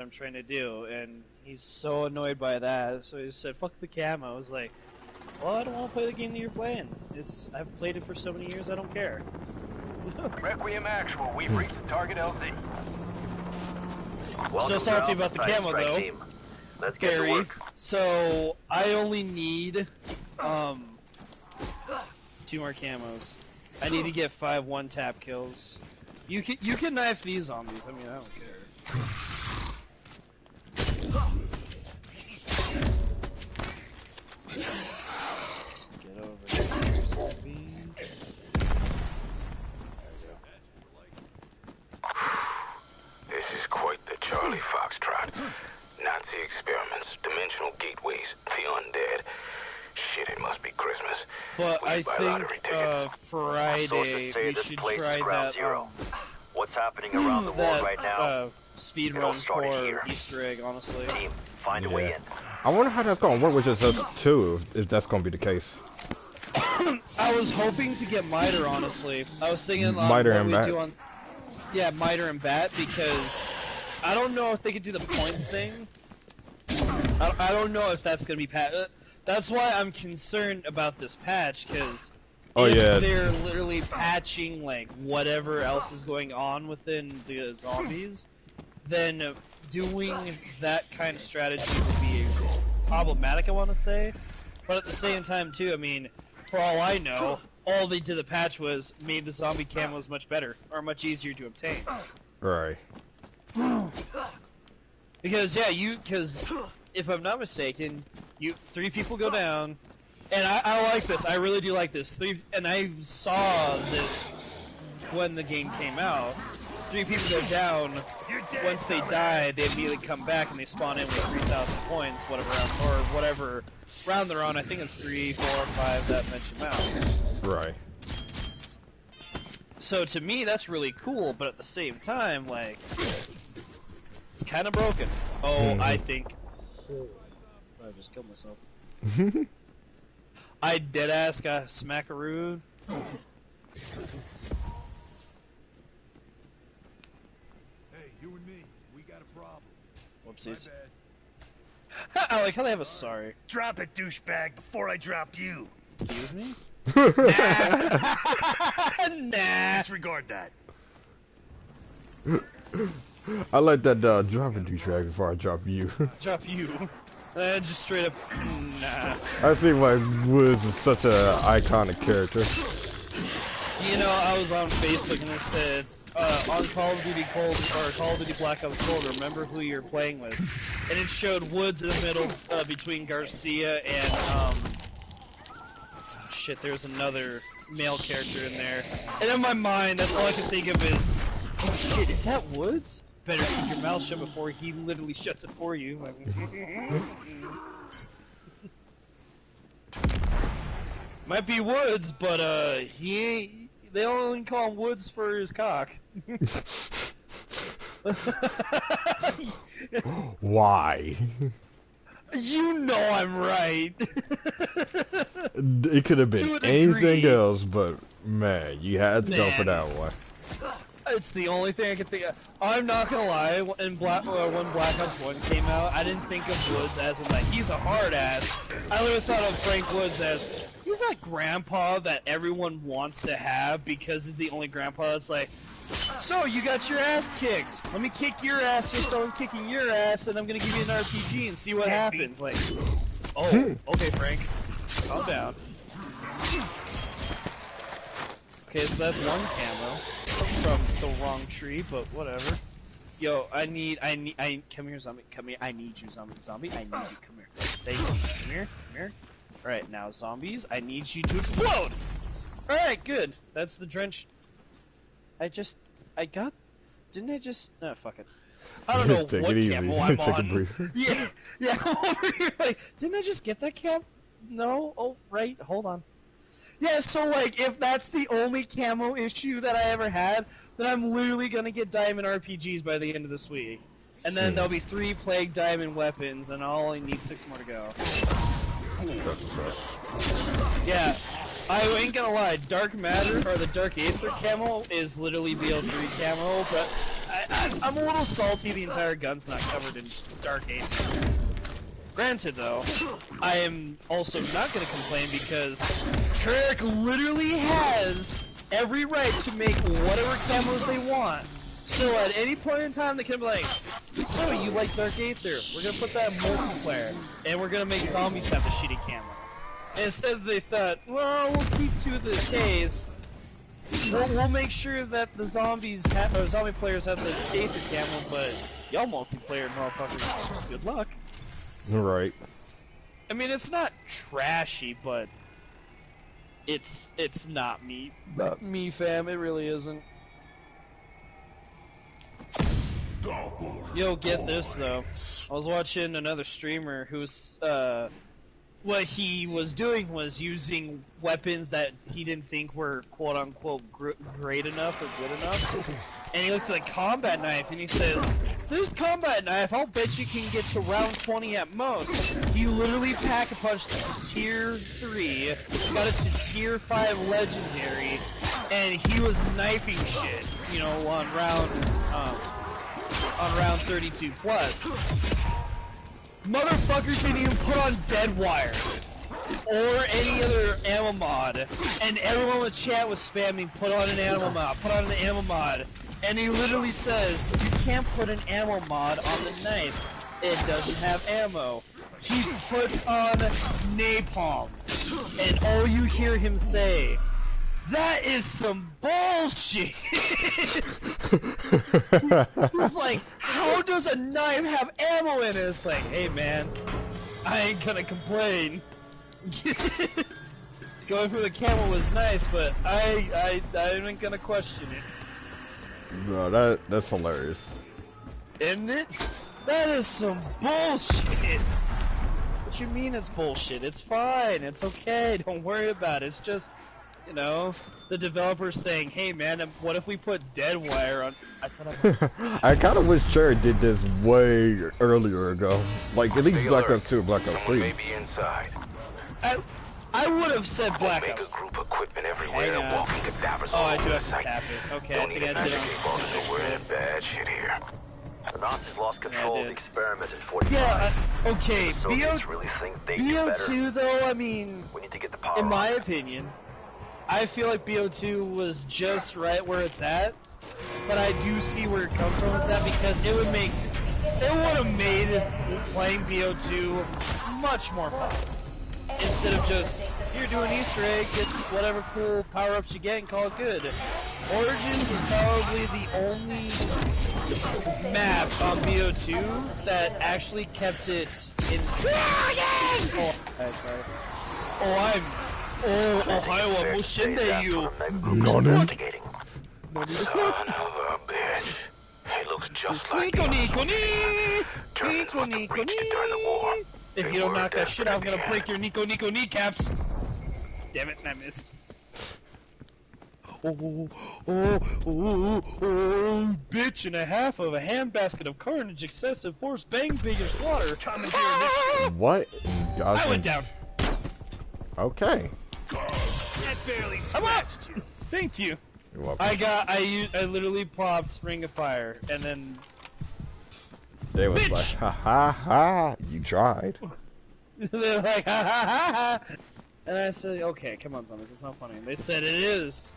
I'm trying to do, and he's so annoyed by that, so he said, fuck the camo. I was like, well, I don't want to play the game that you're playing. I've played it for so many years, I don't care. Requiem Actual, we've reached the target LZ. Still salty about the camo, though. Team. Let's get to work. So, I only need, 2 more camos. I need to get 5 one-tap kills. You can knife these zombies, I mean, I don't care. Get over here, zombie. This is quite the Charlie Foxtrot. Nazi experiments, dimensional gateways, the undead. Shit, it must be Christmas. But I think Friday we should try that. What's happening around the world right now? Speed run for Easter egg, honestly. Team, find a way in. I wonder how that's going to work with just us two, if that's going to be the case. I was hoping to get Miter, honestly. I was thinking Miter and Bat. Yeah, Miter and Bat, because I don't know if they could do the points thing. I don't know if that's going to be that's why I'm concerned about this patch, because they're literally patching like whatever else is going on within the zombies, then doing that kind of strategy would be problematic, I want to say. But at the same time, too, I mean, for all I know, all they did the patch was made the zombie camos much better, or much easier to obtain. Right. Because, because if I'm not mistaken, 3 people go down, and I like this, I really do like this, and I saw this when the game came out. 3 people go down, once they die, they immediately come back and they spawn in with 3,000 points, whatever round they're on. I think it's 3, 4, 5 that mention out. Right. So to me, that's really cool, but at the same time, like, it's kind of broken. I think... I just killed myself. I deadass got smackarooed. You and me, we got a problem. Whoopsies. I like how they have a sorry. Drop it, douchebag, before I drop you. Excuse me? Nah. Disregard that. I like that drop a douchebag before I drop you. Drop you. Just straight up, nah. I see why Woods is such an iconic character. You know, I was on Facebook and it said, on Call of Duty Cold, or Call of Duty Black Ops Cold, remember who you're playing with. And it showed Woods in the middle, between Garcia and, shit, there's another male character in there. And in my mind, that's all I can think of is, oh shit, is that Woods? Better keep your mouth shut before he literally shuts it for you. Might be Woods, but he ain't. They only call him Woods for his cock. Why? You know I'm right. It could have been anything else, but man, you had to go for that one. It's the only thing I can think of. I'm not gonna lie, when Black Ops 1 came out, I didn't think of Woods as in like, he's a hard ass. I literally thought of Frank Woods as, he's that grandpa that everyone wants to have because he's the only grandpa that's like, so you got your ass kicked. Let me kick your ass just so I'm kicking your ass and I'm gonna give you an RPG and see what happens. Like, oh, okay Frank, calm down. Okay, so that's one camo from the wrong tree, but whatever. Yo, come here, zombie, come here, I need you, zombie, I need you, come here. Thank you, come here. Alright, now zombies, I need you to explode! Alright, good. That's the drench. Didn't I just, no, fuck it. I don't know what camo I'm Take on. a breather. Yeah, I'm over here like, didn't I just get that cam? No? Oh, right, hold on. Yeah, so like, if that's the only camo issue that I ever had, then I'm literally gonna get diamond RPGs by the end of this week. And then there'll be 3 plague diamond weapons, and I'll only need 6 more to go. That's what's up. Yeah, I ain't gonna lie, Dark Matter, or the Dark Aether camo, is literally BL3 camo, but I'm a little salty the entire gun's not covered in Dark Aether. Granted, though, I am also not going to complain because Treyarch literally has every right to make whatever camos they want. So at any point in time, they can be like, so you like Dark Aether, we're going to put that in multiplayer, and we're going to make zombies have the shitty camo. And instead they thought, well, we'll keep to the case. We'll make sure that the zombie players have the Aether camo, but y'all multiplayer motherfuckers, good luck. Right. I mean, it's not trashy, but it's not me. Not me, fam. It really isn't. Yo, get this though. I was watching another streamer who's what he was doing was using weapons that he didn't think were quote-unquote great enough or good enough. And he looks at a combat knife and he says, this combat knife, I'll bet you can get to round 20 at most. He literally pack-a-punched it to tier 3, got it to tier 5 legendary, and he was knifing shit, you know, on round 32 plus. Motherfucker didn't even put on dead wire or any other ammo mod, and everyone in the chat was spamming put on an ammo mod, put on an ammo mod, and he literally says you can't put an ammo mod on the knife, it doesn't have ammo. He puts on napalm, and all you hear him say, that is some bullshit. It's like, how does a knife have ammo in it? It's like, hey man, I ain't gonna complain. Going for the camo was nice, but I ain't gonna question it. Bro, that's hilarious. Isn't it? That is some bullshit. What you mean it's bullshit? It's fine. It's okay. Don't worry about it. It's just, you know, the developer saying, hey man, what if we put dead wire on... I kind of wish Treyarch did this way earlier ago. Like, at least Black Ops 2 and Black Ops 3. Maybe inside. I would have said Black Ops. Make a group equipment everywhere, walking cadavers all I do over have the to tap it. Okay, I think I did. We're in bad shit here. The Nazis lost control of the experiment in 45. Yeah, okay, The Soviets really think they do BO2 though, I mean, We need to get the power in my on. opinion, I feel like BO2 was just right where it's at, but I do see where it comes from with that because it would have made playing BO2 much more fun. Instead of just, you're doing Easter egg, get whatever cool power-ups you get and call it good. Origins was probably the only map on BO2 that actually kept it intriguing! Oh, I'm sorry. Ohio, I'm Shinde you! Nonin. Son of a bitch. He looks just like Nico, Nico, Nico! Germans must have breached it during the war. If you don't knock that shit out, I'm gonna break your Nico Nico kneecaps! Damn it, I missed. Bitch and a half of a handbasket of carnage, excessive force, bang, bigger slaughter. What? I went down. Okay. I'm up. Thank you. You're welcome. I literally popped Ring of Fire, and then They was Bitch! like, ha ha ha, you tried. they're like, ha ha ha ha. And I said, okay, come on, Thomas, it's not funny. And they said it is.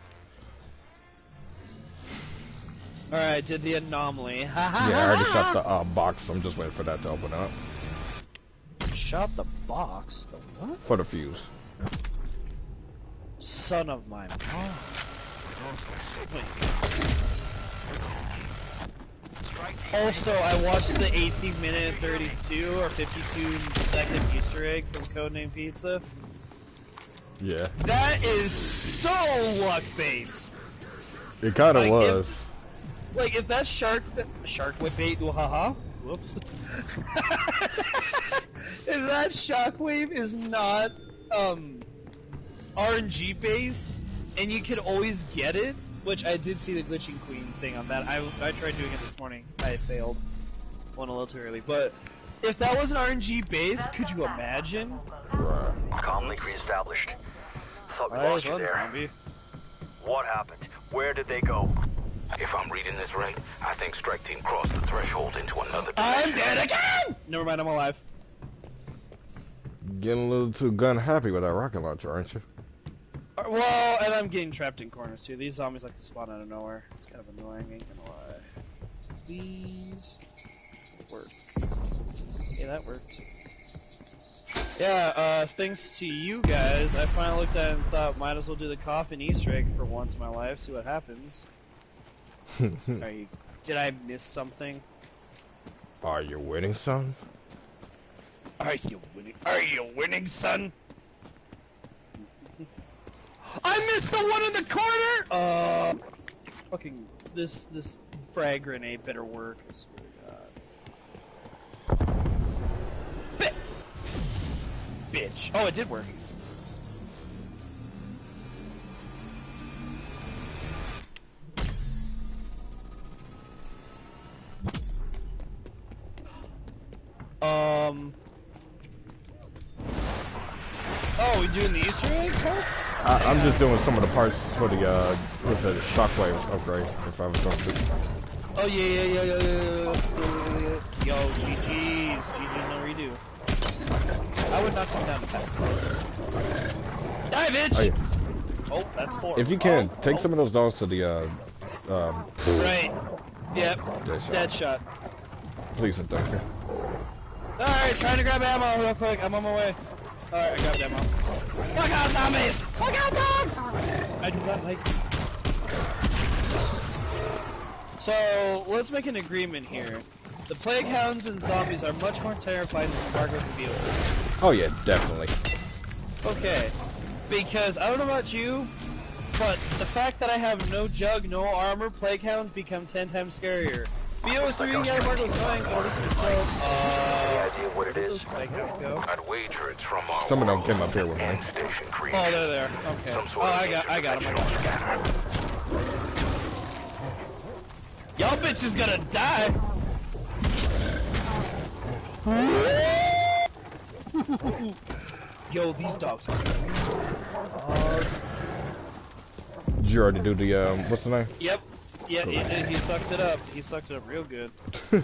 Alright, did the anomaly. Ha ha Yeah, I ha, already ha, shot ha. the box. I'm just waiting for that to open up. Shot the box? The what? For the fuse. Son of my mom. Wait. Also, I watched the 18-minute 32 or 52-second Easter egg from Codename Pizza. Yeah. That is so luck-based. It kind of Like, was. If that shark whip bait, haha, whoops. If that shockwave is not RNG based, and you could always get it, which I did see the glitching queen thing on that. I tried doing it this morning. I failed. Went a little too early, but if that was an RNG based, could you imagine? Right. Calmly reestablished. Thought we Alright, lost you run, there. zombie. What happened? Where did they go? If I'm reading this right, I think Strike Team crossed the threshold into another dimension. I'm dead again! Never mind, I'm alive. Getting a little too gun happy with that rocket launcher, aren't you? Well, and I'm getting trapped in corners too. These zombies like to spawn out of nowhere. It's kind of annoying, ain't gonna lie. Please work. Yeah, that worked. Yeah, thanks to you guys, I finally looked at it and thought, might as well do the coffin Easter egg for once in my life, see what happens. Did I miss something? Are you winning, son? Are you winning? Are you winning, son? I missed the one in the corner! Fucking, this frag grenade better work, I swear to God. Bitch. Oh, it did work. Oh, we doing the Easter egg parts? I'm just doing some of the parts for the, what's it, shockwave upgrade, if I was going to. Oh, yeah. Yo, GG's. GG's no redo. I would not come down to that. Die, bitch! Oh, yeah. Oh, that's 4. If you can, take some of those dogs to the, Right. Yep. Dead shot. Please and thank you. Alright, trying to grab ammo real quick. I'm on my way. Alright, I grabbed ammo. Look out, zombies! Look out, dogs! I do not like you. So, let's make an agreement here. The plague hounds and zombies are much more terrifying than Margos and Beetlejuice. Oh yeah, definitely. Okay, because I don't know about you, but the fact that I have no jug, no armor, plague hounds become 10 times scarier. BO3, yeah, Margot's going, but at least it's so, Any idea what it is? plague hounds go. I'd wager it's from our Some of them came up here with mine. station creation. Oh, they're there. Okay. Some Oh, sort of I got him. scanner. Y'all bitch is gonna die. Yo, these dogs are Did you already do the, what's the name? Yep. Yeah, he sucked it up. He sucked it up real good.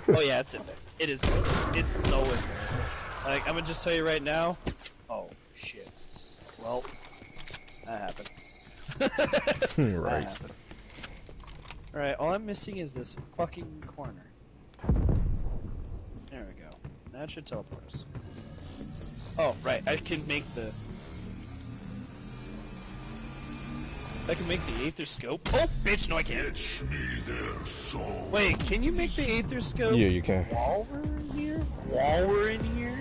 Oh yeah, it's in there. It is. It's so in there. Like, I'm gonna just tell you right now. Oh shit. Well, that happened. Right. That happened. Alright, all I'm missing is this fucking corner. There we go. That should teleport us. Oh, right, I can make the Aether Scope. Oh, bitch, no I can't. Wait, can you make the Aether Scope? Yeah, you can. While we're in here? While we're in here?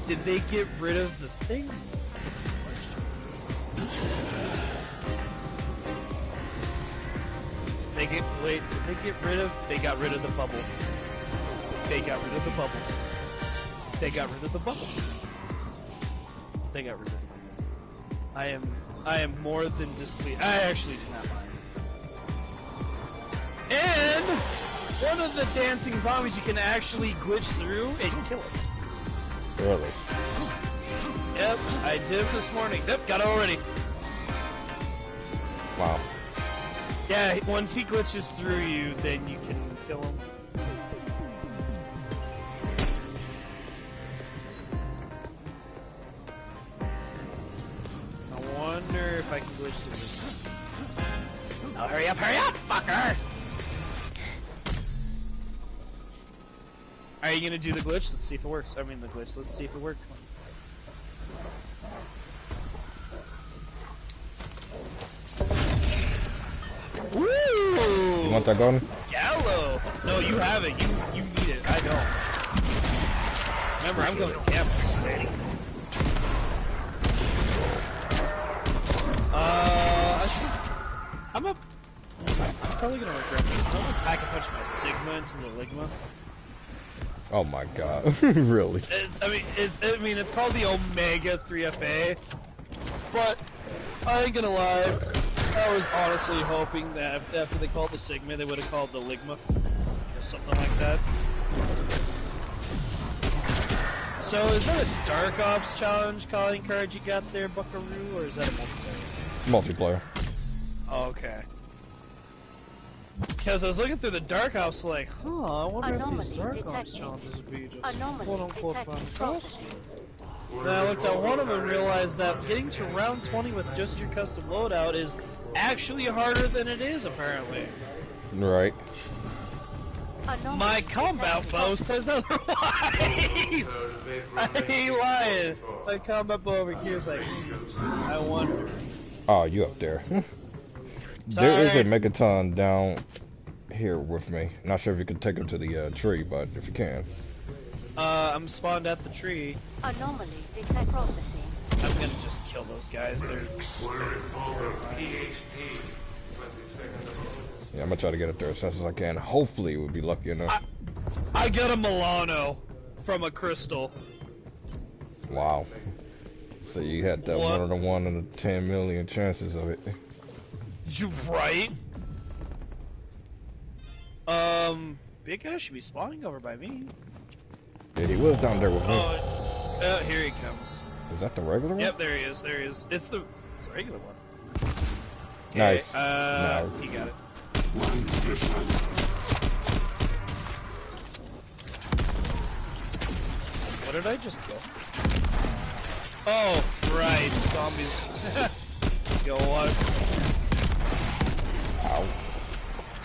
Did they get rid of the thing? Did they got rid of the bubble. They got rid of the bubble. They got rid of the bubble. They got rid of the bubble. I am more than displeased. I actually do not mind. And one of the dancing zombies you can actually glitch through and kill it. Really? Yep, I did it this morning. Yep, got it already. Wow. Yeah, once he glitches through you, then you can kill him. I wonder if I can glitch through this. Oh, hurry up, fucker! Are you gonna do the glitch? Let's see if it works. I mean the glitch, let's see if it works. Come on. Woo! You want that gun? Gallo! No, you have it. You need it. I don't. Remember, I'm going to campus. I'm probably gonna regret this. Don't I pack a punch my Sigma into the Ligma? Oh my god. Really? It's called the Omega 3FA, but I ain't gonna lie. I was honestly hoping that after they called the Sigma, they would have called the Ligma, or something like that. So, is that a Dark Ops challenge calling card you got there, Buckaroo, or is that a multiplayer? Multiplayer. Oh, okay. Because I was looking through the Dark Ops like, I wonder if Anomaly these Dark Ops detected. challenges would be just Anomaly quote-unquote detected fun. processing. Then I looked at one of them and realized that getting to round 20 with just your custom loadout is actually harder than it is, apparently. Right. Anomaly My combat detected. bow says otherwise! I ain't lying. My combat bow over here is like, I wonder. Oh, you up there. There is a Sorry. Megaton down here with me. Not sure if you can take him to the tree, but if you can. I'm spawned at the tree. Anomaly detect processing. I'm gonna just kill those guys. They're Yeah, I'm gonna try to get up there as fast as I can. Hopefully, we'll be lucky enough. I got a Milano from a crystal. Wow. So you had that What? 1 in 1 in 10 million chances of it. You right? Big guy should be spawning over by me. Yeah, he was down there with me. Oh, here he comes. Is that the regular one? Yep, there he is. There he is. It's the regular one. Okay, Nice. He got it. What did I just kill? Oh, right, zombies. Go on. Ow.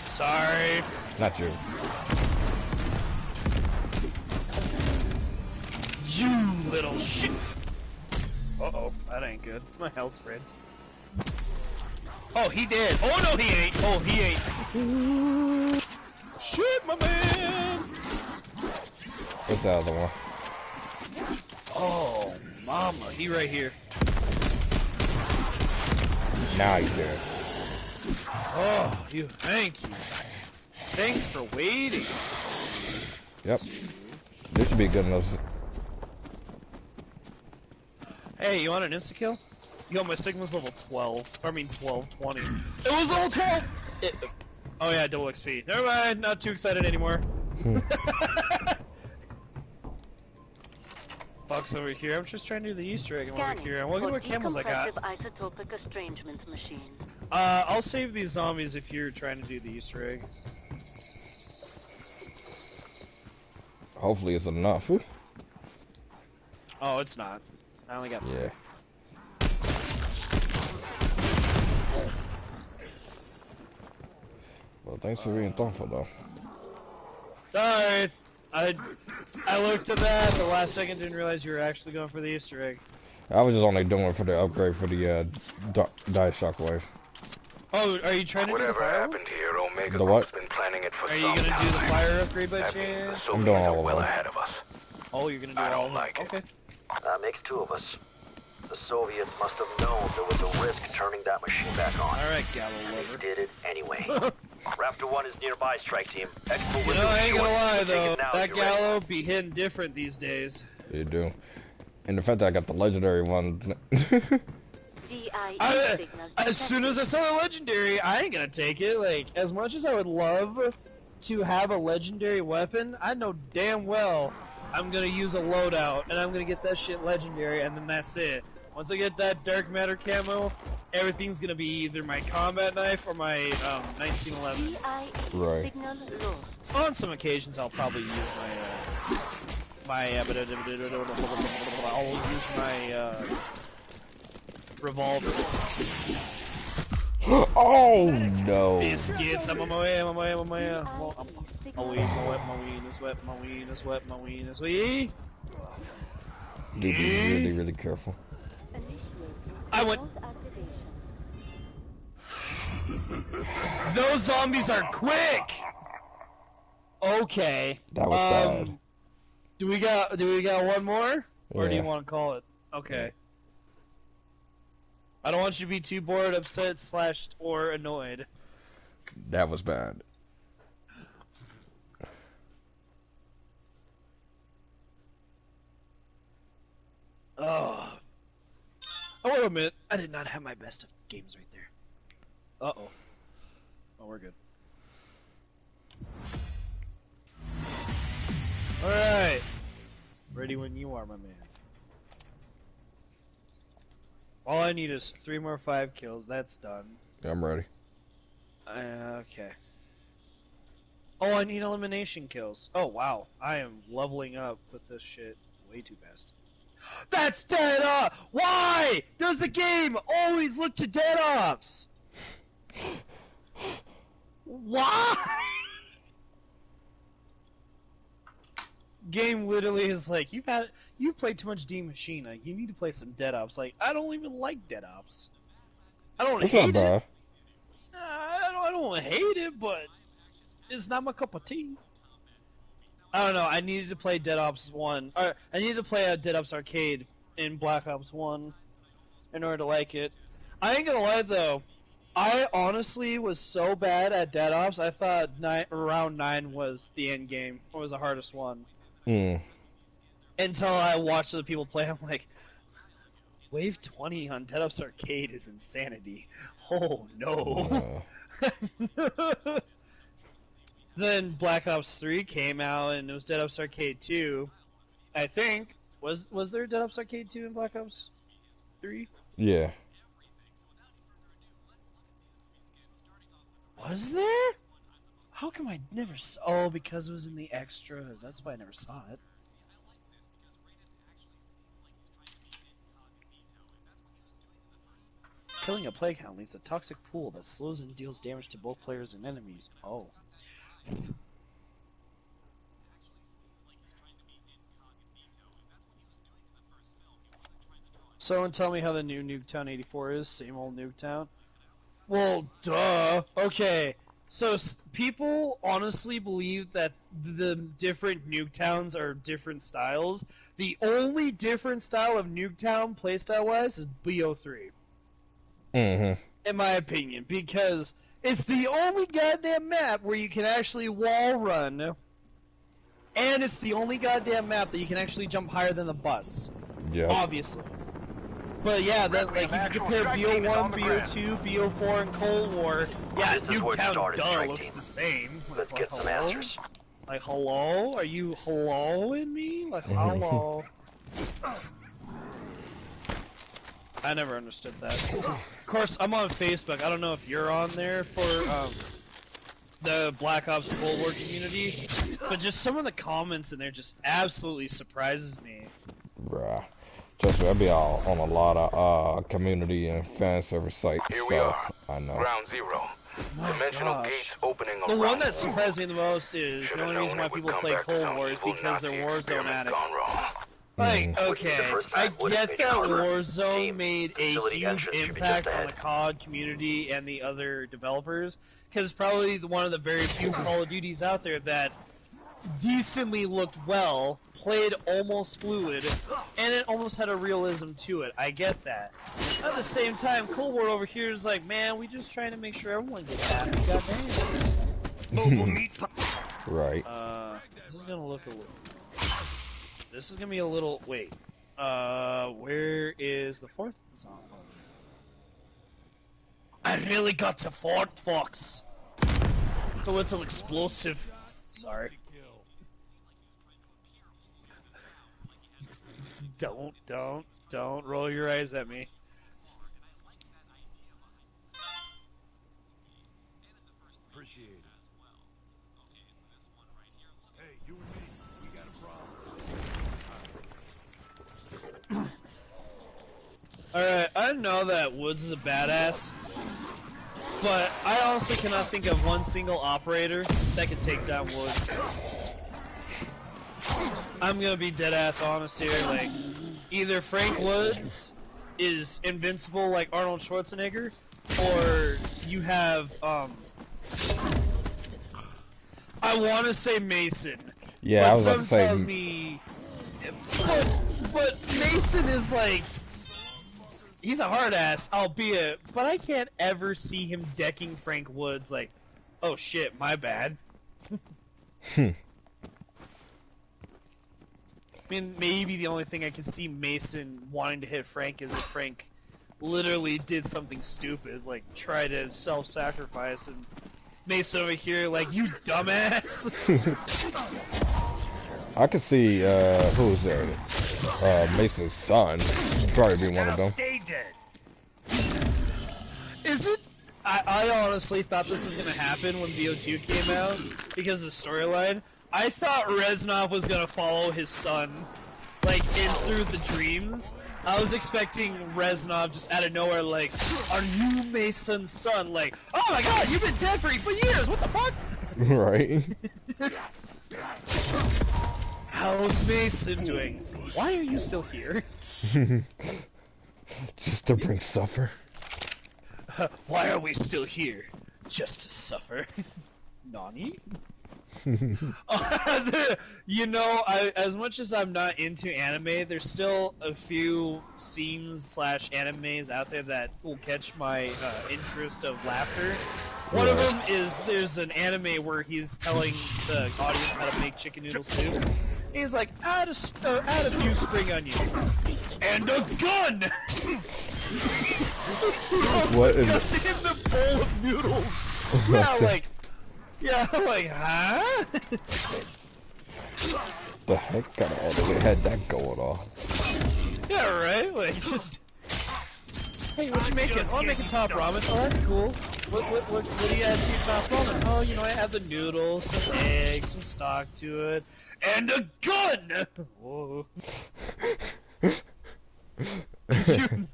Sorry. Not you. You little shit. Uh-oh, that ain't good. My health's red. Oh, he did. Oh, no, he ain't. Oh, he ain't. Shit, my man. What's the other one? Oh, mama. He right here. Now he's dead. Oh, thank you. Thanks for waiting. Yep. This should be good enough. Hey, you want an insta-kill? Yo, my stigma's level 12. I mean 12, 20. It was level 12! Oh yeah, double XP. Never mind, not too excited anymore. Fox over here. I'm just trying to do the Easter egg over here. And look at what camels I got. Isotopic estrangement machine. I'll save these zombies if you're trying to do the Easter egg. Hopefully it's enough. Oh, it's not. I only got 3. Yeah. Well, thanks for being thoughtful, though. Alright. I looked at that the last second, didn't realize you were actually going for the Easter egg. I was just only doing it for the upgrade for the die shockwave. Oh, are you trying to do the Whatever fire? happened here, Omega The Group's what? been planning it for Are you some gonna time. do the fire upgrade by That means the chance? Soviets doing all are of well them. ahead of us. Oh, you're gonna do I all don't of like them. it. Okay. That makes 2 of us. The Soviets must have known there was a risk turning that machine back on. Alright, Gallo And lover. they did it anyway. Raptor 1 is nearby, strike team. Expo You window know, I ain't short. gonna lie Take though, it now that if you're ready. Gallo be hitting different these days. You do. And the fact that I got the legendary one. DIE signal As soon as I saw the legendary, I ain't gonna take it. Like, as much as I would love to have a legendary weapon, I know damn well I'm gonna use a loadout, and I'm gonna get that shit legendary, and then that's it. Once I get that dark matter camo, everything's gonna be either my combat knife or my 1911. DIE Right. signal low. On some occasions, I'll probably use I'll use my revolver. Oh no! Biscuits, I'm on my way, I'm on my way, I'm on my way. Well, my weed, my weed is wet, my weed is wet, my weed is wet. Dude, be really, really careful. I went. Those zombies are quick. Okay. That was bad. Do we got one more, or do you Yeah. want to call it? Okay. I don't want you to be too bored, upset, / or annoyed. That was bad. Oh. I will admit, I did not have my best of games right there. Uh-oh. Oh, we're good. Alright. Ready when you are, my man. All I need is 3 more 5 kills. That's done. Yeah, I'm ready. Okay. Oh, I need elimination kills. Oh, wow. I am leveling up with this shit way too fast. That's dead up! Why does the game always look to dead ops? Why? Game literally is like, you've played too much Machine. Like, you need to play some dead ops. Like, I don't even like dead ops. I don't It's hate not bad. it. I don't hate it, but it's not my cup of tea. I don't know. I needed to play Dead Ops 1. I needed to play a Dead Ops Arcade in Black Ops 1 in order to like it. I ain't gonna lie though. I honestly was so bad at Dead Ops, I thought round 9 was the end game. It was the hardest one. Until I watched other people play, I'm like, Wave 20 on Dead Ops Arcade is insanity. Oh no. Then Black Ops 3 came out, and it was Dead Ops Arcade 2. I think. Was there Dead Ops Arcade 2 in Black Ops 3? Yeah. Was there? How come I never saw... Oh, because it was in the extras. That's why I never saw it. Killing a plague hound leaves a toxic pool that slows and deals damage to both players and enemies. Oh. Someone tell me how the new Nuketown 84 is. Same old Nuketown. Well, duh. Okay. So people honestly believe that the different Nuketowns are different styles. The only different style of Nuketown playstyle-wise is BO3. In my opinion, because it's the only goddamn map where you can actually wall run, and it's the only goddamn map that you can actually jump higher than the bus. Yeah. Obviously. But yeah, that like if you compare BO1, BO2, BO4, and Cold War, yeah, Nuketown duh looks the same. Let's Like, get some answers. Like, hello? Are you hello-ing me? Like, hello? I never understood that. Of course, I'm on Facebook. I don't know if you're on there for the Black Ops Cold War community, but just some of the comments in there just absolutely surprises me. Bruh. Trust me, I be all on a lot of community and fan service sites. Here we are. I know. Ground zero. Dimensional gates opening The around. one that surprised me the most is the only reason why people play Cold War is because they're Warzone addicts. Like, okay, I get that Warzone made a huge impact on the COD community and the other developers, because it's probably one of the very few Call of Duties out there that decently looked well, played almost fluid, and it almost had a realism to it. I get that. At the same time, Cold War over here is like, man, we just trying to make sure everyone gets happy. Goddamn. Right. This is gonna look a little... This is gonna be a little... Wait. Where is the fourth zone? I really got to Fort Fox. It's a little explosive. Sorry. Don't roll your eyes at me. Appreciate it. Hey, you and me, we got a problem. Alright, I know that Woods is a badass, but I honestly cannot think of one single operator that can take down Woods. I'm gonna be dead ass honest here, like, either Frank Woods is invincible like Arnold Schwarzenegger, or you have, I wanna say Mason. Yeah, but I was about to say. tells me, but Mason is like, he's a hard ass, albeit, but I can't ever see him decking Frank Woods like, oh shit, my bad. I mean, maybe the only thing I can see Mason wanting to hit Frank is if Frank literally did something stupid, like try to self-sacrifice, and Mason over here like, you dumbass! I could see, who's that? Mason's son. Probably be one of them. Is it? I honestly thought this was gonna happen when BO2 came out because of the storyline. I thought Reznov was gonna follow his son, like, in through the dreams. I was expecting Reznov just out of nowhere, like, are you Mason's son? Like, oh my god, you've been dead for years, what the fuck? Right. How's Mason doing? Why are you still here? Just to bring suffer. Why are we still here? Just to suffer. Nani? You know, as much as I'm not into anime, there's still a few scenes / animes out there that will catch my interest of laughter. One of them is there's an anime where he's telling the audience how to make chicken noodle soup. He's like, add a few spring onions and a gun. What is in the bowl of noodles? Yeah, like, huh? the heck kind of anime had that going on? Yeah, right? Like, just... Hey, what you making? Oh, I'm making top ramen. Oh, that's cool. What do you add to your top ramen? Oh, you know, I add the noodles, some eggs, some stock to it, and a gun! Whoa. Could you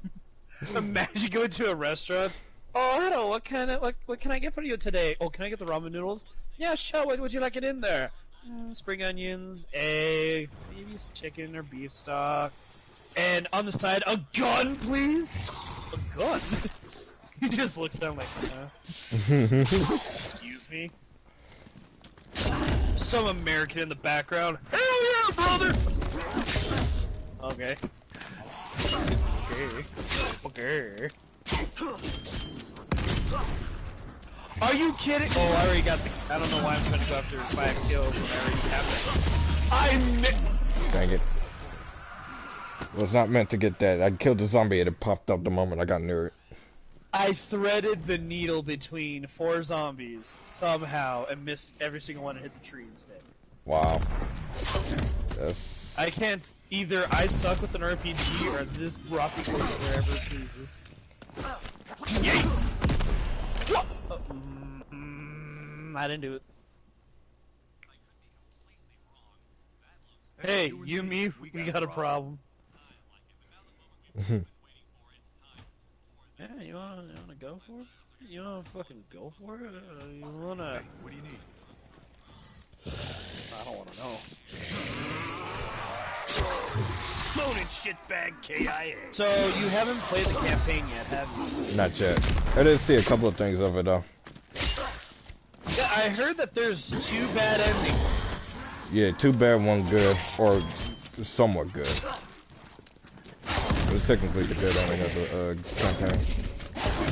imagine going to a restaurant? Oh, hello, what can I get for you today? Oh, can I get the ramen noodles? Yeah, sure, what would you like it in there? Spring onions, egg, maybe some chicken or beef stock. And on the side, a gun, please? A gun? He just looks down like, excuse me? Some American in the background. Hell yeah, brother! Okay. Okay. Are you kidding? Oh, I already got the... I don't know why I'm trying to go after 5 kills when I already have it. Dang it. Was not meant to get that. I killed the zombie and it popped up the moment I got near it. I threaded the needle between 4 zombies somehow and missed every single one and hit the tree instead. Wow. That's... I can't... Either I suck with an RPG or this rocket goes wherever it pleases. Yay! I didn't do it. Hey, you, me, we got a problem. Yeah, you wanna go for it? You wanna fucking go for it? You wanna... Hey, what do you need? I don't wanna know. Loaded shitbag KIA. So, you haven't played the campaign yet, have you? Not yet. I did see a couple of things of it though. Yeah, I heard that there's 2 bad endings. Yeah, 2 bad, 1 good, or somewhat good. It was technically the good ending of the campaign.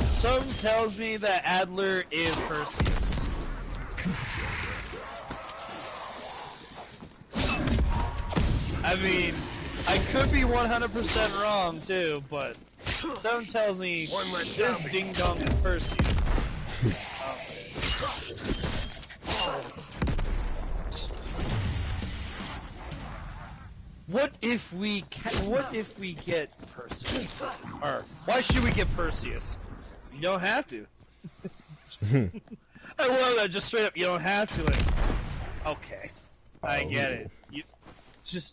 Some tells me that Adler is Perseus. I mean, I could be 100% wrong too, but some tells me this ding dong is Perseus. What if we get Perseus? Or why should we get Perseus? You don't have to. I love that, just straight up. You don't have to. Like, okay, I get it.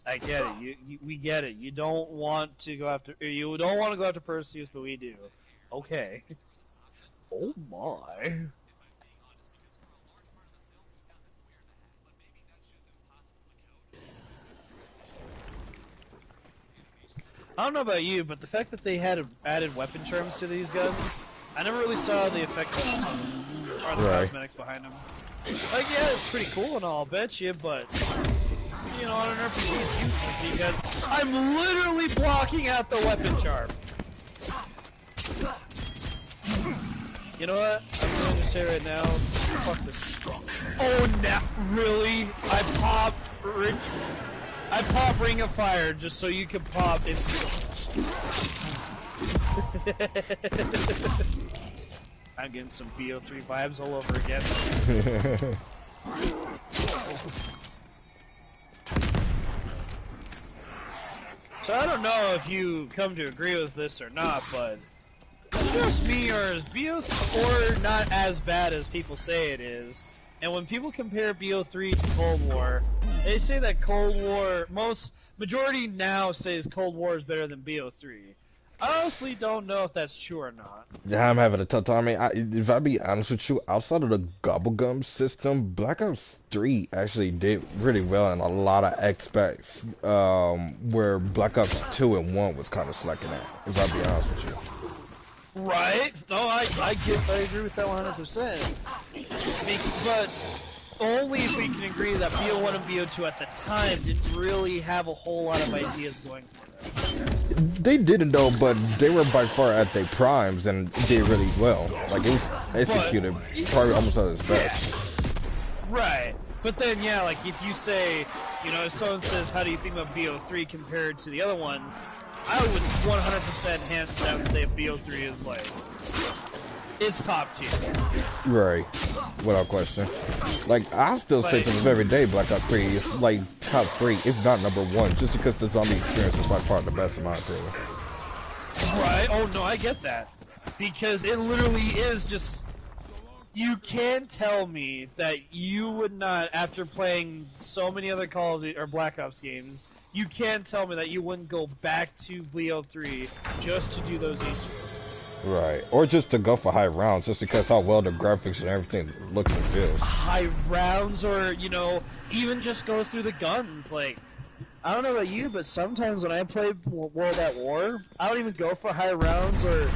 I get it. We get it. You don't want to go after. You don't want to go after Perseus, but we do. Okay. Oh my. I don't know about you, but the fact that they had added weapon charms to these guns, I never really saw the effect of this or the cosmetics behind them. Like, yeah, it's pretty cool and all, I'll bet you, but, you know, on an RPG it's useless because I'm literally blocking out the weapon charm. You know what? I'm going to say right now, fuck this. Oh, now, really? I pop Ring of Fire just so you can pop instant. I'm getting some BO3 vibes all over again. So I don't know if you come to agree with this or not, but just me, or is BO4 not as bad as people say it is? And when people compare BO3 to Cold War, they say that Cold War, majority now says Cold War is better than BO3. I honestly don't know if that's true or not. Yeah, I'm having a tough time. I mean, if I be honest with you, outside of the Gobblegum system, Black Ops 3 actually did really well in a lot of aspects, where Black Ops 2 and 1 was kind of slacking at, if I be honest with you. Right? No, I agree with that 100%. But only if we can agree that BO1 and BO2 at the time didn't really have a whole lot of ideas going for them. They didn't though, but they were by far at their primes and did really well. Like, it was executed probably almost at its best. Right. But then, yeah, like, if you say, you know, if someone says, how do you think about BO3 compared to the other ones, I would 100% hands down say BO3 is, like, it's top tier. Right. Without question. Like, I still say to this very day, Black Ops 3 is, like, top 3, if not number 1, just because the zombie experience is by far the best in my opinion. Right? Oh, no, I get that. Because it literally is just... You can't tell me that you would not, after playing so many other Call of Duty or Black Ops games, you can't tell me that you wouldn't go back to BO3 just to do those Easter eggs. Right. Or just to go for high rounds, just because how well the graphics and everything looks and feels. High rounds, or, you know, even just go through the guns. Like, I don't know about you, but sometimes when I play World at War, I don't even go for high rounds or...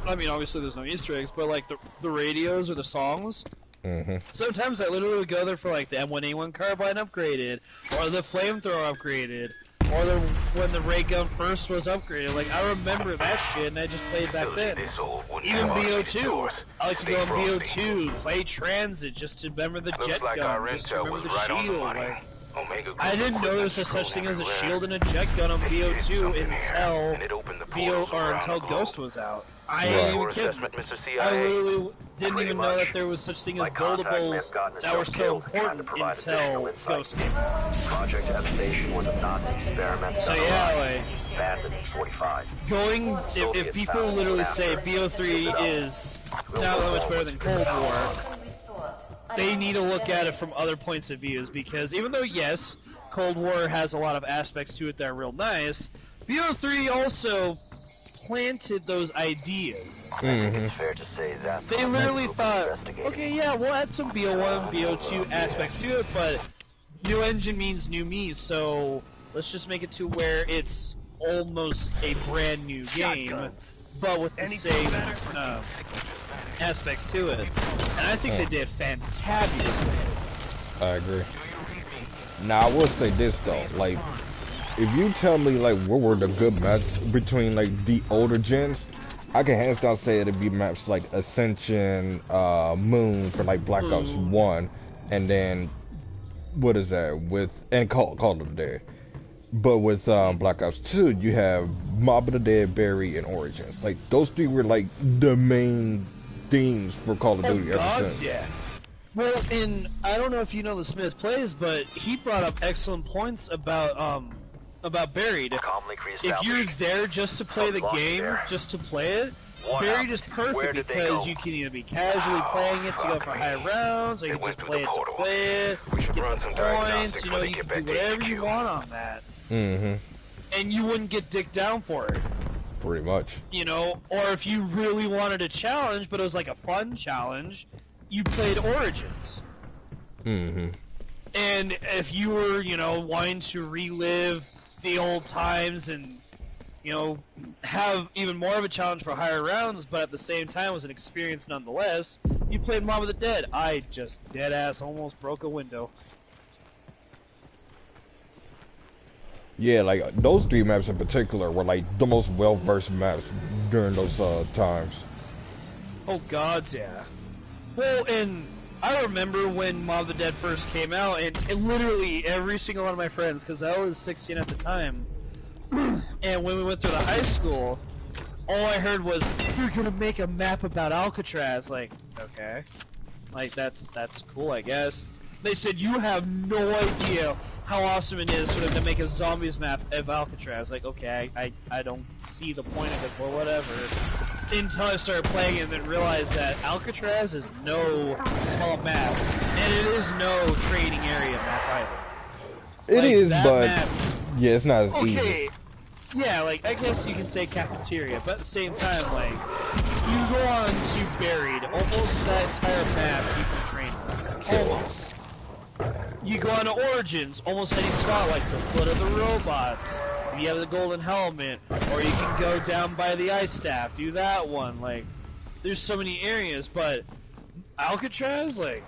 I mean, obviously there's no Easter eggs, but like the radios or the songs. Mm-hmm. Sometimes I literally would go there for like the M1A1 carbine upgraded, or the flamethrower upgraded, or when the ray gun first was upgraded. Like, I remember that shit, and I just played back then. Even BO2. I like to go on BO2, play Transit, just to remember the jet gun, just to remember the shield. Like, I didn't know there was a such thing as a shield and a jet gun on BO2 until Ghost was out. I ain't even kidding. I literally didn't even know that there was such thing as buildables that were so important until Ghost came out. Project Station was a Nazi experiment. So yeah, like, abandoned 45. going, if people literally say BO3 is not that much better than Cold War, they need to look at it from other points of views, because even though, yes, Cold War has a lot of aspects to it that are real nice, BO3 also planted those ideas. Mm-hmm. It's fair to say that They literally thought, okay, yeah, we'll add some BO1, BO2 aspects to it, but new engine means new me, so let's just make it to where it's almost a brand new game, but with the same aspects to it. And I think they did fantabulous with it. I agree. Now, I will say this, though, like, if you tell me, like, what were the good maps between, like, the older gens, I can hands down say it'd be maps like Ascension, Moon for, like, Black Ops 1, and then, what is that, and Call of the Dead. But with Black Ops 2, you have Mob of the Dead, Barry, and Origins. Like, those three were, like, the main themes for Call of Duty ever since. Yeah. Well, I don't know if you know the Smith Plays, but he brought up excellent points about Buried. If you're there just to play the game, just to play it, Buried is perfect because you can either be casually playing it to go for high rounds, or you can just play it to play it, get the points, you know, you can do whatever you want on that. Mm-hmm. And you wouldn't get dicked down for it. Pretty much. You know, or if you really wanted a challenge, but it was like a fun challenge, you played Origins. Mm-hmm. And if you were, you know, wanting to relive the old times and, you know, have even more of a challenge for higher rounds, but at the same time was an experience nonetheless, you played Mob of the Dead. I just dead-ass almost broke a window. Yeah, like, those three maps in particular were, like, the most well-versed maps during those times. Oh, God, yeah. Well, and I remember when Mob of the Dead first came out, and literally every single one of my friends, because I was 16 at the time, and when we went through the high school, all I heard was, they're gonna make a map about Alcatraz. Like, okay. Like, that's cool, I guess. They said, you have no idea how awesome it is for them to make a zombies map of Alcatraz. Like, okay, I don't see the point of it, but whatever. until I started playing it and then realized that Alcatraz is no small map, and it is no trading area map either. It Like, is, that but map, yeah, it's not as easy. okay, yeah, like, I guess you can say cafeteria, but at the same time, like, you go on to Buried, almost that entire map you can train on. Almost. You go on to Origins, almost any spot, like the foot of the robots, if you have the golden helmet, or you can go down by the ice staff, do that one, like, there's so many areas, but Alcatraz, like,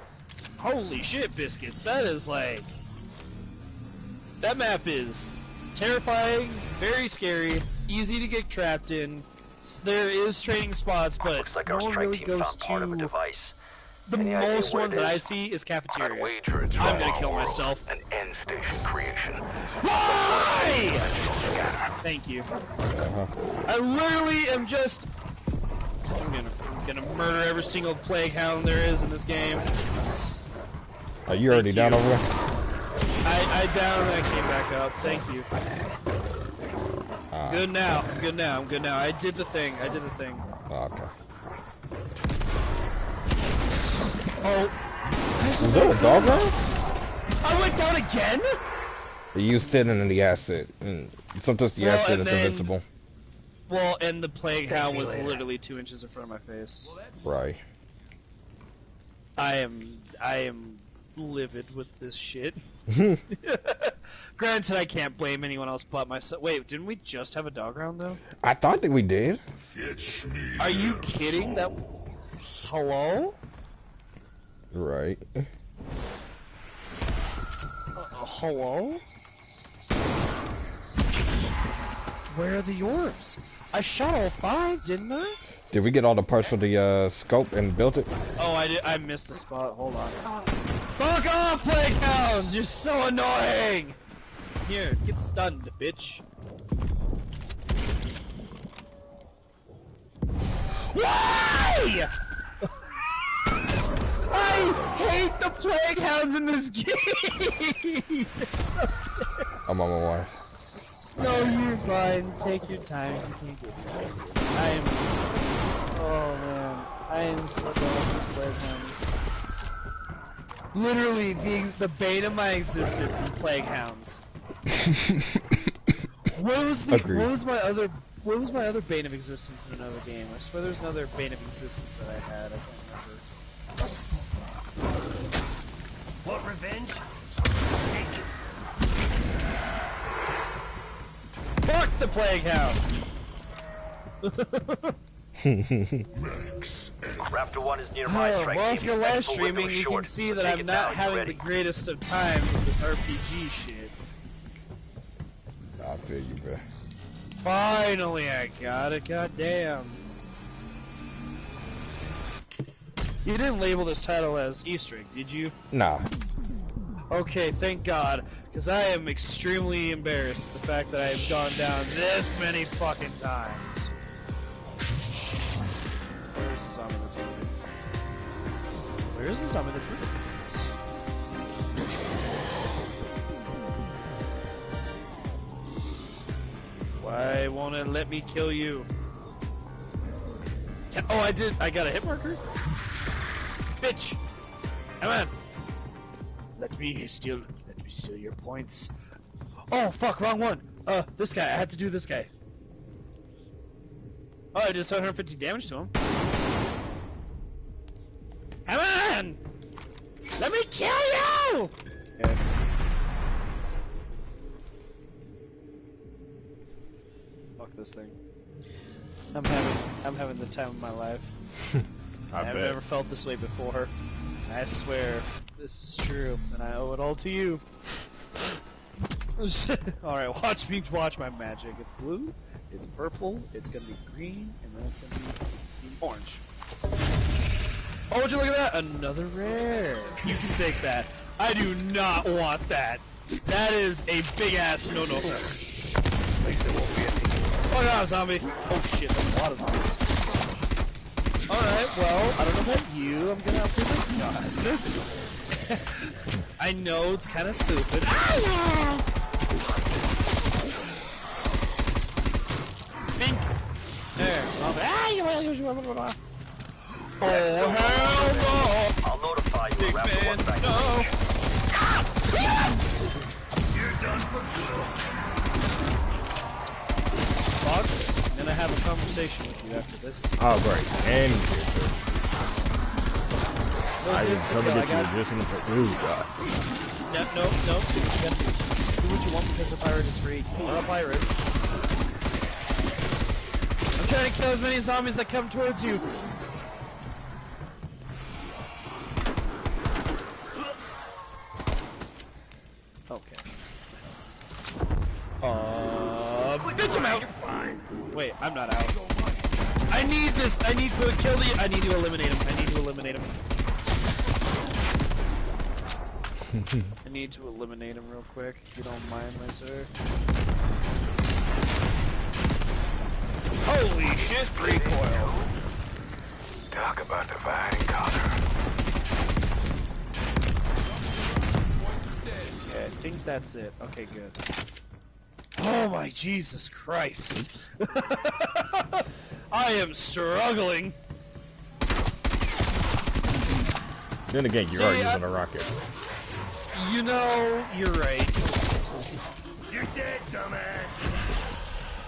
holy shit, biscuits, that is, like, that map is terrifying, very scary, easy to get trapped in, there is training spots, but Looks like no our one strike really team goes found part of a to device. the Any idea most where ones it that I is? see is I'd cafeteria. wager it's I'm from gonna our kill world, myself. an end station creation. Why? Scatter. Thank you. I literally am just. I'm gonna murder every single plague hound there is in this game. Are you already down over there? I down and I came back up. Thank you. Good now. I'm good now. I'm good now. I did the thing. I did the thing. Okay. Oh. Is there a dog round? I went down again? You sitting in the acid, and sometimes the Well, acid and is then- invincible. Well, and the plague hound was literally 2 inches in front of my face. Right. I am livid with this shit. Granted, I can't blame anyone else but myself. Wait, didn't we just have a dog round though? I thought that we did. Are you kidding? That. Hello? Right. Hello? Where are the orbs? I shot all 5, didn't I? Did we get all the parts for the scope and built it? Oh, I did. I missed a spot. Hold on. Fuck off, plague hounds! You're so annoying. Here, get stunned, bitch. Why? I hate the plague hounds in this game. They're so terrible. I'm on my way. No, you're fine. Take your time. You can't get me. I am. Oh man, I am so done with these plague hounds. Literally, the bane of my existence is plague hounds. What was my other bane of existence in another game? I swear there's another bane of existence that I had. I can't remember. What revenge? Fuck the plague hound! Raptor 1 is nearby. Oh, Strike well, team. if you're live Expo window streaming, is you can short. see that Take I'm it not now, you having ready? the greatest of times with this RPG shit. I feel you, bro. Finally, I got it. Goddamn. You didn't label this title as Easter egg, did you? Nah. Okay, thank God, because I am extremely embarrassed at the fact that I have gone down this many fucking times. Where's the zombie that's moving? Where's the zombie that's moving? Why won't it let me kill you? Oh, I did. I got a hit marker. Bitch! Come on! Let me steal your points. Oh, fuck, wrong one. This guy. I had to do this guy. Oh, I did 750 damage to him. Come on! Let me kill you! Okay. Fuck this thing. I'm having the time of my life. I've never felt this way before. I swear, this is true, and I owe it all to you. Alright, watch my magic. It's blue, it's purple, it's gonna be green, and then it's gonna be orange. Oh, would you look at that? Another rare. You can take that. I do not want that. That is a big ass no-no. Oh no, zombie! Oh shit, there's a lot of zombies. Alright, well, I don't know about you, I'm gonna outdo my god. I know, it's kinda stupid. Bink! There, zombie. Oh, hell no! I'll notify you Big after man, one back. no! You're done for good. Fox, I'm gonna have a conversation with you after this. Oh, great. And I It's didn't tell me okay, that you were just in the... Ooh, God. No, you gotta do what you want because a pirate is free. You're a pirate. I'm trying to kill as many zombies that come towards you. Okay. Bitch, I'm out. Wait, I'm not out. I need this. I need to kill the. I need to eliminate him. I need to eliminate him. I need to eliminate him real quick, if you don't mind, my sir. Holy shit, recoil! Talk about divide and conquer. Okay, I think that's it. Okay, good. Oh my Jesus Christ! I am struggling! Then again, you are using a rocket. You know, you're right. You're dead, dumbass.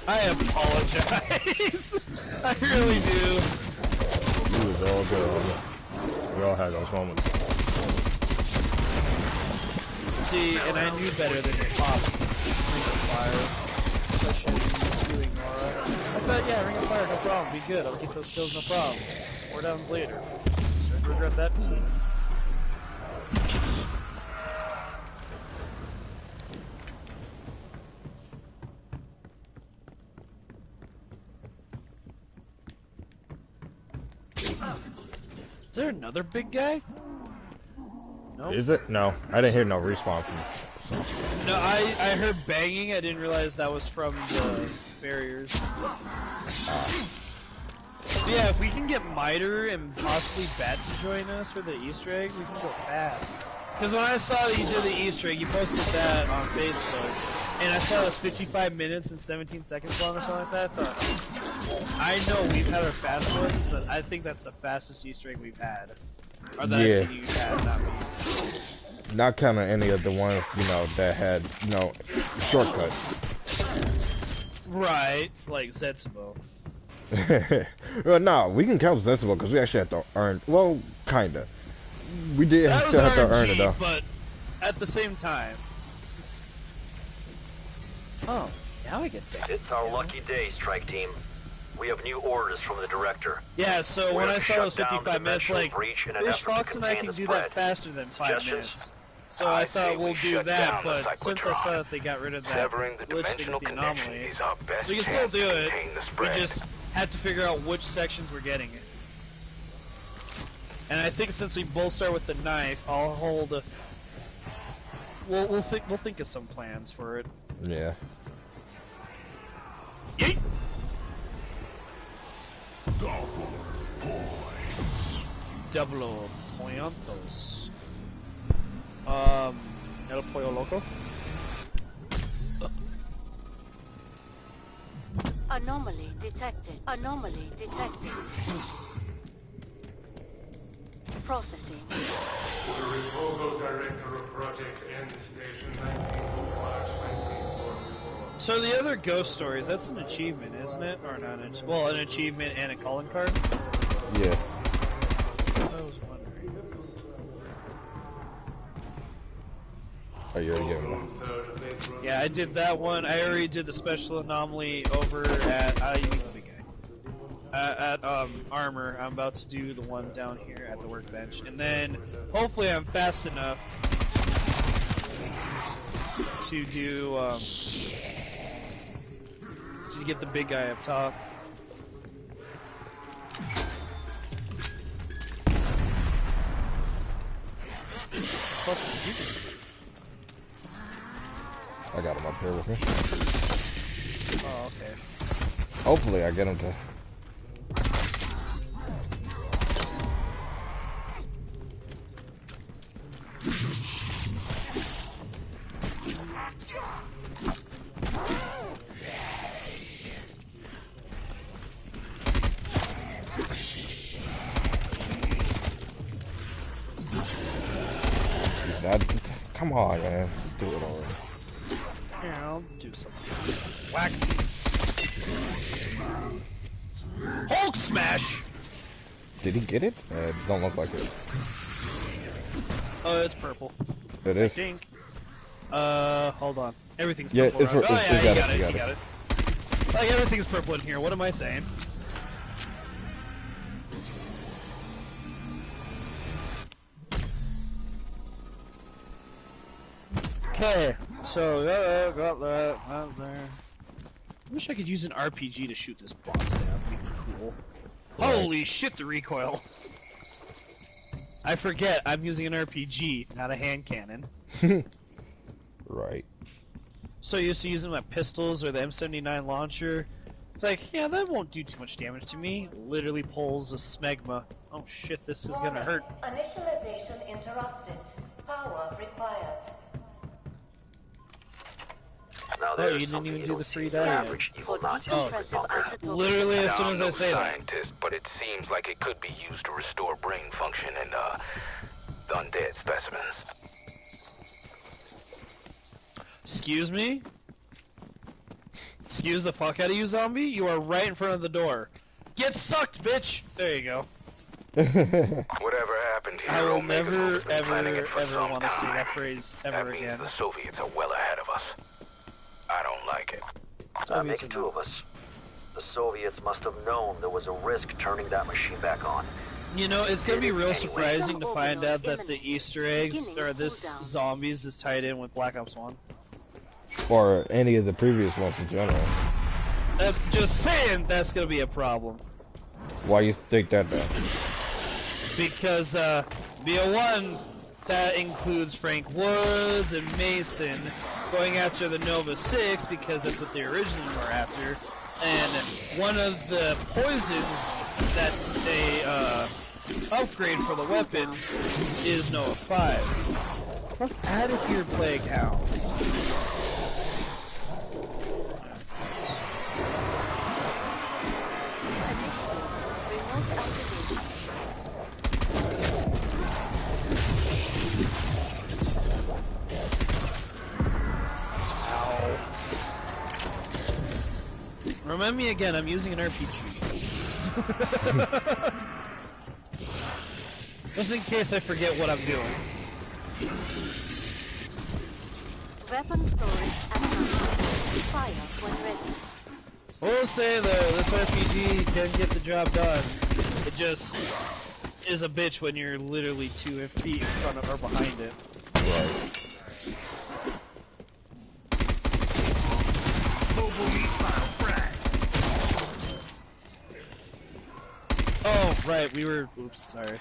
I apologize. I really do. It was all good. We all had those moments. See, and I knew better than to pop Ring of Fire. Especially spewing aura. I thought, yeah, Ring of Fire, no problem. Be good. I'll get those kills, no problem. 4 downs later. Starting to regret that decision. Is there another big guy? Nope. Is it? No. I didn't hear no respawn from so. No, I heard banging. I didn't realize that was from the barriers. But yeah, if we can get Miter and possibly Bat to join us for the Easter egg, we can go fast. Because when I saw that you did the Easter egg, you posted that on Facebook, and I saw it was 55 minutes and 17 seconds long or something like that. I thought, I know we've had our fast ones, but I think that's the fastest Easter egg we've had. Or that I've seen you've had, not me. Not counting any of the ones, you know, that had, you know, shortcuts. Right, like Zetsubo. Well, no, we can count Zetsubo because we actually have to earn. Well, kinda. We did That still was have to earn RNG, it though. but at the same time. Oh, now I get to. It's our lucky day, strike team. We have new orders from the director. Yeah, so We're when I to saw shut those down the 55 minutes, dimensional like, breach in an Fish effort to Fox and I contain can the do spread. that faster than 5 Suggestions? minutes. So I I say thought we we'll do shut that, down the but since I cyclotron. saw that they got rid of that Severing the glitch thing dimensional with the connection anomaly, is our best we can still chance do to it. contain the We spread. just had to figure out which sections we're getting it. And I think since we both start with the knife, I'll hold a... We'll think of some plans for it. Yeah. Yeet! Double pointos. El pollo loco. Anomaly detected. Anomaly detected. Processing. The Revolvo Director of Project End Station 1905-2044. So the other ghost stories, that's an achievement, isn't it? Or not an well, an achievement and a calling card? Yeah. I was wondering. Oh, you're getting one. Yeah, I did that one. I already did the special anomaly over at you need the big guy. At armor. I'm about to do the one down here at the workbench, and then hopefully I'm fast enough to do to get the big guy up top. I got him up here with me. Oh, okay. Hopefully I get him to... Come on, man. Let's do it already. Here, I'll do something. Whack. Hulk smash! Did he get it? Don't look like it. Oh, it's purple. It I is? think. Hold on. Everything's Yeah, purple. it's right? it's- Oh, yeah, you got you it, got it, you you got got it. Like, everything's purple in here. What am I saying? Okay, so got that out there. I wish I could use an RPG to shoot this boss down. That'd be cool. Right. Holy shit, the recoil! I forget I'm using an RPG, not a hand cannon. Right. So used to using my pistols or the M79 launcher. It's like, yeah, that won't do too much damage to me. Literally pulls a smegma. Oh shit, this is gonna hurt. Initialization interrupted. Power required. Now Oh, there's you didn't something even you do don't the see free in the die yet. average evil For Nazi decompressive bunker. isotope. Literally as soon Now, as I'm I no say that. scientist, but it seems like it could be used to restore brain function in undead specimens. Excuse me? Excuse the fuck out of you, zombie? You are right in front of the door. Get sucked, bitch! There you go. Whatever happened here, I will Omega's never, been planning ever, it for ever some want to say time. that phrase ever That means again. the Soviets are well ahead of us. I don't like it. That makes Soviets are two of us. The Soviets must have known there was a risk turning that machine back on. You know, it's gonna be real Anyway. surprising to Some find out that orbital the Easter eggs, beginning or this cooldown. zombies, is tied in with Black Ops 1. Or any of the previous ones in general. Just saying, that's gonna be a problem. Why you think that, though? Because, BO1, that includes Frank Woods and Mason going after the Nova 6 because that's what they originally were after. And one of the poisons that's a, upgrade for the weapon is Nova 5. Fuck out of here, Plague Hound. Remote activation. Remind me again, I'm using an RPG. Just in case I forget what I'm doing. Weapon storage and fire when ready. We'll say though, this RPG can get the job done. It just is a bitch when you're literally 2 feet in front of or behind it. Right. Oh, right, we were. Oops, sorry.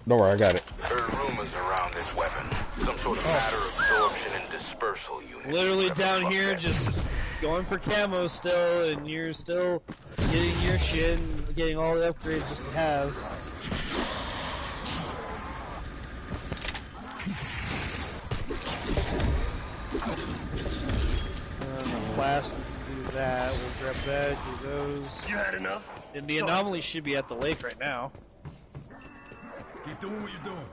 Don't worry, I got it. Heard rumors around this weapon. Some sort of matter absorption and dispersal unit. Literally Whatever down the fuck here, that just is. going for camo still, and you're still getting your shit and getting all the upgrades just to have. Blast, do that, we'll grab that, do those. You had enough? And the anomaly should be at the lake right now. Keep doing what you're doing.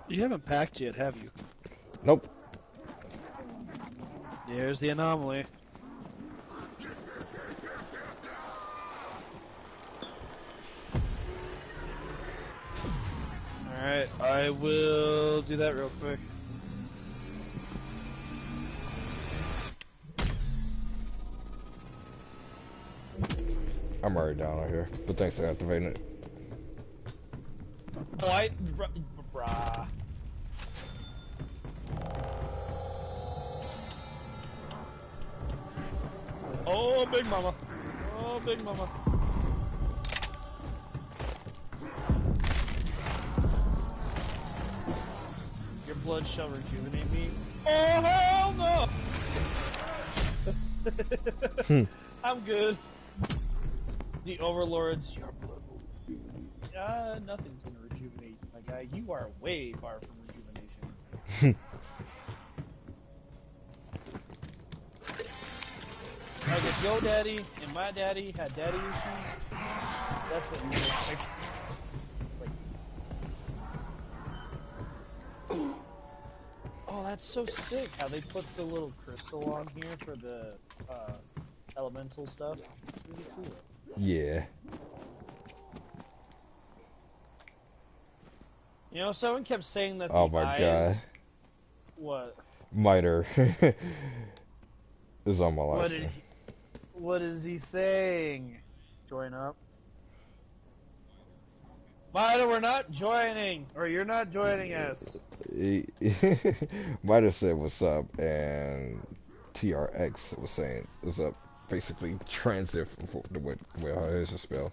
You haven't packed yet, have you? Nope. There's the anomaly. Alright, I will do that real quick. I'm already down out here, but thanks for activating it. Oh, brah. Oh, big mama. Oh, big mama. Your blood shall rejuvenate me. Oh, hell no! I'm good. The overlords, your blood will be. Nothing's gonna rejuvenate, my guy. You are way far from rejuvenation. Like if your daddy and my daddy had daddy issues, that's what you would expect. Like, That's so sick how they put the little crystal on here for the elemental stuff. Really cool. Yeah. You know, someone kept saying that the Oh my eyes... god. What? Miter is on my live stream. What is he saying? Join up. Miter, we're not joining! Or you're not joining us. Miter said what's up, and TRX was saying what's up. Basically, transit for the way how his is spelled.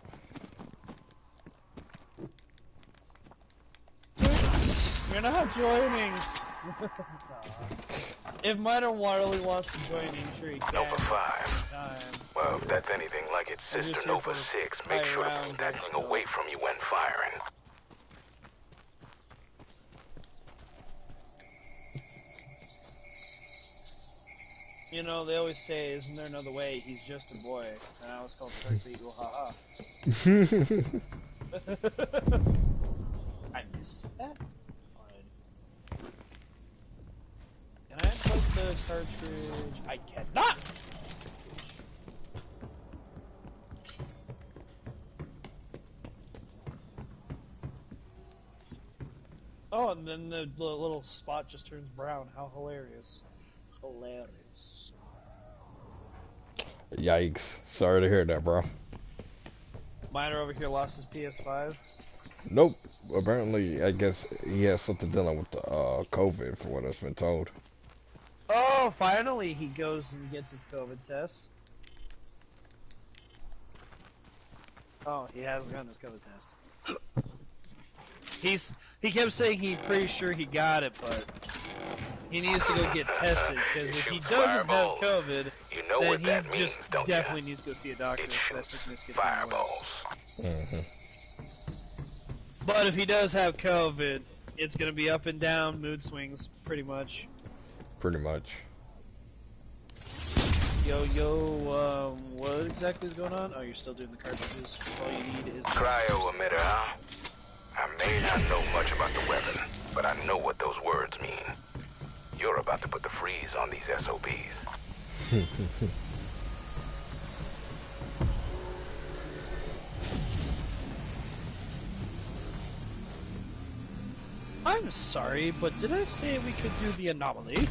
You're not joining! If Miter really wants to join in, he can. Nova 5. Well, if that's anything like its sister Nova 6, make sure to keep that thing away from you when firing. You know, they always say, isn't there another way? He's just a boy. And I was called Turkey, ha ha. I missed that? Can I put the cartridge? I cannot! Oh, and then the little spot just turns brown. How hilarious. Hilarious. Yikes. Sorry to hear that, bro. Miner over here lost his PS5. Nope. Apparently, I guess he has something dealing with the COVID, for what I've been told. Oh, finally he goes and gets his COVID test. Oh, he hasn't gotten his COVID test. He kept saying he's pretty sure he got it, but he needs to go get tested, because if he doesn't have COVID, then he just definitely needs to go see a doctor if that sickness gets any worse. But if he does have COVID, it's going to be up and down, mood swings, pretty much. Pretty much. Yo, what exactly is going on? Oh, you're still doing the cartridges. All you need is... Cryo emitter, huh? I may not know much about the weapon, but I know what those words mean. You're about to put the freeze on these SOBs. I'm sorry, but did I say we could do the anomaly?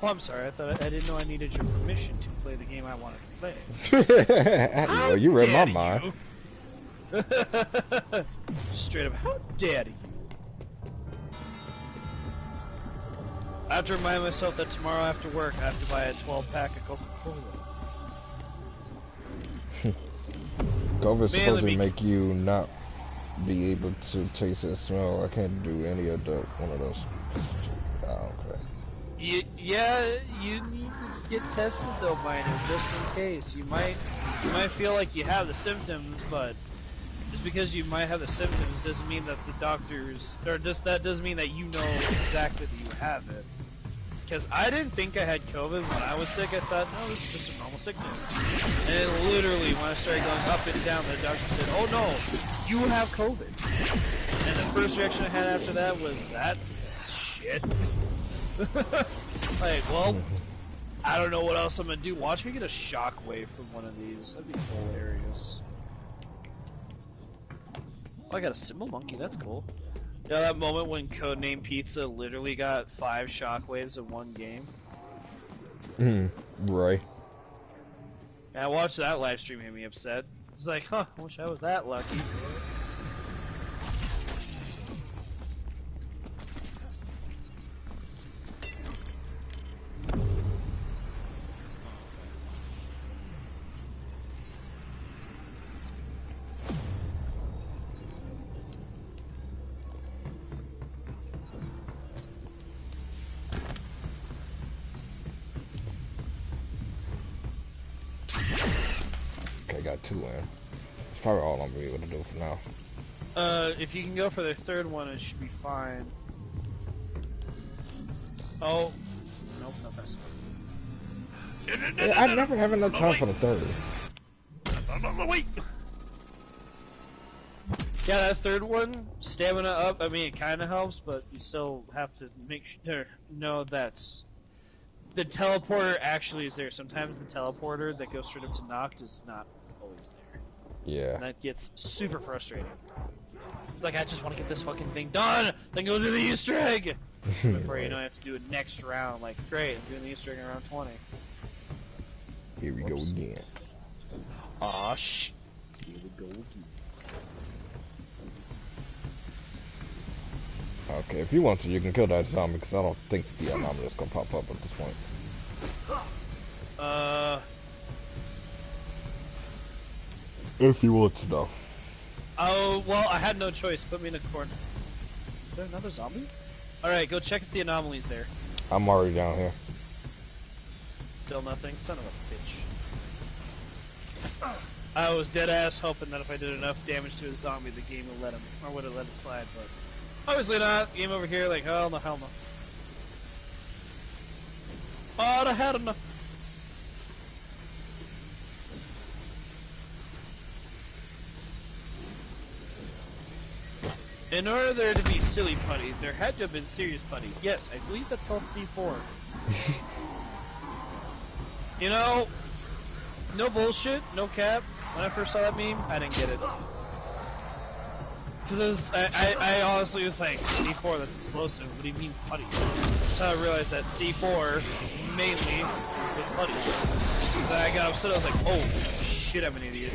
Oh, I'm sorry. I didn't know I needed your permission to play the game I wanted to play. Well, you read my mind. Straight up, how dare you? I have to remind myself that tomorrow after work I have to buy a 12-pack of Coca-Cola. COVID's supposed to make you not be able to taste and smell. I can't do any of the one of those. Oh, okay. Yeah, you need to get tested though, Miner, just in case. You might feel like you have the symptoms, but just because you might have the symptoms doesn't mean that the doctors, or just that doesn't mean that you know exactly that you have it. Because I didn't think I had COVID when I was sick. I thought, no, this is just a normal sickness. And then literally, when I started going up and down, the doctor said, oh no, you have COVID. And the first reaction I had after that was, that's shit. Like, well, I don't know what else I'm gonna do. Watch me get a shockwave from one of these. That'd be hilarious. Oh, I got a symbol monkey. That's cool. You know that moment when Codename Pizza literally got 5 shockwaves in one game? Right. And I watched that live stream, made me upset. It's like, huh, I wish I was that lucky. Got 2 in. It's probably all I'm gonna be able to do for now. If you can go for the third one, it should be fine. Oh, nope, not that one. Yeah, I never have enough time for the third. Wait. Yeah, that third one, stamina up, I mean, it kind of helps, but you still have to make sure, know that the teleporter actually is there. Sometimes the teleporter that goes straight up to Noct is not always there. Yeah. And that gets super frustrating. Like, I just want to get this fucking thing done, then go do the Easter egg! Before you know I have to do it next round. Like, great, I'm doing the Easter egg in round 20. Here we go again. Aw, shh. Here we go again. Okay, if you want to, you can kill that zombie, because I don't think the anomaly is gonna pop up at this point. If you want to, though. Oh, well, I had no choice. Put me in a corner. Is there another zombie? Alright, go check if the anomaly's there. I'm already down here. Still nothing? Son of a bitch. I was dead ass hoping that if I did enough damage to a zombie, the game would let him, or would have let it slide, but obviously not. Game over here, like, hell no, hell no. Oh, the hell no. In order there to be silly putty, there had to have been serious putty. Yes, I believe that's called C4. You know, no bullshit, no cap. When I first saw that meme, I didn't get it. Because I honestly was like, C4, that's explosive. What do you mean putty? That's how I realized that C4 mainly is good putty. So I got upset, I was like, oh shit, I'm an idiot.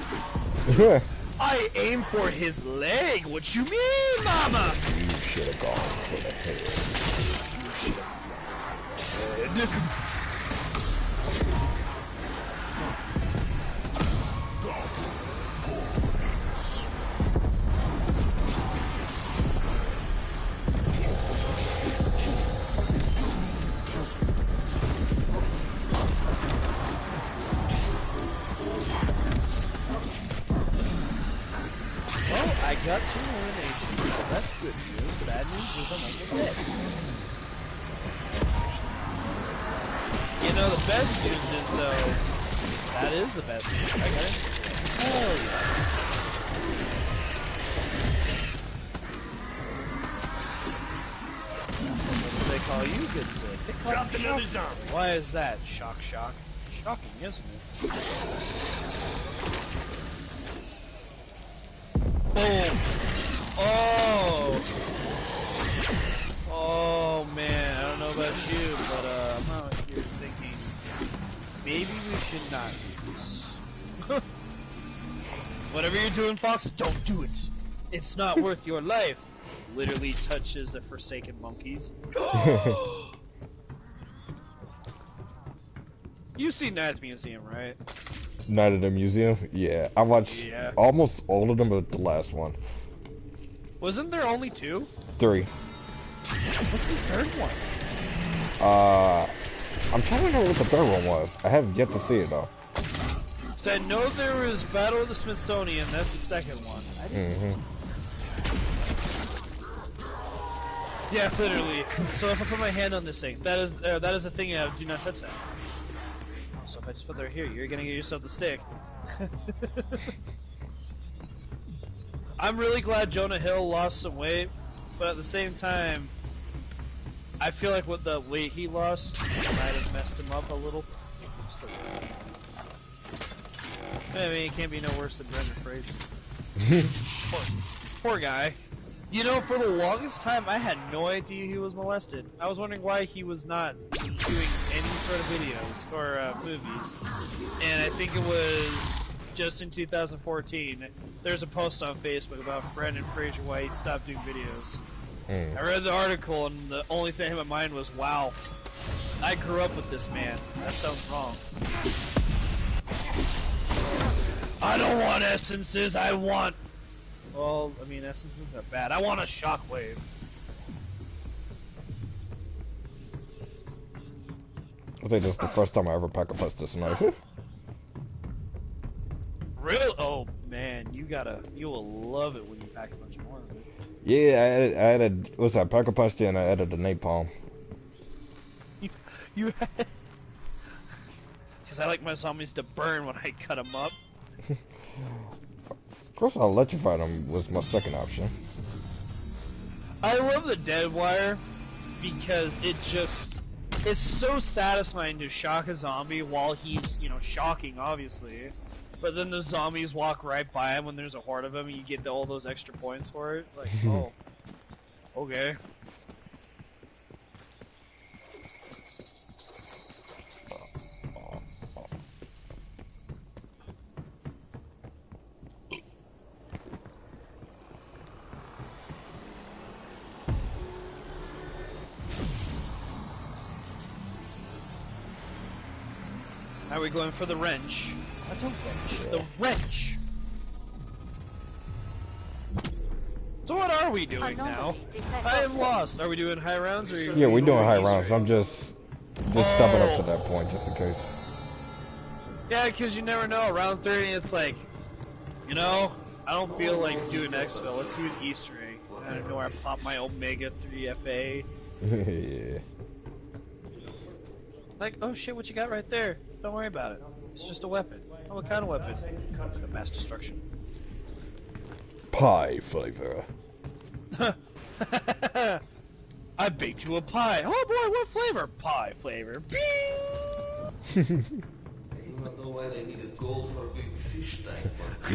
I aim for his leg. What you mean, mama? You should have gone for the head. You should have gone for the head. I got 2 eliminations, so that's good news. The bad news is I'm almost dead. You know, the best news is, though, that is the best news. I got it. Hell yeah. What do they call you, good sir? They call you Shock. Why is that? Shock. Shocking, isn't it? Boom! Oh! Oh man, I don't know about you, but I'm out here thinking maybe we should not do this. Whatever you're doing, Fox, don't do it. It's not worth your life. Literally touches the forsaken monkeys. You've seen Night Museum, right? Night at the Museum? Yeah, I watched almost all of them but the last one. Wasn't there only 2? 3. What's the third one? I'm trying to remember what the third one was. I have yet to see it though. So I know there was Battle of the Smithsonian, that's the second one. I didn't... Yeah, literally. So if I put my hand on this thing, that is the thing, do not touch that. So if I just put that here, you're gonna get yourself the stick. I'm really glad Jonah Hill lost some weight, but at the same time, I feel like with the weight he lost might have messed him up a little. Just a little. I mean, it can't be no worse than Brendan Fraser. Poor guy. You know, for the longest time, I had no idea he was molested. I was wondering why he was not doing any sort of videos or movies. And I think it was just in 2014. There's a post on Facebook about Brendan Fraser why he stopped doing videos. I read the article, and the only thing in my mind was, wow, I grew up with this man. That sounds wrong. I don't want essences, I want... Well, I mean, essences are bad. I want a shockwave. I think that's the first time I ever pack-a-punched this knife. Real? Oh, man, you will love it when you pack-a-punch more of it. Yeah, I added, what's that, pack-a-punch, and I added the napalm. You had... Because I like my zombies to burn when I cut them up. Of course, I'll electrify them was my second option. I love the dead wire because it's so satisfying to shock a zombie while he's, you know, shocking, obviously. But then the zombies walk right by him when there's a horde of them and you get all those extra points for it. Like, oh. Okay. Now we're going for the wrench. That's a wrench. The wrench! So what are we doing now? I am lost. Are we doing high rounds or? Yeah, we're doing high rounds. I'm just stepping up to that point just in case. Yeah, because you never know. Round 30, it's like, you know, I don't feel like doing exfil. Let's do an Easter egg. I don't know where I pop my Omega 3 FA. Yeah. Like, oh shit, what you got right there? Don't worry about it. It's just a weapon. Oh, what kind of weapon? A mass destruction. Pie flavor. I baked you a pie. Oh boy, what flavor? Pie flavor. It's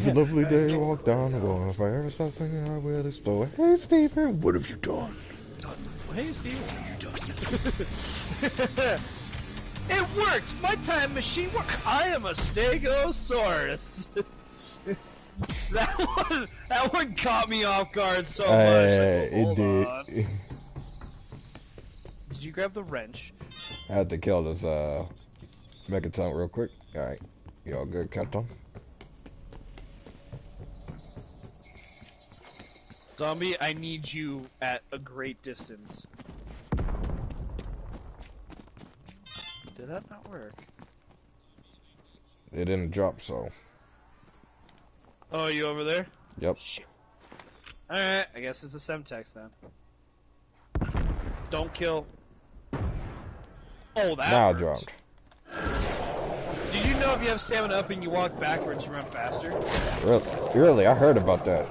a lovely day to walk down the wall. If I ever stop singing, I will explode. Hey, Stephen, what have you done? Hey, Steve, what have you done? It worked! My time machine worked! I am a Stegosaurus! that one caught me off guard so much. Like, it did. On. Did you grab the wrench? I had to kill this Megaton real quick. Alright. You all good, Captain? Zombie, I need you at a great distance. Did that not work? It didn't drop, so. Oh, you over there? Yep. Shit. Alright, I guess it's a Semtex then. Don't kill. Oh, that now worked. dropped. Did you know if you have stamina up and you walk backwards, you run faster? Really? I heard about that.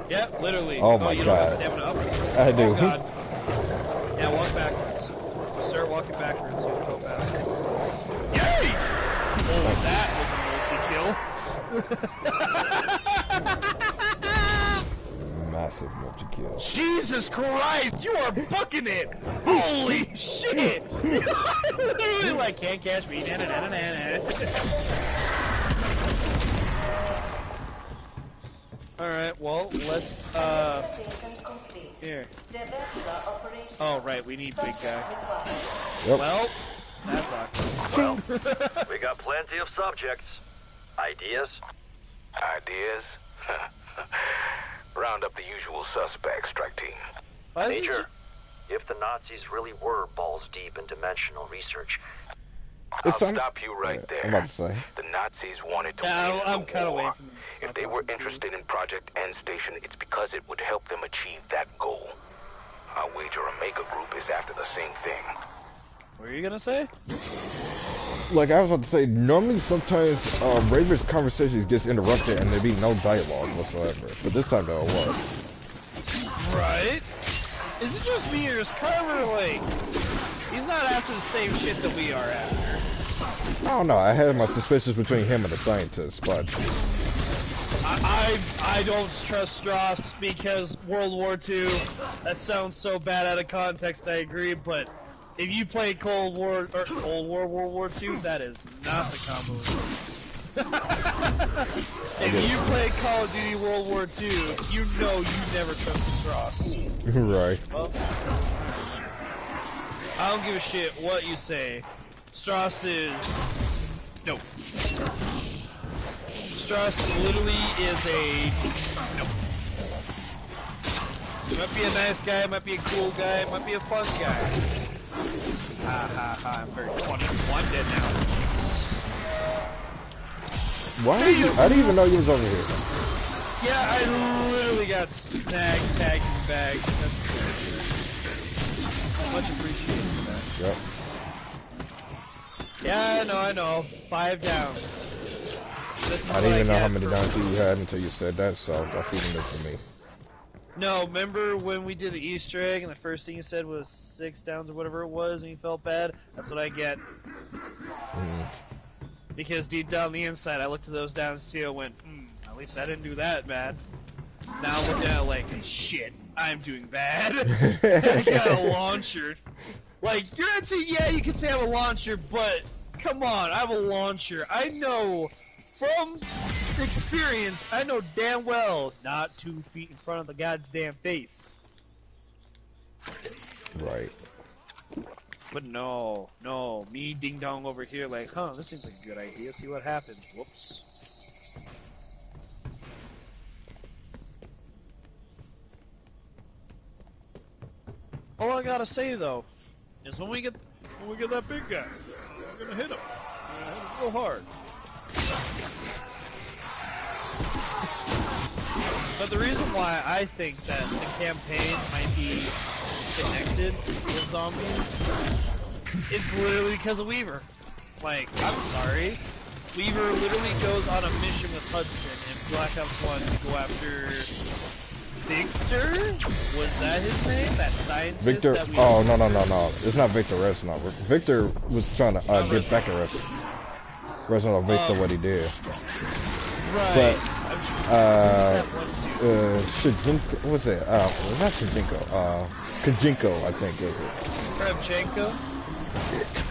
Yep, literally. Oh my you God. don't have stamina up? I do. Oh God. Yeah, walk backwards. Start walking backwards, you'll go faster. Yay! Oh, that was a multi-kill. Massive multi-kill. Jesus Christ, you are bucking it! Holy shit! Literally like, can't catch me. Na, na, na, na, na. Alright, well, let's, here. Oh, right, we need big guy. Yep. Well, that's awkward. Well, we got plenty of subjects. Ideas? Ideas? Round up the usual suspects, strike team. Major, if the Nazis really were balls deep in dimensional research, I'll stop you right there. I'm about to say. The Nazis wanted to Yeah, win I'm the kind of war. waiting for them to If they were interested in Project End Station, it's because it would help them achieve that goal. I wager Omega Group is after the same thing. What are you gonna say? Like I was about to say, normally sometimes Raver's conversations gets interrupted and there be no dialogue whatsoever. But this time though it was. Right? Is it just me or is Carver like... He's not after the same shit that we are after. I don't know, I had my suspicions between him and the scientist, but... I don't trust Strauss because World War II, that sounds so bad out of context, I agree, but if you play World War II, that is not the combo. If you play Call of Duty World War II, you know you never trust Strauss. Right. Well, I don't give a shit what you say. Strauss is... Nope. Strauss literally is a... Nope. He might be a nice guy, might be a cool guy, might be a fun guy. Ha ha ha, I'm very 21 dead now. Why? I didn't even know you was over here. Yeah, I literally got snagged, tagged, and bagged. That's much appreciated for that. Yep. Yeah, I know. 5 downs. this is I what didn't even know get how many for- downs you had until you said that, so that's even new for me. No, remember when we did the Easter egg and the first thing you said was 6 downs or whatever it was and you felt bad? That's what I get. Because deep down the inside, I looked at those downs too and went, at least I didn't do that bad. Now I'm looking at it like, shit, I'm doing bad. I got a launcher. Like, you're not saying, yeah, you can say I have a launcher, but come on, I have a launcher. I know from experience, I know damn well, not 2 feet in front of the goddamn face. Right. But no, me ding dong over here like, this seems like a good idea, see what happens. Whoops. All I gotta say though, is when we get that big guy, we're gonna hit him. We're gonna hit him real hard. But the reason why I think that the campaign might be connected with zombies is literally because of Weaver. Like, I'm sorry. Weaver literally goes on a mission with Hudson in Black Ops 1 to go after Victor? Was that his name? That scientist? Victor? That we... Oh, no. It's not Victor Reznor. Victor was trying to get back at Reznor based on what he did. Right. But, Shijinko, what's it? Not Shijinko. Kajinko, I think, is it? Kravchenko?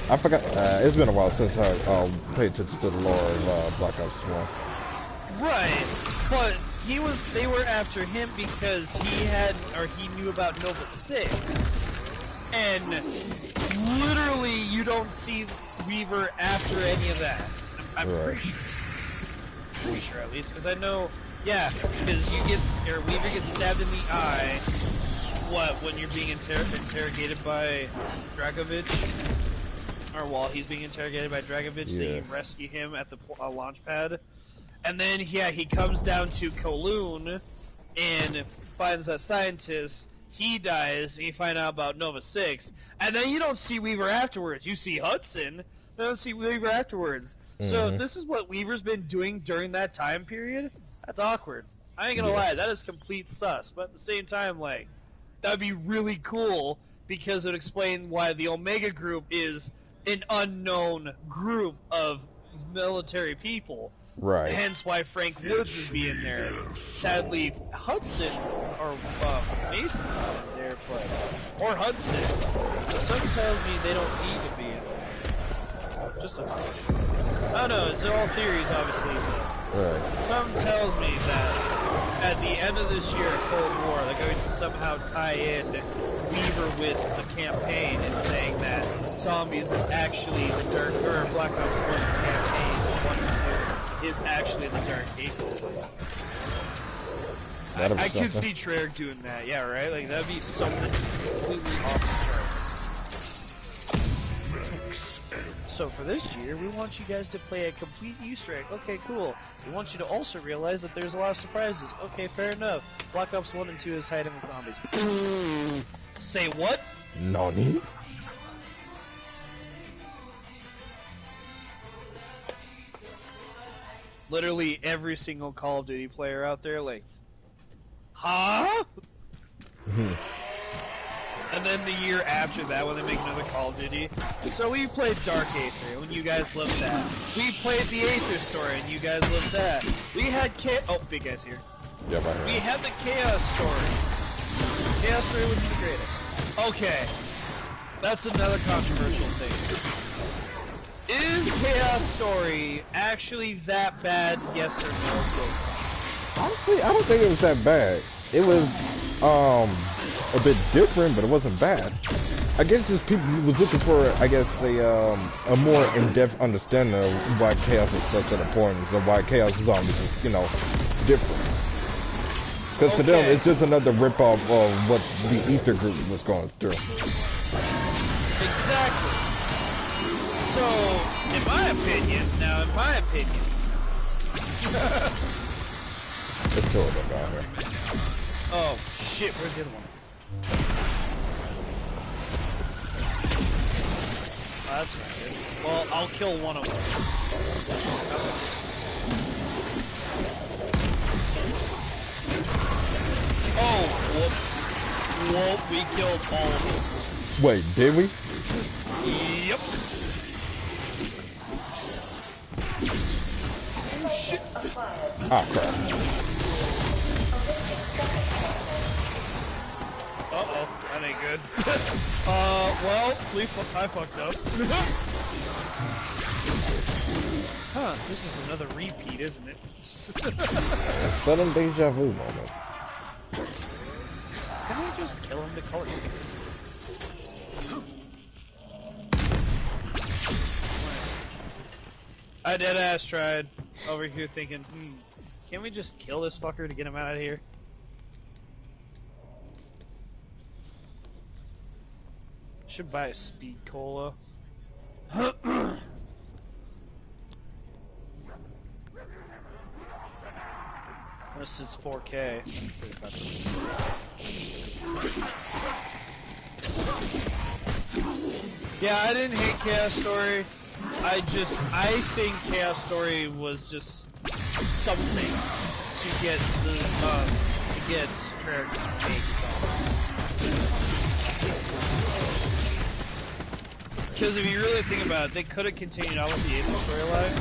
I forgot. It's been a while since I paid attention to the lore of Black Ops 1. Right, but they were after him because he knew about Nova 6. And literally you don't see Weaver after any of that. I'm right. pretty sure at least, because I know, yeah, because Weaver gets stabbed in the eye, when you're being interrogated by Dragovich? Or while he's being interrogated by Dragovich, then you rescue him at the launch pad. And then, he comes down to Kowloon and finds that scientist. He dies, and you find out about Nova 6. And then you don't see Weaver afterwards. You see Hudson, but don't see Weaver afterwards. So if this is what Weaver's been doing during that time period, that's awkward. I ain't gonna lie, that is complete sus. But at the same time, like, that'd be really cool, because it would explain why the Omega Group is an unknown group of military people. Right. Hence why Frank Woods would be in there. Sadly, Hudson's or Mason's in there, or Hudson. Something tells me they don't need to be in there. Just a hunch. I don't know. It's all theories, obviously. But Right. something tells me that at the end of this year, Cold War, they're going to somehow tie in Weaver with the campaign and saying that Zombies is actually the Dark, or Black Ops 1's campaign, 1 and 2, is actually the Dark Ages. I could see Treyarch doing that, yeah, right? Like, that'd be something completely off the charts. So for this year, we want you guys to play a complete Easter egg. Okay, cool. We want you to also realize that there's a lot of surprises. Okay, fair enough. Black Ops 1 and 2 is tied in with zombies. Say what? Nani? Literally every single Call of Duty player out there, like, huh? And then the year after that, when they make another Call of Duty. So we played Dark Aether, and you guys loved that. We played the Aether story, and you guys loved that. We had oh, big guy's here. Yeah, right here. We had the Chaos story. Chaos story was the greatest. Okay, that's another controversial thing. Is Chaos story actually that bad? Yes or no? Honestly, I don't think it was that bad. It was a bit different, but it wasn't bad. I guess just people was looking for, I guess, a more in-depth understanding of why Chaos is such an importance, and why Chaos Zombies is, different. Because to them, it's just another rip-off of what the Ether group was going through. Exactly. So, in my opinion, Let's throw it up out here. Oh, shit, where's the other one? Oh, that's not good. Well, I'll kill one of them. Oh, whoops. Whoop, we killed all of them. Wait, did we? Yep. Oh, shit. Ah, crap. Uh-oh, that ain't good. Well, I fucked up. Huh, this is another repeat, isn't it? A sudden deja vu moment. Can we just kill him to color? I deadass tried. Over here thinking, can't we just kill this fucker to get him out of here? Should buy a speed cola. Unless it's 4K. Yeah, I didn't hate Chaos Story. I think Chaos Story was just something to get Treyarch to make something. Because if you really think about it, they could have continued on with the Aether storyline.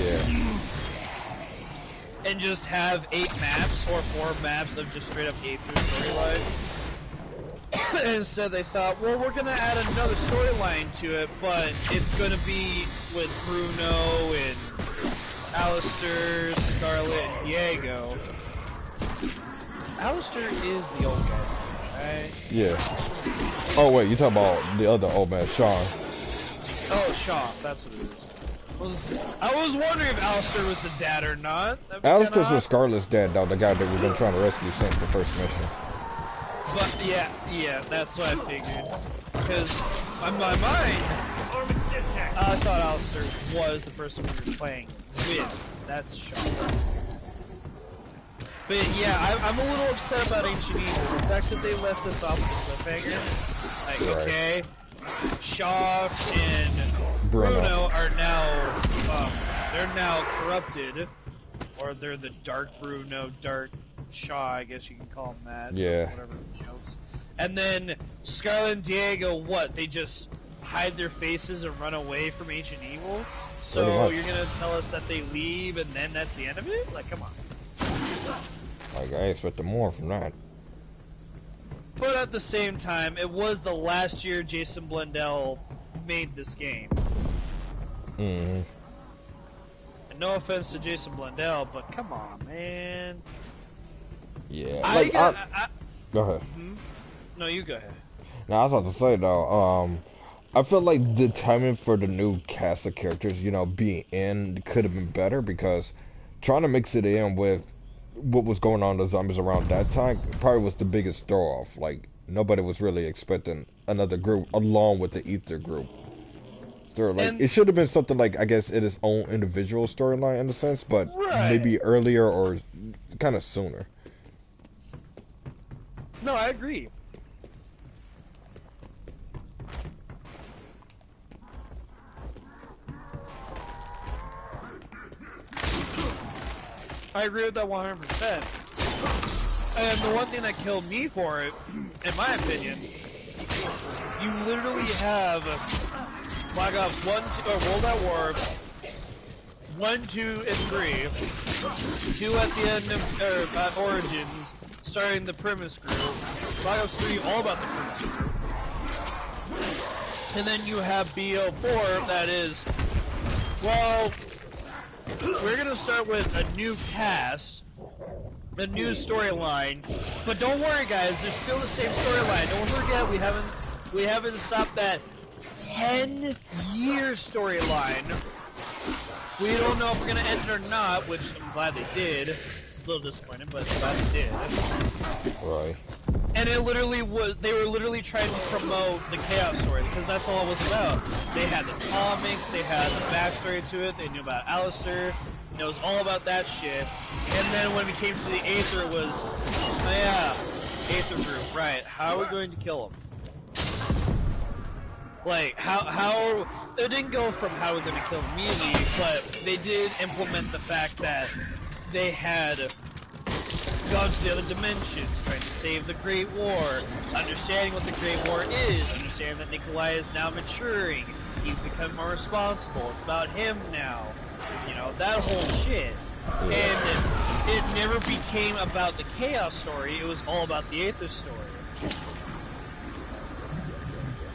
Yeah. And just have 8 maps or 4 maps of just straight up Aether storyline. Instead they thought, well, we're gonna add another storyline to it, but it's gonna be with Bruno and Alistair, Scarlet, and Diego. Alistair is the old guy's name, right? Yeah. Oh wait, you talking about the other old man, Sean? Oh, Sean, that's what it is. I was wondering if Alistair was the dad or not. Alistair's was Scarlet's dad, though, the guy that we've been trying to rescue since the first mission. But yeah, that's what I figured. Because on my mind, I thought Alistair was the person we were playing with. That's Sean. But yeah, I'm a little upset about Ancient Evil. The fact that they left us off with a cliffhanger. Like, okay, Shaw and Bruno are now, they're now corrupted. Or they're the Dark Bruno, Dark Shaw, I guess you can call them that. Yeah. Whatever jokes. And then Scarlet and Diego, what? They just hide their faces and run away from Ancient Evil? So you're gonna tell us that they leave and then that's the end of it? Like, come on. Like, I expected more from that. But at the same time, it was the last year Jason Blundell made this game. Mm-hmm. And no offense to Jason Blundell, but come on, man. Yeah. Go ahead. No, you go ahead. Now, I was about to say, though, I feel like the timing for the new cast of characters, being in could have been better, because trying to mix it in with what was going on in the zombies around that time probably was the biggest throw-off. Like, nobody was really expecting another group along with the Aether group. So, like, it should have been something like, I guess, in its own individual storyline in a sense, but maybe earlier or kind of sooner. No, I agree. I agree with that 100%. And the one thing that killed me for it, in my opinion, you literally have Black Ops 1, 2, or World at War, 1, 2, and 3, 2 at the end of, at Origins, starting the Primus group, Black Ops 3 all about the Primus group, and then you have BO4 that is, well, we're gonna start with a new cast, a new storyline, but don't worry guys, there's still the same storyline. Don't forget we haven't stopped that 10-year storyline. We don't know if we're gonna end it or not, which I'm glad they did. A little disappointed, but I'm glad they did. Right. And it literally was, they were literally trying to promote the Chaos story, because that's all it was about. They had the comics, they had the backstory to it, they knew about Alistair, it was all about that shit. And then when it came to the Aether, it was, oh yeah, Aether group, right, how are we going to kill them? Like, how, it didn't go from how we're going to kill them immediately, but they did implement the fact that they had gone to the other dimensions, trying to save the Great War, understanding what the Great War is, understanding that Nikolai is now maturing, he's become more responsible, it's about him now, you know, that whole shit. And it never became about the Chaos story, it was all about the Aether story.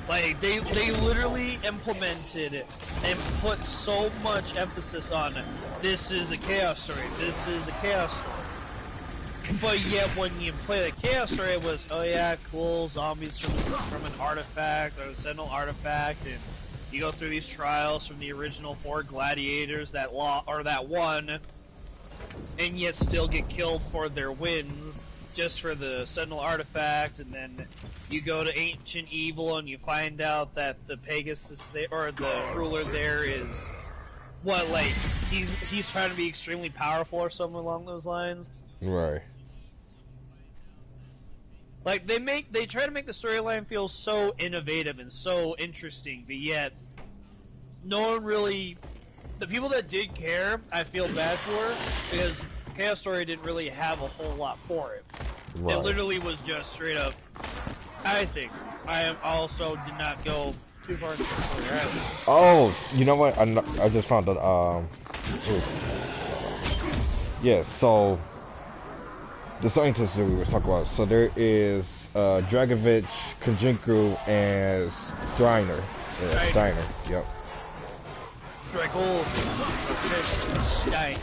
Like, they literally implemented and put so much emphasis on, this is the Chaos story, this is the Chaos story. But yet, when you play the Chaos story, it was, oh yeah, cool, zombies from an artifact, or a Sentinel artifact, and you go through these trials from the original 4 gladiators that won, and yet still get killed for their wins, just for the Sentinel artifact, and then you go to Ancient Evil and you find out that the Pegasus or the ruler there is what, like, he's trying to be extremely powerful or something along those lines. Right. Like, they try to make the storyline feel so innovative and so interesting, but yet no one really, the people that did care, I feel bad for, because Chaos Story didn't really have a whole lot for it. Right. It literally was just straight up, I think. I also did not go too far into the story either. Oh, you know what? I just found that, yeah, so, the scientists that we were talking about, so there is, Dragovich, Kajinku, and Steiner. Yeah, Steiner, yep. Steiner.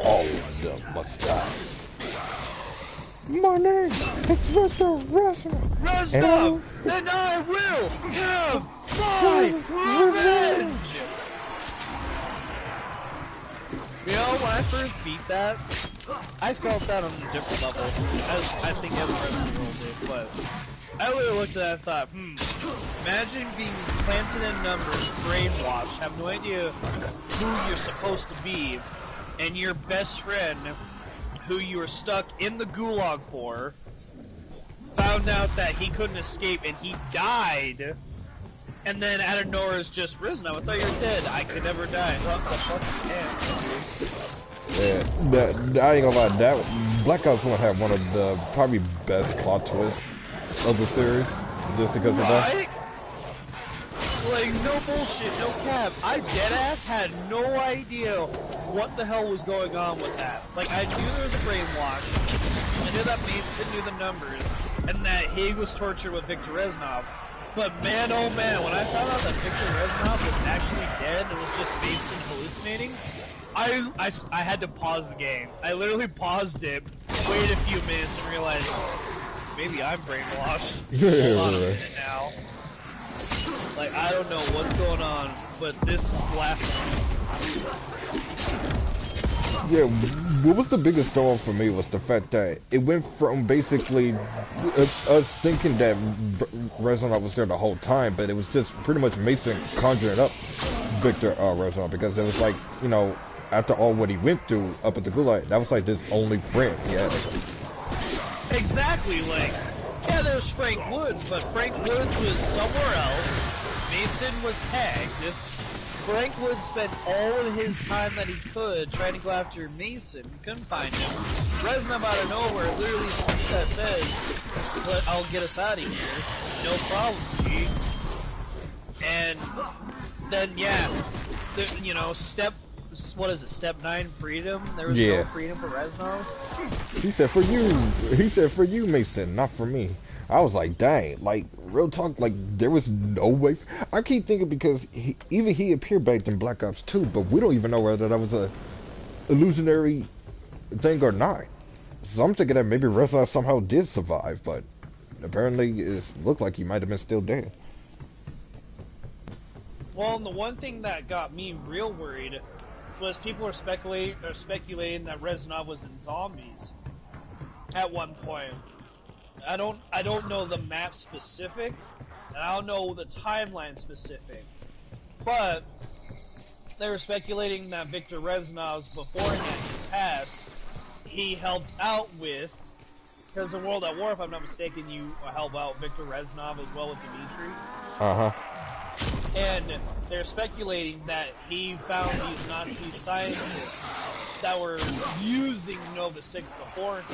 Oh, the mustache. My name is Mr. Reznov, and I will have my revenge! You know, when I first beat that, I felt that on a different level, as I think every rest of the world did, but I literally looked at that and thought, imagine being planted in numbers, brainwashed, have no idea who you're supposed to be, and your best friend, who you were stuck in the gulag for, found out that he couldn't escape and he died, and then out of nowhere is just risen. I thought you were dead. I could never die. What the fuck you can't. Yeah, I ain't gonna lie, that Black Ops 1 had one of the probably best plot twists of the series, just because of that. Like, no bullshit, no cap. I deadass had no idea what the hell was going on with that. Like, I knew there was a brainwash, I knew that Mason knew the numbers, and that he was tortured with Victor Reznov. But man, oh man, when I found out that Victor Reznov was actually dead and was just Mason hallucinating, I had to pause the game. I literally paused it, waited a few minutes, and realized, maybe I'm brainwashed. Hold on a minute now. Like, I don't know what's going on, but this is blasphemy. Yeah, what was the biggest throw for me was the fact that it went from basically us thinking that Reznov was there the whole time, but it was just pretty much Mason conjuring up Victor Reznov, because it was like, you know, after all what he went through up at the Gulag, that was like his only friend he had. Exactly, like, yeah, there's Frank Woods, but Frank Woods was somewhere else. Mason was tagged. Frank Woods spent all of his time that he could trying to go after Mason. Couldn't find him. Reznov out of nowhere literally says, "But I'll get us out of here. No problem, G." And then, yeah, you know, step 9 freedom? There was no freedom for Reznov? He said for you, Mason, not for me. I was like, dang, like, real talk, like, there was no way. I keep thinking because he appeared back in Black Ops 2, but we don't even know whether that was a illusionary thing or not. So I'm thinking that maybe Reznov somehow did survive, but apparently it looked like he might have been still dead. Well, and the one thing that got me real worried was people were speculating that Reznov was in Zombies at one point. I don't know the map specific, and I don't know the timeline specific, but they were speculating that Victor Reznov's beforehand passed, he helped out with, because in World at War, if I'm not mistaken, you help out Victor Reznov as well with Dimitri. And they're speculating that he found these Nazi scientists that were using Nova 6 beforehand.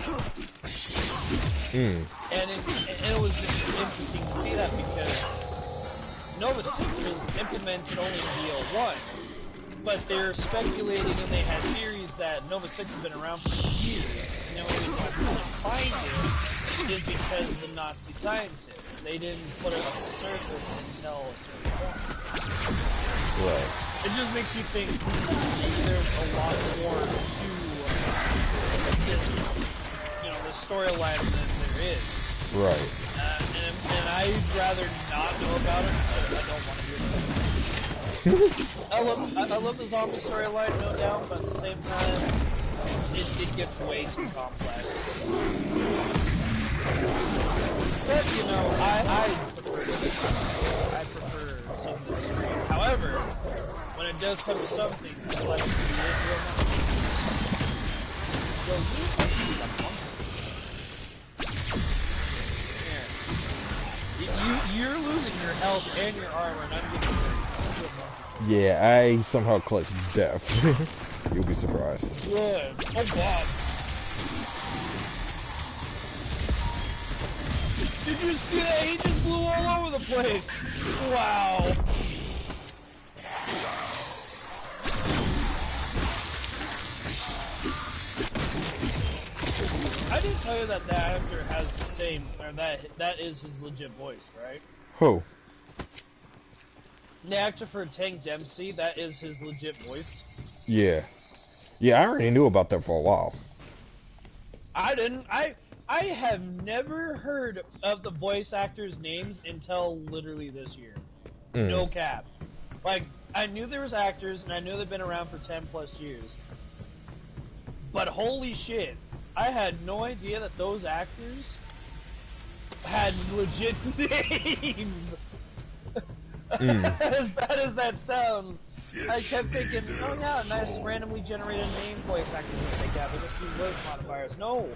And it was just interesting to see that because Nova 6 was implemented only in DL1, but they're speculating and they had theories that Nova 6 has been around for years, and the only reason why people didn't find it is because of the Nazi scientists. They didn't put it on the surface until a certain point. Right. It just makes you think maybe there's a lot more to this, this storyline than there is. Right. And I'd rather not know about it because I don't want to hear about it. I love the zombie storyline, no doubt, but at the same time, it gets way too complex. But, I prefer something straight. However, when it does come to some things, it's like, you're losing your health and your armor, and I'm getting your Yeah, I somehow clutched death. You'll be surprised. Good. Oh god. Did you see that? He just flew all over the place. Wow. I didn't tell you that actor has the same, or that is his legit voice, right? Who? The actor for Tank Dempsey, that is his legit voice. Yeah. Yeah, I already knew about that for a while. I didn't. I have never heard of the voice actors' names until literally this year. No cap. Like, I knew there was actors, and I knew they've been around for 10 plus years. But holy shit, I had no idea that those actors had legit names. As bad as that sounds, I kept thinking, oh yeah, nice randomly generated name voice actors that they got. They just use voice modifiers. No.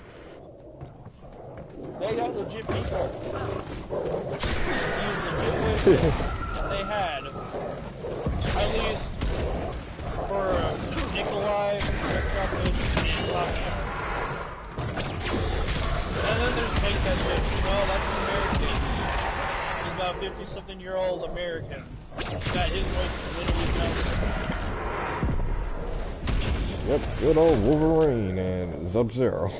They got legit people. They used legit voices that they had. At least for Nikolai, and Papa. And then there's Tank that shit. No, that's an American. He's about 50-something-year-old American. Got his voice literally Yep, good old Wolverine and Sub-Zero.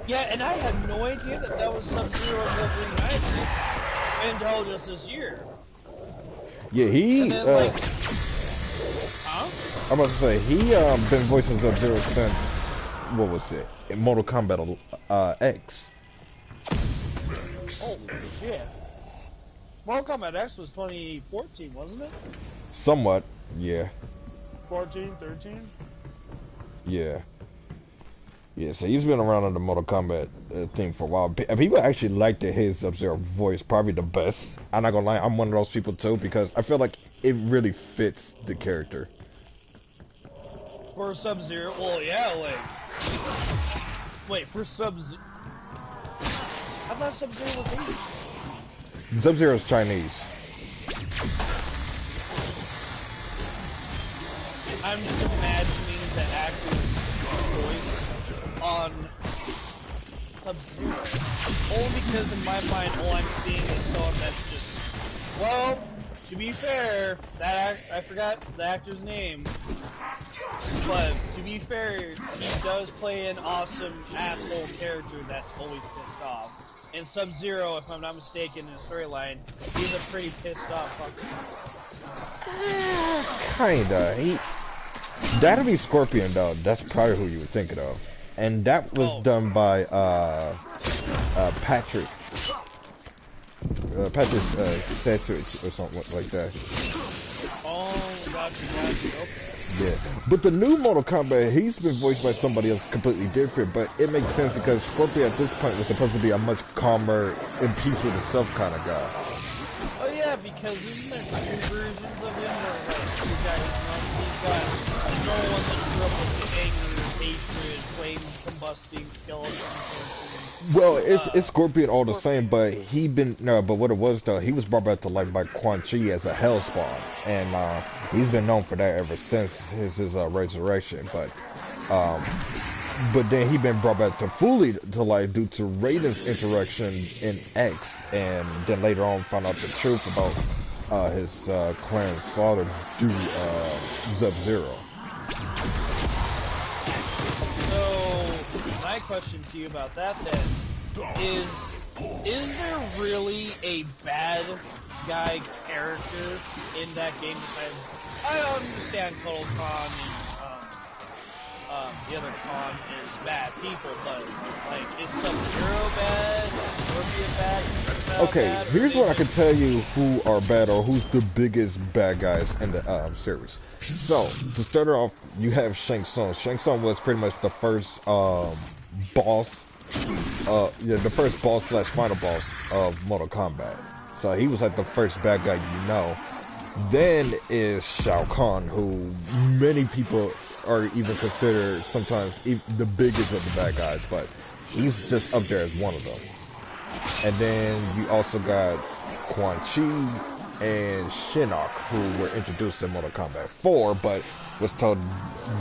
Yeah, and I had no idea that was Sub-Zero and Wolverine either until just this year. Yeah, he. And then, I'm about to say he been voicing Sub-Zero since what was it? In Mortal Kombat X. Holy shit! Mortal Kombat X was 2014, wasn't it? Somewhat, yeah. 14, 13. Yeah. Yeah, so he's been around on the Mortal Kombat thing for a while. People actually liked his Sub-Zero voice, probably the best. I'm not gonna lie, I'm one of those people too, because I feel like it really fits the character. For Sub-Zero? Well, yeah, like... Wait, for Sub-Zero... I thought Sub-Zero was Asian. Sub-Zero's Chinese. I'm just imagining the actor's voice on Sub-Zero. Only because in my mind, all I'm seeing is someone that's just... Well, to be fair, I forgot the actor's name. But, to be fair, he does play an awesome asshole character that's always pissed off. And Sub-Zero, if I'm not mistaken, in the storyline, he's a pretty pissed off fucker. Kinda. That'd be Scorpion, though. That's probably who you were thinking of. And that was done by, Patrick. Patrick, Seswich, or something like that. Oh, gotcha, okay. Yeah, but the new Mortal Kombat, he's been voiced by somebody else completely different, but it makes sense because Scorpion at this point was supposed to be a much calmer, in peace with himself kind of guy. Oh yeah, because isn't there two versions of him where like he's got the normal one that grew up with the anger, hatred, flame combusting skeleton. Well, it's Scorpion all the same, but but what it was though, he was brought back to life by Quan Chi as a Hellspawn, and he's been known for that ever since his resurrection. But then he been brought back to fully to life due to Raiden's interaction in X, and then later on found out the truth about his clan's slaughter due Sub-Zero. So my question to you about that then is there really a bad guy character in that game besides, I understand Total Khan and the other Khan is bad people, but like, is Sub-Zero bad? Is Scorpion bad? Okay, bad, here's what I can tell you who are bad or who's the biggest bad guys in the series. So, to start off, you have Shang Tsung. Shang Tsung was pretty much the first boss, the first boss / final boss of Mortal Kombat. So he was like the first bad guy you know. Then is Shao Kahn, who many people are even considered sometimes the biggest of the bad guys, but he's just up there as one of them. And then you also got Quan Chi and Shinnok, who were introduced in Mortal Kombat 4, but was told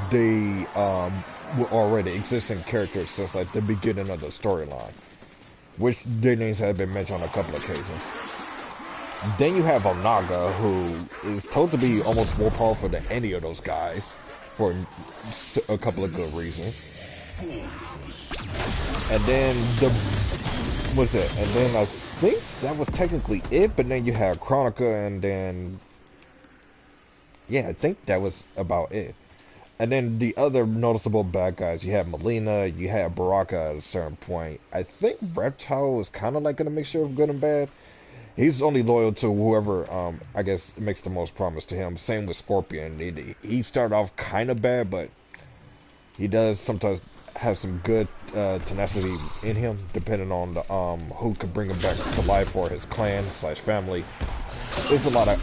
they were already existing characters since like the beginning of the storyline, which their names have been mentioned on a couple of occasions. Then you have Onaga, who is told to be almost more powerful than any of those guys for a couple of good reasons. And then and then I think that was technically it, but then you had Chronica, and then yeah, I think that was about it. And then the other noticeable bad guys, you have Melina, you have Baraka at a certain point. I think Reptile is kind of like in a mixture of good and bad. He's only loyal to whoever, I guess, makes the most promise to him. Same with Scorpion. He started off kind of bad, but he does sometimes have some good tenacity in him, depending on the who could bring him back to life or his clan / family. There's a lot of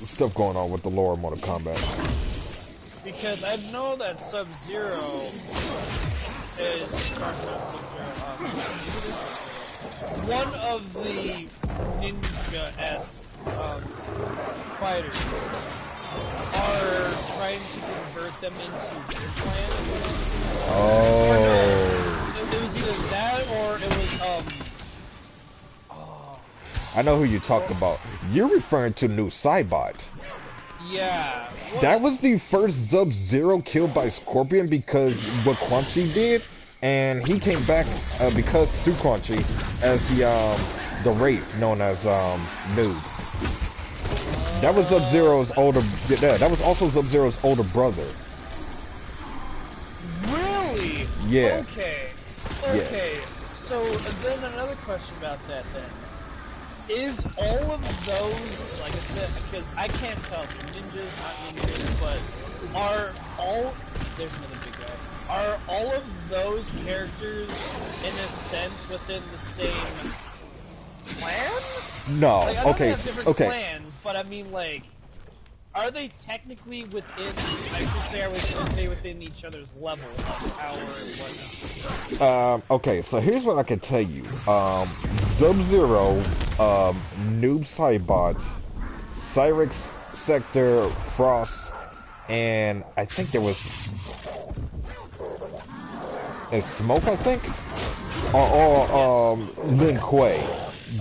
stuff going on with the lore of Mortal Kombat. Because I know that Sub-Zero is one of the ninja-esque fighters are trying to convert them into their clan. Oh. It was either that or it was I know who you talked about. You're referring to New Cybot. Yeah. That was the first Sub-Zero killed by Scorpion because what Quan Chi did, and he came back because through Quan Chi as the Wraith known as Nude. That was Sub-Zero's older. That was also Sub-Zero's older brother. Really? Yeah. Okay. Yeah. So then another question about that then. Is all of those, like I said, because I can't tell if they're ninjas, not ninjas, but are all, there's another big guy, are all of those characters, in a sense, within the same clan? No, Like, I know okay, they have different okay. clans, but I mean, like, are they technically within, I should say, are they within each other's level of power and whatnot? Okay, so here's what I can tell you. Sub-Zero, Noob Saibot, Cyrix, Sector, Frost, and I think there was... and Smoke, I think? Are all Lin Kuei.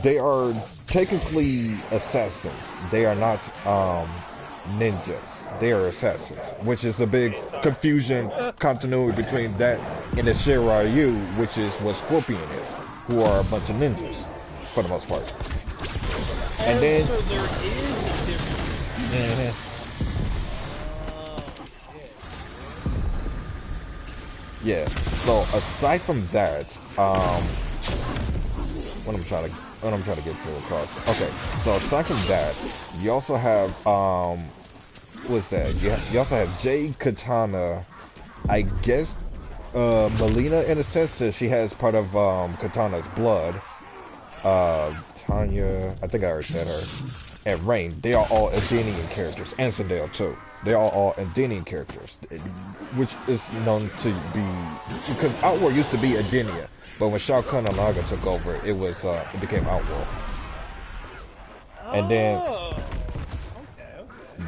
They are technically assassins. They are not ninjas. They are assassins, which is a big confusion, continuity between that and the Shiryu, which is what Scorpion is, who are a bunch of ninjas, for the most part. And then... so there is a difference. Yeah, so aside from that, what I'm trying to get to across. Okay, so aside from that, you also have what's that? You also have Jade Katana. I guess Melina, in a sense, that she has part of Katana's blood. Tanya, I think I already said her, and Rain, they are all Edenian characters, and Sindel too. They are all Edenian characters, which is known to be, because Outworld used to be Edenia, but when Shao Kahn and Naga took over, it became Outworld. And then,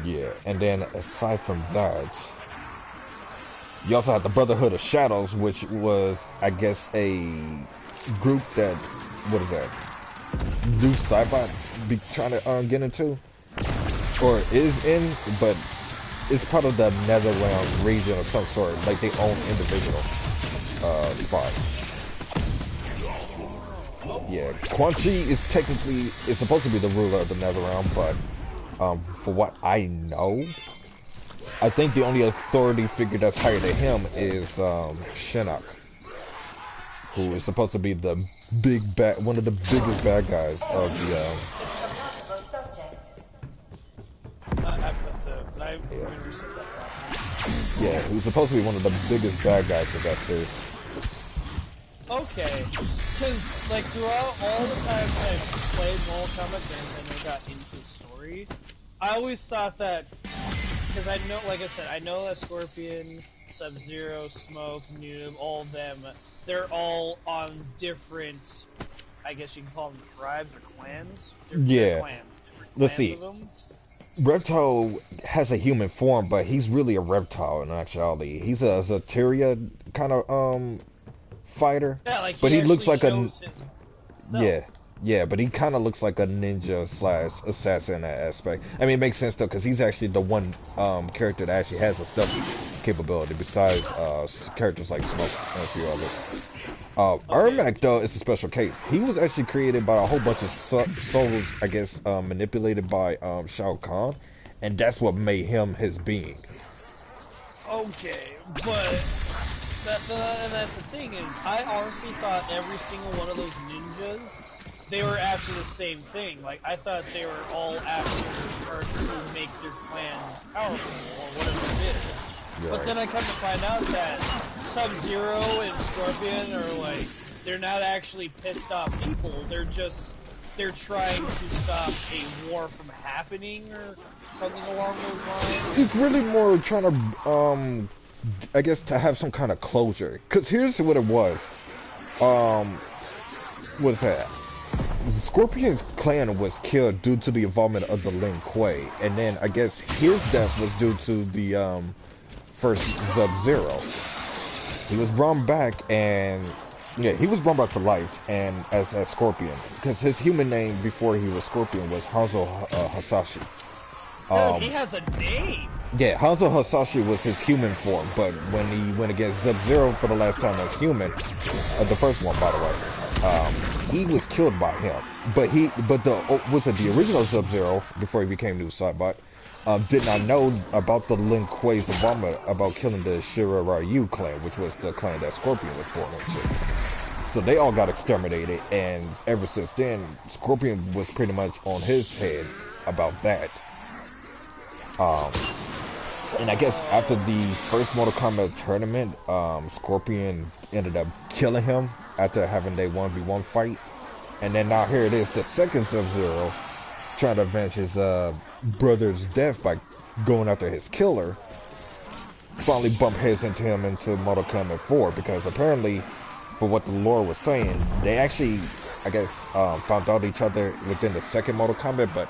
yeah, and then aside from that, you also have the Brotherhood of Shadows, which was, I guess, a group that, what is that, new Cybot be trying to get into, or is in, but it's part of the Netherrealm region of some sort, like they own individual spot. Yeah, Quan Chi is supposed to be the ruler of the Netherrealm, but for what I know, I think the only authority figure that's higher than him is Shinnok, who is supposed to be the one of the biggest bad guys of the. Yeah, who's supposed to be one of the biggest bad guys of that series. Okay, because like throughout all the times I've played Mortal Kombat games and I got into the story, I always thought that, because I know, like I said, I know that Scorpion, Sub-Zero, Smoke, Noob, all of them, they're all on different, I guess you can call them tribes or clans. Yeah. Clans, different Let's clans see. of them. Reptile has a human form, but he's really a reptile in actuality. He's a Zateria kind of fighter. Yeah, like but he looks like yeah, but he kind of looks like a ninja / assassin in that aspect. I mean, it makes sense though, because he's actually the one character that actually has a stealth capability besides characters like Smoke and a few others. Ermac though is a special case. He was actually created by a whole bunch of souls, I guess, manipulated by Shao Kahn, and that's what made him his being. Okay, but and that's the thing is, I honestly thought every single one of those ninjas, they were after the same thing. Like, I thought they were all after or to make their clans powerful, or whatever it is. Right. But then I come to find out that Sub-Zero and Scorpion are like, they're not actually pissed off people, they're trying to stop a war from happening, or something along those lines. It's really more trying to, I guess, to have some kind of closure. Because here's what it was. What's that? Scorpion's clan was killed due to the involvement of the Lin Kuei. And then, I guess, his death was due to the, first Sub-Zero. He was brought back, and... yeah, he was brought back to life, and as Scorpion. Because his human name before he was Scorpion was Hanzo Hasashi. Dude, he has a name! Yeah, Hanzo Hasashi was his human form, but when he went against Sub-Zero for the last time as human, the first one, by the way, he was killed by him. But the original Sub-Zero, before he became New Cybot, did not know about the Lin Kuei's involvement about killing the Shira Ryu clan, which was the clan that Scorpion was born into. So they all got exterminated, and ever since then, Scorpion was pretty much on his head about that. And I guess after the first Mortal Kombat tournament, Scorpion ended up killing him after having their 1v1 fight. And then now here it is, the second Sub-Zero, trying to avenge his brother's death by going after his killer. Finally bumped heads into him into Mortal Kombat 4, because apparently, for what the lore was saying, they actually, I guess, found out each other within the second Mortal Kombat, but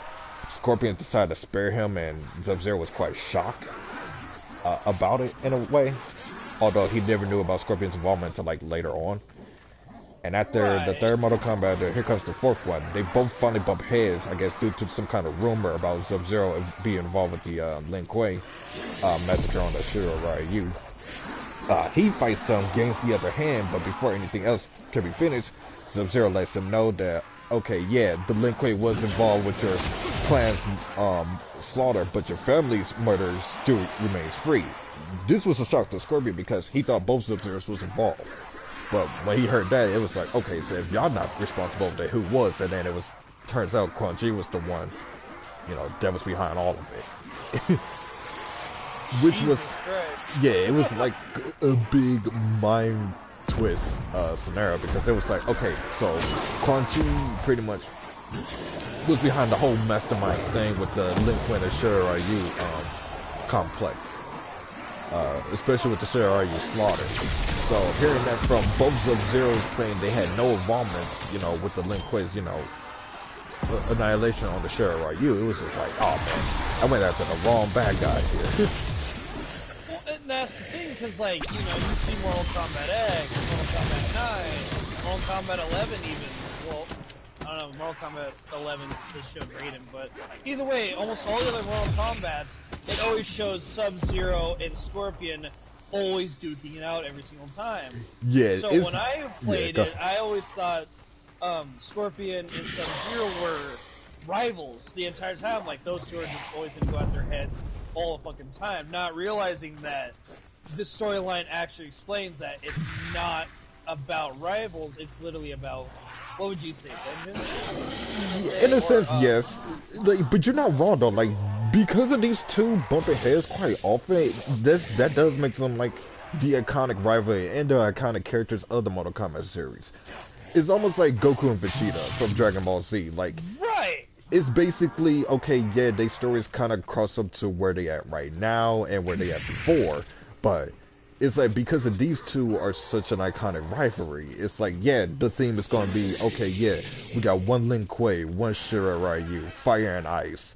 Scorpion decided to spare him, and Sub-Zero was quite shocked about it in a way, although he never knew about Scorpion's involvement until like later on. And after the third Mortal Kombat, here comes the fourth one. They both finally bump heads, I guess, due to some kind of rumor about Sub-Zero being involved with the Lin Kuei massacre on the Shira Ryu. He fights him, gains the upper hand, but before anything else can be finished, Sub-Zero lets him know that, okay, yeah, the Lin Kuei was involved with your clan's slaughter, but your family's murder still remains free. This was a shock to Scorpion because he thought both Sub-Zeros was involved. But when he heard that, it was like, okay, so if y'all not responsible, then who was? And then it was, turns out Quan Chi was the one, you know, that was behind all of it. Which was, yeah, it was like a big mind twist scenario, because it was like, okay, so Quan Chi pretty much was behind the whole mastermind thing with the Lin Kuei and Shiryu complex. Especially with the Shiryu slaughter. So hearing that from both Sub-Zeros saying they had no involvement, you know, with the Lin Kuei's, you know, annihilation on the Shiryu, it was just like, oh man, I went after the wrong bad guys here. Well, and that's the thing, because, like, you know, you see Mortal Kombat X, Mortal Kombat 9, Mortal Kombat 11 even. Well, I don't know, Mortal Kombat 11 has showed Raiden, but either way, almost all the other Mortal Kombats, it always shows Sub-Zero and Scorpion always duking it out every single time. Yeah. So when I played it, I always thought Scorpion and Sub-Zero were rivals the entire time. Like, those two are just always going to go at their heads all the fucking time, not realizing that the storyline actually explains that it's not about rivals, it's literally about, what would you say, vengeance? In a sense, yes. Like, but you're not wrong, though. Like, because of these two bumping heads quite often, that does make them, like, the iconic rivalry and the iconic characters of the Mortal Kombat series. It's almost like Goku and Vegeta from Dragon Ball Z. Like, right. It's basically, okay, yeah, their stories kind of cross up to where they at right now and where they at before, but it's like, because of these two are such an iconic rivalry, it's like, yeah, the theme is going to be, okay, yeah, we got one Lin Kuei, one Shiryu, fire and ice.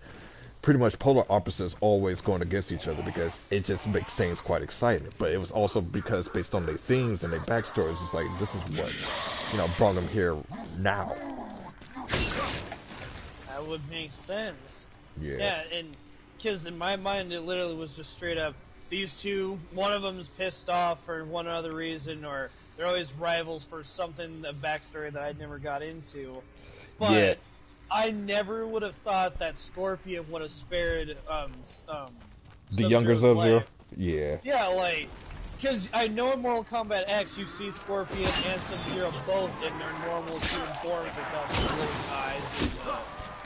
Pretty much polar opposites always going against each other, because it just makes things quite exciting. But it was also because based on their themes and their backstories, it's like, this is what, you know, brought them here now. That would make sense. Yeah. Yeah, and because in my mind it literally was just straight up, these two, one of them's pissed off for one other reason, or they're always rivals for something, a backstory that I never got into. But yeah. I never would have thought that Scorpion would have spared the younger Sub-Zero? Yeah. Yeah, like, because I know in Mortal Kombat X you see Scorpion and Sub-Zero both in their normal human forms without the glowing eyes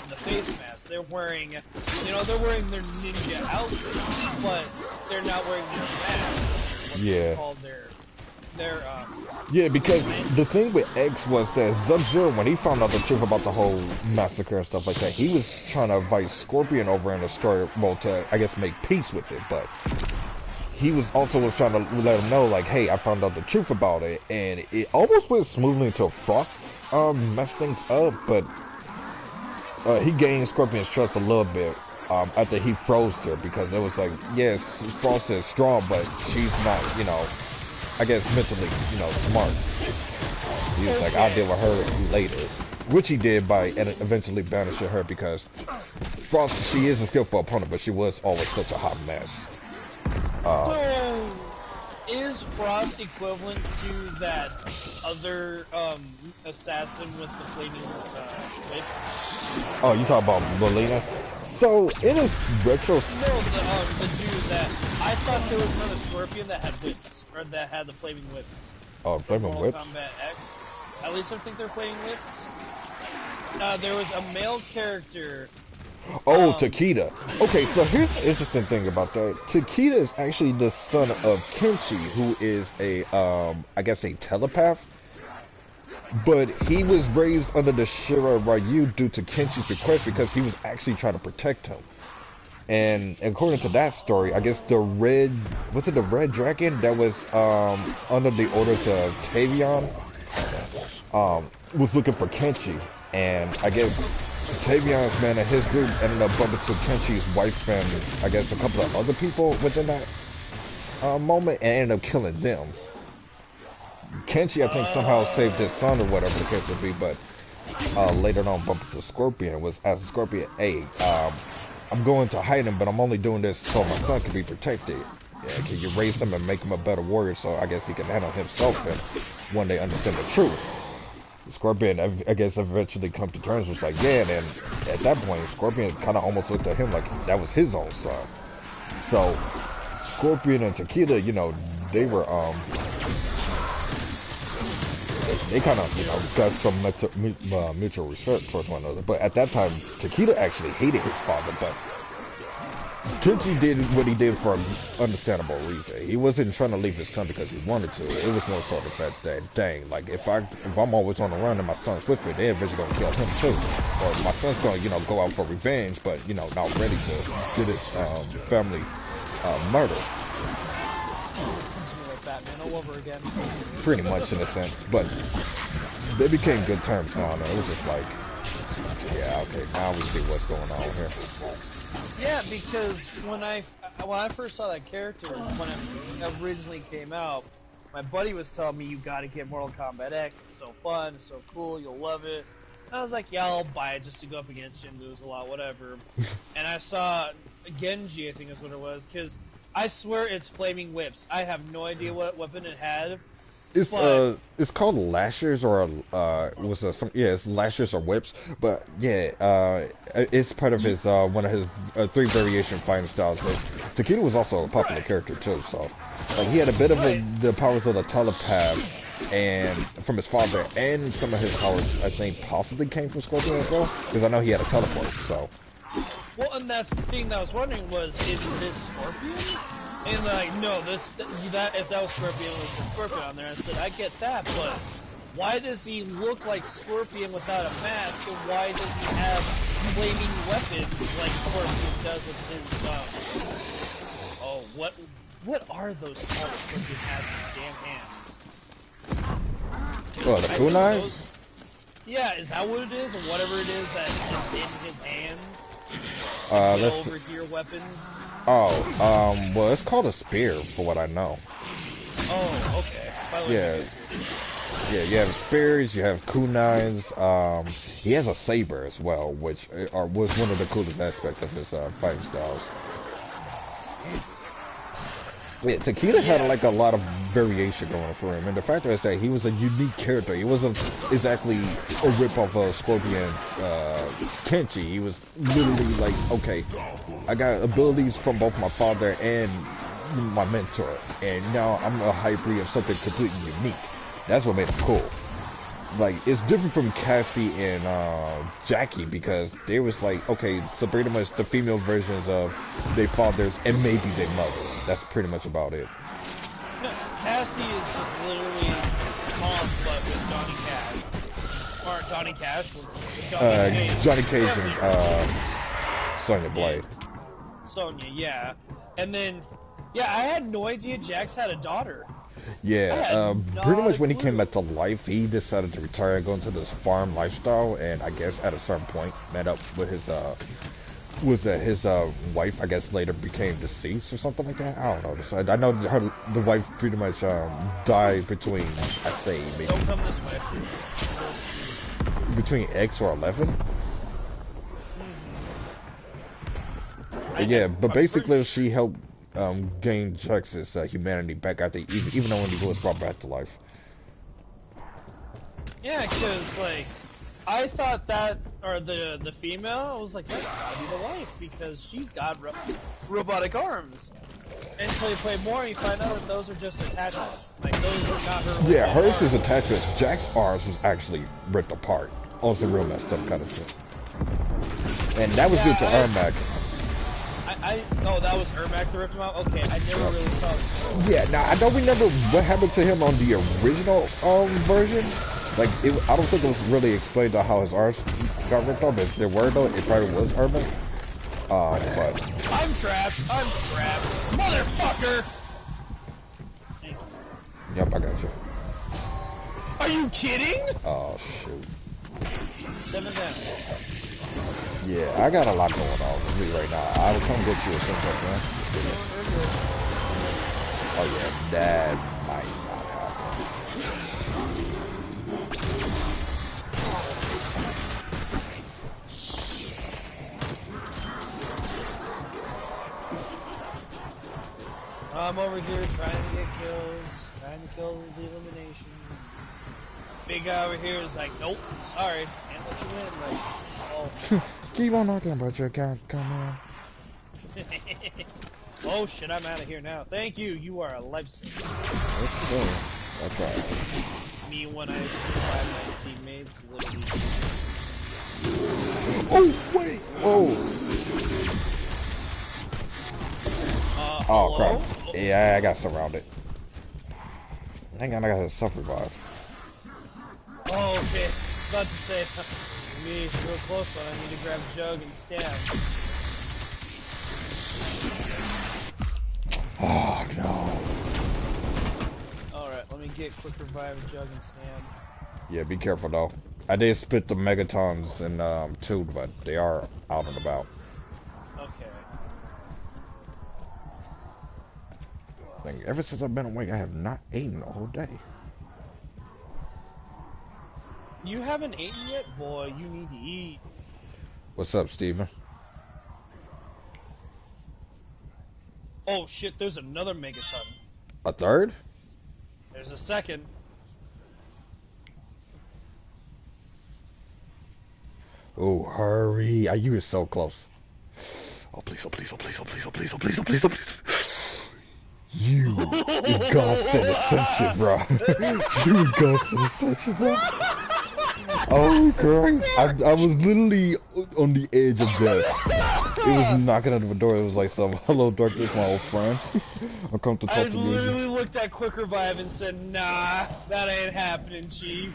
and the face mask. They're wearing, you know, they're wearing their ninja outfits, but they're not wearing their mask. What yeah. they call their yeah, because the thing with X was that Sub-Zero, when he found out the truth about the whole massacre and stuff like that, he was trying to invite Scorpion over in the story, well, to, I guess, make peace with it, but he was also trying to let him know, like, hey, I found out the truth about it, and it almost went smoothly until Frost messed things up, but he gained Scorpion's trust a little bit after he froze her, because it was like, yes, Frost is strong, but she's not, you know, I guess mentally, you know, smart. He was like, I'll deal with her later. Which he did by eventually banishing her, because Frost, she is a skillful opponent, but she was always such a hot mess. So, is Frost equivalent to that other assassin with the flaming whips? Oh, you talking about Molina? So, in a retro... No, the dude that... I thought there was another Scorpion that had whips, or that had the flaming whips. Oh, flaming whips? Mortal Kombat X. At least I think they're flaming whips. There was a male character... Oh, Takeda. Okay, so here's the interesting thing about that. Takeda is actually the son of Kenshi, who is a, I guess a telepath. But he was raised under the Shiryu due to Kenshi's request, because he was actually trying to protect him. And according to that story, I guess the red, was it the red dragon that was under the orders of Tavion, was looking for Kenshi. And I guess Tavion's man and his group ended up bumping to Kenshi's wife and I guess a couple of other people within that moment, and ended up killing them. Kenshi, I think, somehow saved his son or whatever the case would be, but later on bumped into Scorpion, was asking Scorpion, hey, I'm going to hide him, but I'm only doing this so my son can be protected. Yeah, can you raise him and make him a better warrior so I guess he can handle himself and one day understand the truth? Scorpion, I guess, eventually come to terms with like, yeah, and then at that point, Scorpion kind of almost looked at him like that was his own son. So, Scorpion and Takeda, you know, they were, they kind of, you know, got some mutual respect towards one another. But at that time, Takeda actually hated his father, but Kenji did what he did for an understandable reason. He wasn't trying to leave his son because he wanted to. It was more so the fact that, dang, like if I'm always on the run and my son's with me, they're eventually gonna kill him too. Or my son's gonna, you know, go out for revenge, but you know, not ready to get his family murdered. Like Batman all over again. Pretty much in a sense, but they became good terms now, and it was just like, yeah, okay, now we see what's going on here. Yeah, because when I first saw that character, when it originally came out, my buddy was telling me, you gotta get Mortal Kombat X, it's so fun, it's so cool, you'll love it. And I was like, yeah, I'll buy it just to go up against you and lose a lot, whatever. And I saw Genji, I think is what it was, because I swear it's Flaming Whips. I have no idea what weapon it had. It's called lashers or it's lashers or whips, but yeah, it's part of his one of his 3 variation fighting styles. But Takeda was also a popular character too, so like he had a bit of the powers of the telepath and from his father, and some of his powers I think possibly came from Scorpion as well, because I know he had a teleport. So well, and that's the thing that I was wondering was, is this Scorpion? And like, no, if that was Scorpion, it was a Scorpion on there. I said, I get that, but why does he look like Scorpion without a mask, and why does he have flaming weapons like Scorpion does with his, oh, what are those called Scorpion has in his damn hands? Oh, the kunais? Yeah, is that what it is, or whatever it is that is in his hands? Over here weapons. Oh, well, it's called a spear, for what I know. Oh, okay. Yeah, you have spears, you have kunais. He has a saber as well, which was one of the coolest aspects of his fighting styles. Yeah, Takeda had like a lot of variation going for him, and the fact is that he was a unique character. He wasn't exactly a rip-off of Scorpion Kenshi. He was literally like, okay, I got abilities from both my father and my mentor, and now I'm a hybrid of something completely unique. That's what made him cool. Like, it's different from Cassie and Jackie, because they was like, okay, so pretty much the female versions of their fathers and maybe their mothers. That's pretty much about it. No, Cassie is just literally Mom, but with Johnny Cash. Or Johnny Cash with Johnny Cage. Johnny Cage and Sonya Blade. Sonya, yeah. And then, yeah, I had no idea Jax had a daughter. Yeah, pretty much when he came back to life, he decided to retire and go into this farm lifestyle, and I guess at a certain point met up with his wife, I guess later became deceased or something like that. I don't know. So I know the wife pretty much died between, I'd say maybe Don't come this way. between X or 11. Yeah, but basically she helped gain Jax's humanity back after, even though when he was brought back to life. Yeah, because like I thought that, or the female, I was like, that's gotta be the wife because she's got robotic arms. Until you play more, and you find out that those are just attachments. Like those are not her. Yeah, hers is attachments. Jax's arms was actually ripped apart. Also real messed up kind of thing. And that was due to Ermac. Oh, that was Ermac that ripped him out? Okay, I never really saw this. Yeah, now I know we never, what happened to him on the original version? Like, I don't think it was really explained on how his arms got ripped off. If there were though, it probably was Ermac. But I'm trapped, motherfucker! Yep, I got you. Are you kidding? Oh shoot. 7 down. Yeah, I got a lot going on with me right now. I will come get you at some point, man. Oh yeah, that might not happen. I'm over here trying to get kills, trying to kill the eliminations. Big guy over here is like, nope, sorry, can't let you in. Like, oh. Keep on knocking about your account, come on. Oh shit, I'm out of here now. Thank you, you are a lifesaver. Yes, sir. That's right. Me when I by my teammates, literally. Oh, wait! Oh! Oh Hello? crap! Yeah, I got surrounded. Hang on, I got a self-revive. Oh, okay. About to say, me, real close one. I need to grab Jug and Stab. Oh no. Alright, let me get quick revive, Jug, and Stab. Yeah, be careful though. I did spit the megatons in two, but they are out and about. Okay. Like, ever since I've been awake, I have not eaten the whole day. You haven't eaten yet? Boy, you need to eat. What's up, Steven? Oh shit, there's another megaton. A third? There's a second. Oh, hurry. You were so close. Oh, please, oh, please, oh, please, oh, please, oh, please, oh, please, oh, please, oh, please. You is God sent ascension, bro. You is God sent ascension, bro. Oh, Christ. I was literally on the edge of death. It was knocking at the door. It was like some, hello, darkness, my old friend. I'll come to talk I to you. literally looked at Quick Revive and said, nah, that ain't happening, Chief.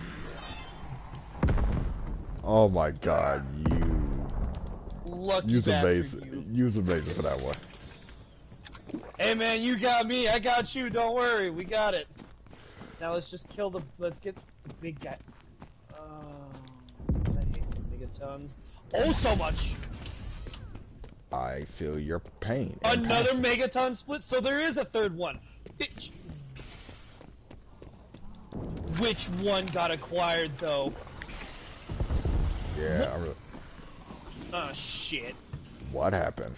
Oh my God, you. Lucky You's bastard, amazing. You's amazing for that one. Hey man, you got me, I got you, don't worry, we got it. Now let's just kill the, let's get the big guy. I hate the megatons. Oh, so much! I feel your pain. Another megaton split, so there is a third one. Which one got acquired, though? Yeah, I really... Oh, shit. What happened?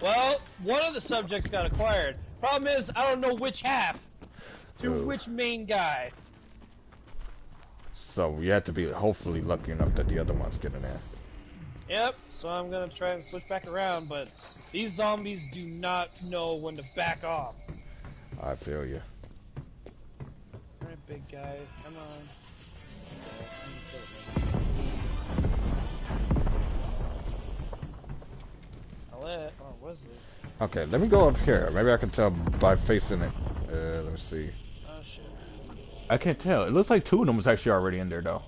Well, one of the subjects got acquired. Problem is, I don't know which half. To which main guy. So we have to be hopefully lucky enough that the other one's getting there. Yep, so I'm gonna try and switch back around, but these zombies do not know when to back off. I feel you. Alright, big guy, come on. Oh, was it? Okay, let me go up here. Maybe I can tell by facing it. Let me see. Oh shit. I can't tell. It looks like two of them was actually already in there, though.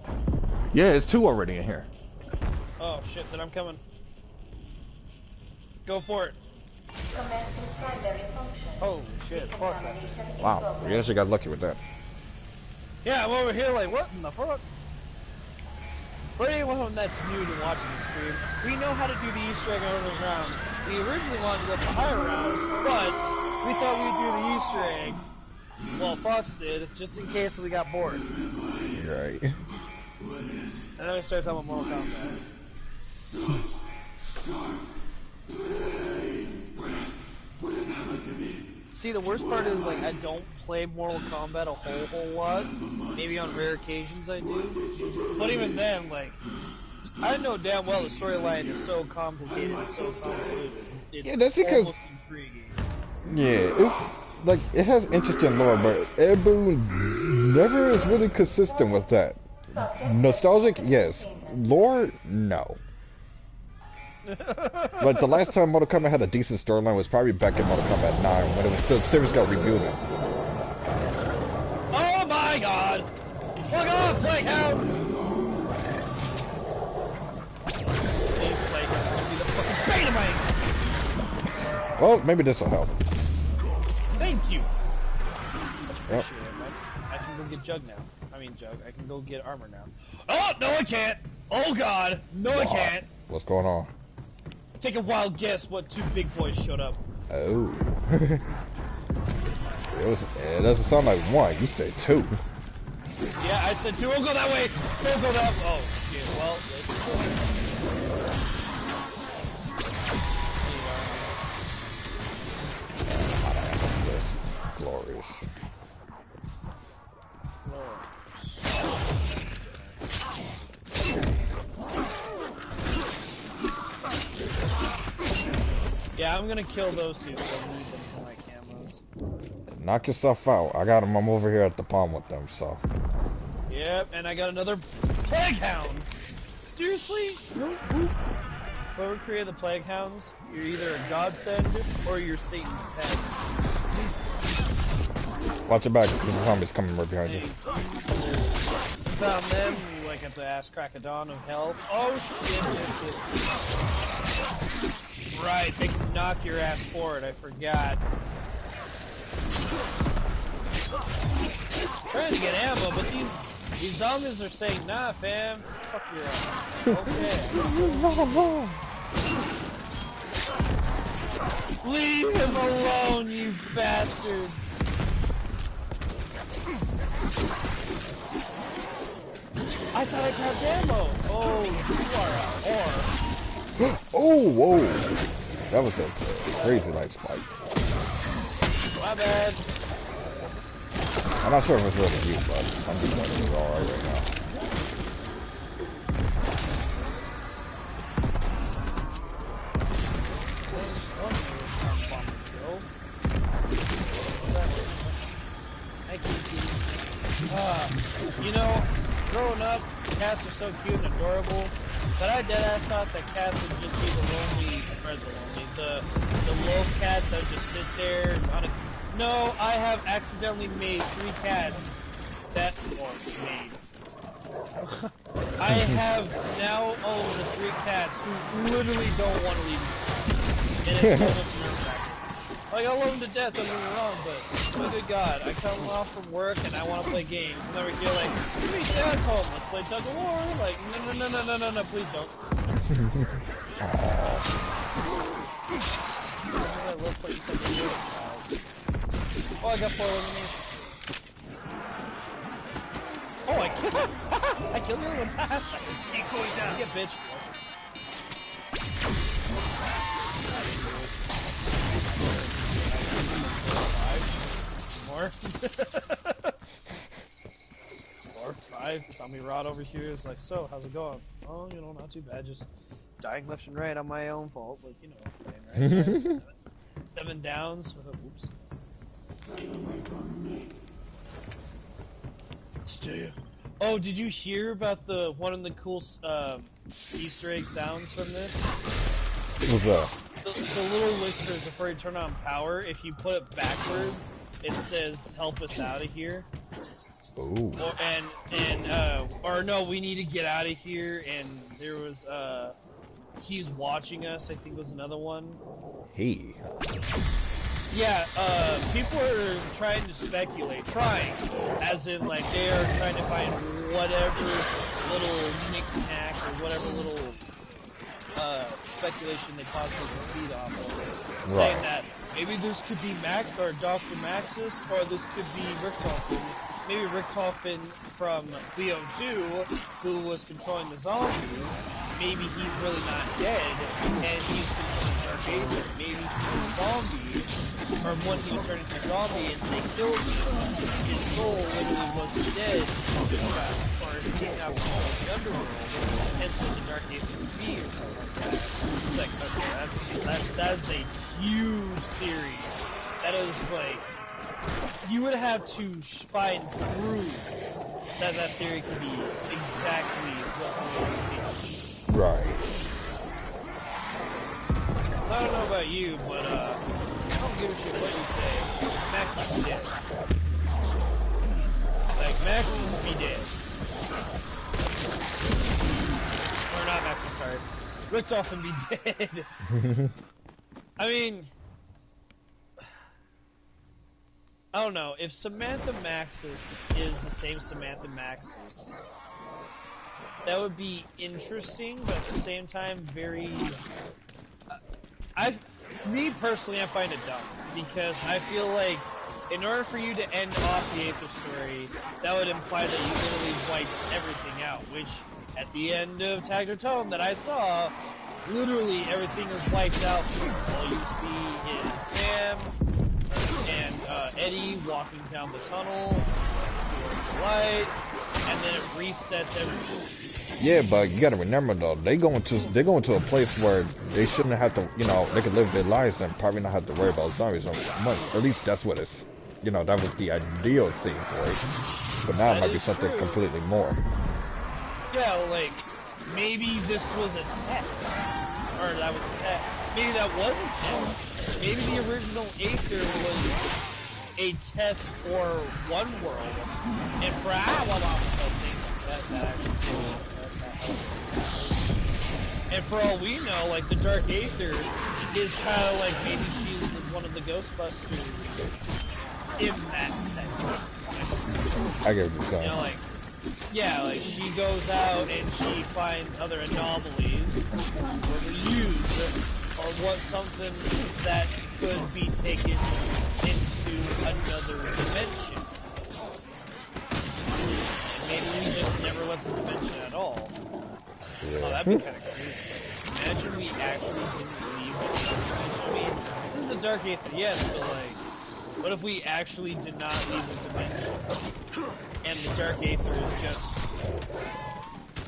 Yeah, it's two already in here. Oh shit, then I'm coming. Go for it. Oh shit, fuck. Wow, we actually got lucky with that. Yeah, I'm over here like, what in the fuck? For anyone that's new to watching the stream, we know how to do the Easter egg on those rounds. We originally wanted to go for higher rounds, but we thought we'd do the Easter egg. Well, Fox did, just in case we got bored. Right. And then we started talking about Mortal Kombat. See, the worst part is, like, I don't play Mortal Kombat a whole lot. Maybe on rare occasions I do. But even then, like, I know damn well the storyline is so complicated, it's so convoluted. It's Yeah, that's because... almost intriguing. Yeah, it's like, it has interesting lore, but Ebu never is really consistent with that. Nostalgic, yes. Lore, no. Like, the last time Mortal Kombat had a decent storyline was probably back in Mortal Kombat 9, when it was still series got rebuilding. Oh my god! Look off, Plague Hounds! These Plague Hounds gonna be the fucking bane of my existence! Well, maybe this will help. Thank you! Much appreciated, man. I can go get Jug now. I mean, Jug, I can go get armor now. Oh, no I can't! Oh god! No I can't! What's going on? Take a wild guess what two big boys showed up. Oh. It doesn't sound like one. You said two. Yeah, I said two. Don't go that way. Don't go that way. Oh shit. Well, This glorious. Yeah, I'm gonna kill those two so I need them for my camos. Knock yourself out. I got them. I'm over here at the palm with them, so. Yep, and I got another Plague Hound! Seriously? whoever created the Plague Hounds, you're either a godsend or you're Satan's pet. Watch your back, the zombies coming right behind you. Found them, you like at the ass crack of dawn of hell. Oh shit, missed it. Right, they can knock your ass forward, I forgot. Trying to get ammo, but these zombies are saying, nah fam, fuck your ass. Okay. Leave him alone, you bastards! I thought I grabbed ammo! Oh, you are a whore. Oh, whoa! That was a crazy light spike. My bad. I'm not sure if it's really you, but I'm just letting it alright right now. You know, growing up, cats are so cute and adorable, but I deadass thought that cats would just be the low cats that would just sit there on a... No, I have accidentally made 3 cats that... Or made. I have now owned 3 cats who literally don't want to leave me. And it's almost nerve-wracking. Like, I love them to death, don't get me wrong, but, oh good God, I come off from work and I want to play games, and then we feel like, hey, Dad's home, let's play tug of war. Like, no, please don't. I love playing tug of war. Oh, I got 4 eliminations. Oh, I killed the other one's ass. Decoys out. You bitch. More. 4, 5. Zombie Rod over here is like, so, how's it going? Oh, you know, not too bad. Just dying left and right on my own fault. Like, you know, right? 7 downs. Oops. Oh, did you hear about one of the cool Easter egg sounds from this? What's that? The little whispers before you turn on power, if you put it backwards, it says, help us out of here. Ooh. Or no, we need to get out of here, and there was, he's watching us, I think was another one. He. Yeah, people are trying to speculate, as in, like, they are trying to find whatever little knick-knack or whatever little, speculation they possibly can feed off of. Right. Saying that maybe this could be Max or Dr. Maxis, or this could be Richtofen. Maybe Richtofen from Leo 2, who was controlling the zombies. Maybe he's really not dead, and he's controlling Dark Aether. Maybe he's a zombie, or when he was turning into a zombie and they killed him, his soul literally wasn't dead, or he's now controlling the underworld, hence what the Dark Aether would be, or something like that. It's like, okay, that's a huge theory. That is like, you would have to find proof that theory could be exactly what it would be. Right. I don't know about you, but I don't give a shit what you say. Max is dead. Like, Max is be dead. Or not Max, sorry. Richtofen be dead. I mean, I don't know. If Samantha Maxis is the same Samantha Maxis, that would be interesting, but at the same time, very... Me personally, I find it dumb, because I feel like in order for you to end off the Aether story, that would imply that you literally wiped everything out, which at the end of Tag or Tone that I saw, literally everything is wiped out. All you see is Sam and Eddie walking down the tunnel towards the light, and then it resets everything. Yeah, but you gotta remember though, they go into a place where they shouldn't have to, you know, they could live their lives and probably not have to worry about zombies so much. At least that's what it's, you know, that was the ideal thing for it. But now it might be something completely more. Yeah, like, maybe this was a test. or that was a test. Maybe that was a test. Maybe the original Aether was a test for one world, and for that actually and for all we know, like the Dark Aether is kind of like maybe she's one of the Ghostbusters in that sense. I get what you're saying. You know, like, yeah, like she goes out and she finds other anomalies for the use, or what something that could be taken into another dimension. And maybe we just never left the dimension at all. Yeah. Oh, that'd be kind of crazy. Imagine we actually didn't leave the dimension. I mean, this is the Dark Aether, yes, but like, what if we actually did not leave the dimension? And the Dark Aether is just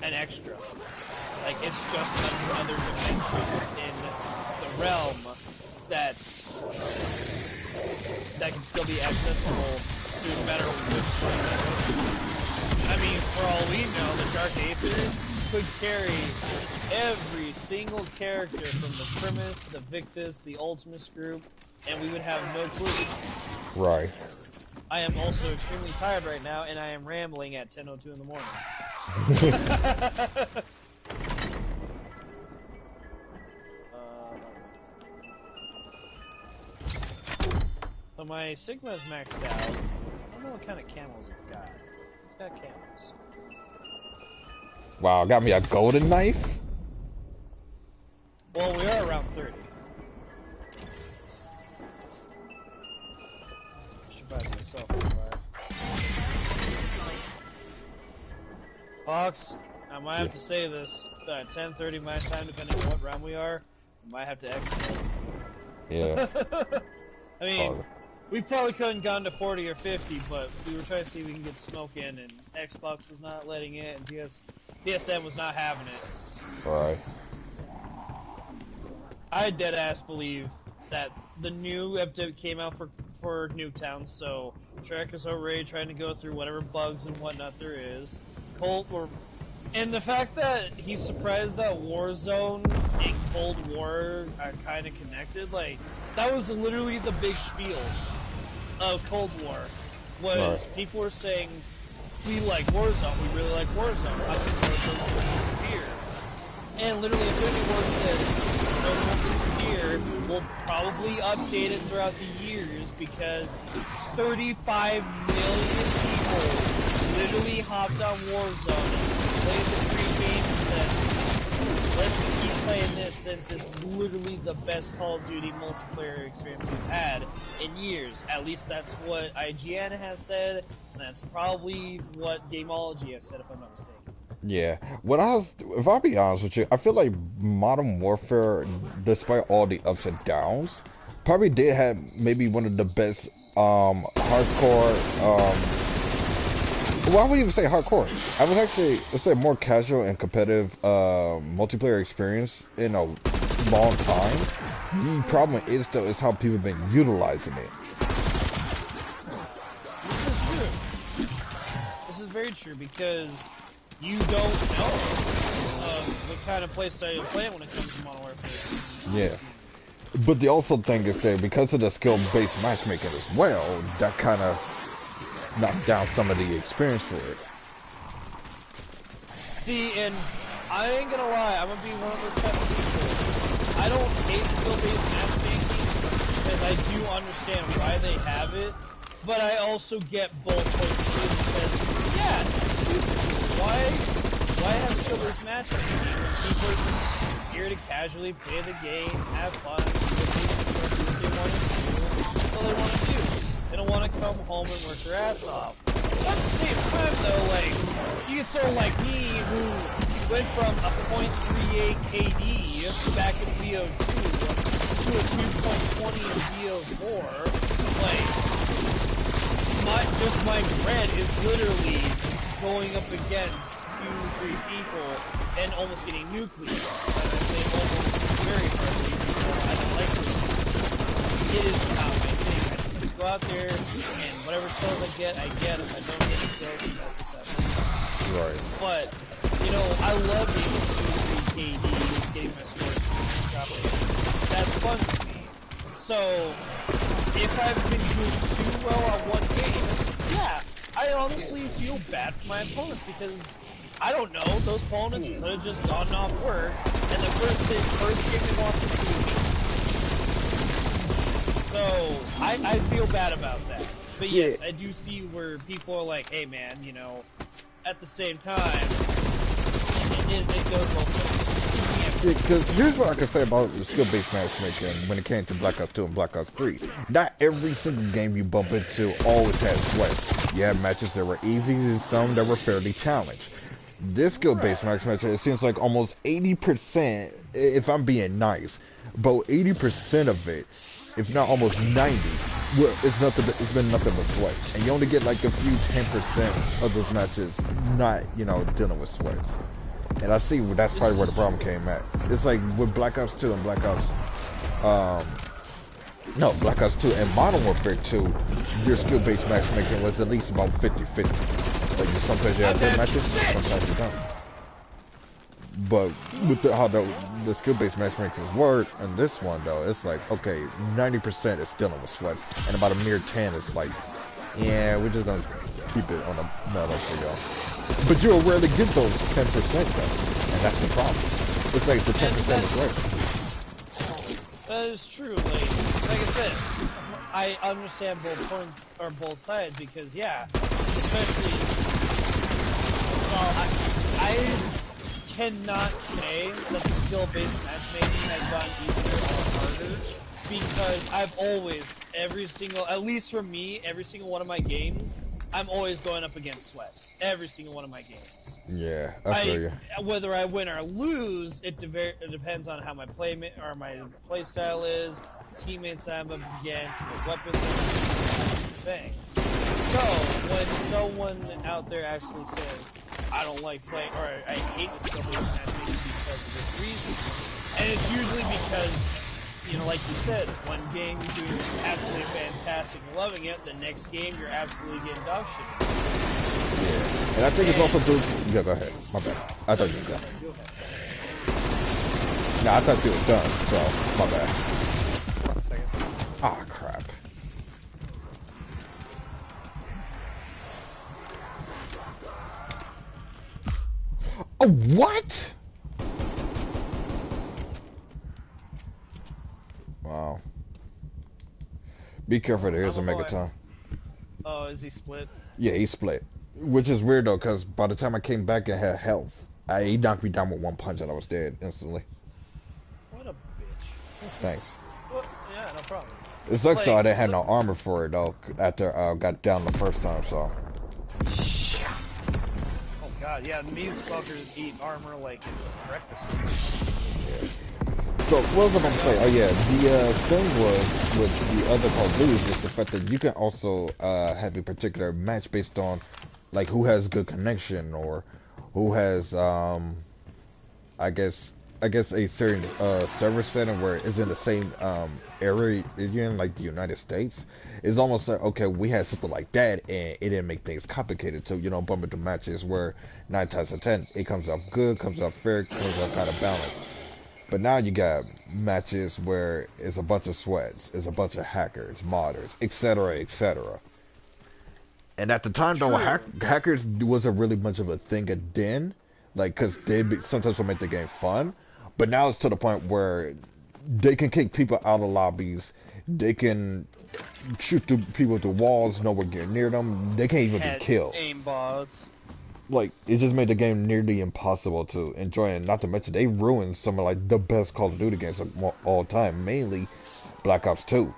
an extra. Like, it's just another dimension in the realm that can still be accessible no matter which way. I mean, for all we know, the Dark Aether could carry every single character from the Primus, the Victus, the Ultimus group, and we would have no clue. Right. I am also extremely tired right now, and I am rambling at 10:02 in the morning. So my Sigma's maxed out. I don't know what kind of camels it's got. It's got camels. Wow, got me a golden knife? Well, we are around 30. I should buy myself a car. Fox, I might have to say this. At 10:30 my time, depending on what round we are, we might have to exit. Yeah. I mean, we probably couldn't gone to 40 or 50, but we were trying to see if we can get smoke in, and Xbox was not letting it, and PSN was not having it. Right. I deadass believe that the new update came out for Nuketown, so Trek is already trying to go through whatever bugs and whatnot there is. And the fact that he's surprised that Warzone and Cold War are kind of connected, like, that was literally the big spiel of Cold War, was people were saying, we like Warzone, we really like Warzone, how come Warzone disappear? And literally Infinity Ward says, Warzone won't disappear, we'll probably update it throughout the years, because 35 million people literally hopped on Warzone, played the free game, and said, let's keep playing this since it's literally the best Call of Duty multiplayer experience we've had in years. At least that's what IGN has said, and that's probably what Gameology has said, if I'm not mistaken. Yeah. If I'll be honest with you, I feel like Modern Warfare, despite all the ups and downs, probably did have maybe one of the best hardcore well, I wouldn't even say hardcore. I was actually, let's say, more casual and competitive multiplayer experience in a long time. The problem is, though, is how people have been utilizing it. This is true. This is very true, because you don't know what kind of playstyle you're playing when it comes to Modern Warfare. Yeah. But the also thing is that because of the skill-based matchmaking as well, that kind of knock down some of the experience for it. See, and I ain't gonna lie, I'm gonna be one of those type of people. I don't hate skill-based matchmaking, because I do understand why they have it, but I also get both points too, because, yeah, it's stupid. Why have skill-based matchmaking when people are just here to casually play the game, have fun, do what they want to do, that's all they want to do. They don't want to come home and work their ass off. But at the same time, though, like, you get someone like me who went from a .38 KD back in VO2 to a 2.20 in VO4. Like, my red is literally going up against 2-3 people and almost getting nuclear. And I say almost very hardly because I don't like it. It is not my thing. Go out there, and whatever kills I get. If I don't get the kills, I'm not successful. Right. But, you know, I love being able to 2-3 KDs, getting my scores That's fun to me. So, if I've been doing too well on one game, yeah, I honestly feel bad for my opponents because, I don't know, those opponents could have just gotten off work, and the first game they walked into me. So, I feel bad about that. But yes, I do see where people are like, hey man, you know, at the same time, it goes both ways. Because here's what I can say about the skill-based matchmaking when it came to Black Ops 2 and Black Ops 3. Not every single game you bump into always had sweats. You had matches that were easy and some that were fairly challenged. This skill-based matchmaking, it seems like almost 80%, if I'm being nice, about 80% of it, if not almost 90, well, it's been nothing but sweat. And you only get like a few 10% of those matches not, you know, dealing with sweats. And I see that's probably where the problem came at. It's like with Black Ops 2 and Black Ops, Black Ops 2 and Modern Warfare 2, your skill-based matchmaking was at least about 50-50. Like sometimes you have good matches, sometimes you don't. But with how the skill-based matchmakings work, and this one though, it's like, okay, 90% is dealing with sweats, and about a mere 10 is like, yeah, we're just gonna keep it on a mellow for y'all. But you'll rarely get those 10% though, and that's the problem. It's like the 10% is worse. That is true. Like I said, I understand both points or both sides because yeah, especially. Well, I cannot say that the skill-based matchmaking has gotten easier or harder because I've always, at least for me, every single one of my games, I'm always going up against sweats. Every single one of my games. Yeah, I feel you. Whether I win or lose, it depends on how my play style is, the teammates I'm up against, what weapons I'm using, thing. So when someone out there actually says, I don't like playing, or I hate the skill-based matchmaking because of this reason, and it's usually because, you know, like you said, one game you're doing absolutely fantastic and loving it, the next game you're absolutely getting dog shit. Yeah, and I think it's also due to, yeah, go ahead, my bad. I thought you were done. Go ahead. Nah, I thought you were done, so, my bad. 1 second. Ah, crap. Oh, what? Wow. Be careful, there's a Megaton. Oh, is he split? Yeah, he split. Which is weird though, because by the time I came back and had health, he knocked me down with one punch and I was dead instantly. What a bitch. Thanks. Well, yeah, no problem. It sucks though, I didn't have no armor for it though, after I got down the first time, so. Oh god, yeah, these fuckers eat armor like it's breakfast. Yeah. So, what was I going to say? Oh yeah, the thing was, with the other Call of Duty is the fact that you can also have a particular match based on, like, who has good connection, or who has, I guess a certain server setting where it's in the same area, like the United States. It's almost like, okay, we had something like that, and it didn't make things complicated to, you know, bump into matches where 9 times out of 10, it comes off good, comes off fair, comes off kind of balanced. But now you got matches where it's a bunch of sweats, it's a bunch of hackers, modders, etc., etc. And at the time, though, hackers wasn't really much of a thing then, like, because they sometimes will make the game fun. But now it's to the point where they can kick people out of lobbies, they can shoot people through walls, nowhere near them, they can't even be killed. Aimbots. Like, it just made the game nearly impossible to enjoy, and not to mention they ruined some of like the best Call of Duty games of all time, mainly Black Ops 2.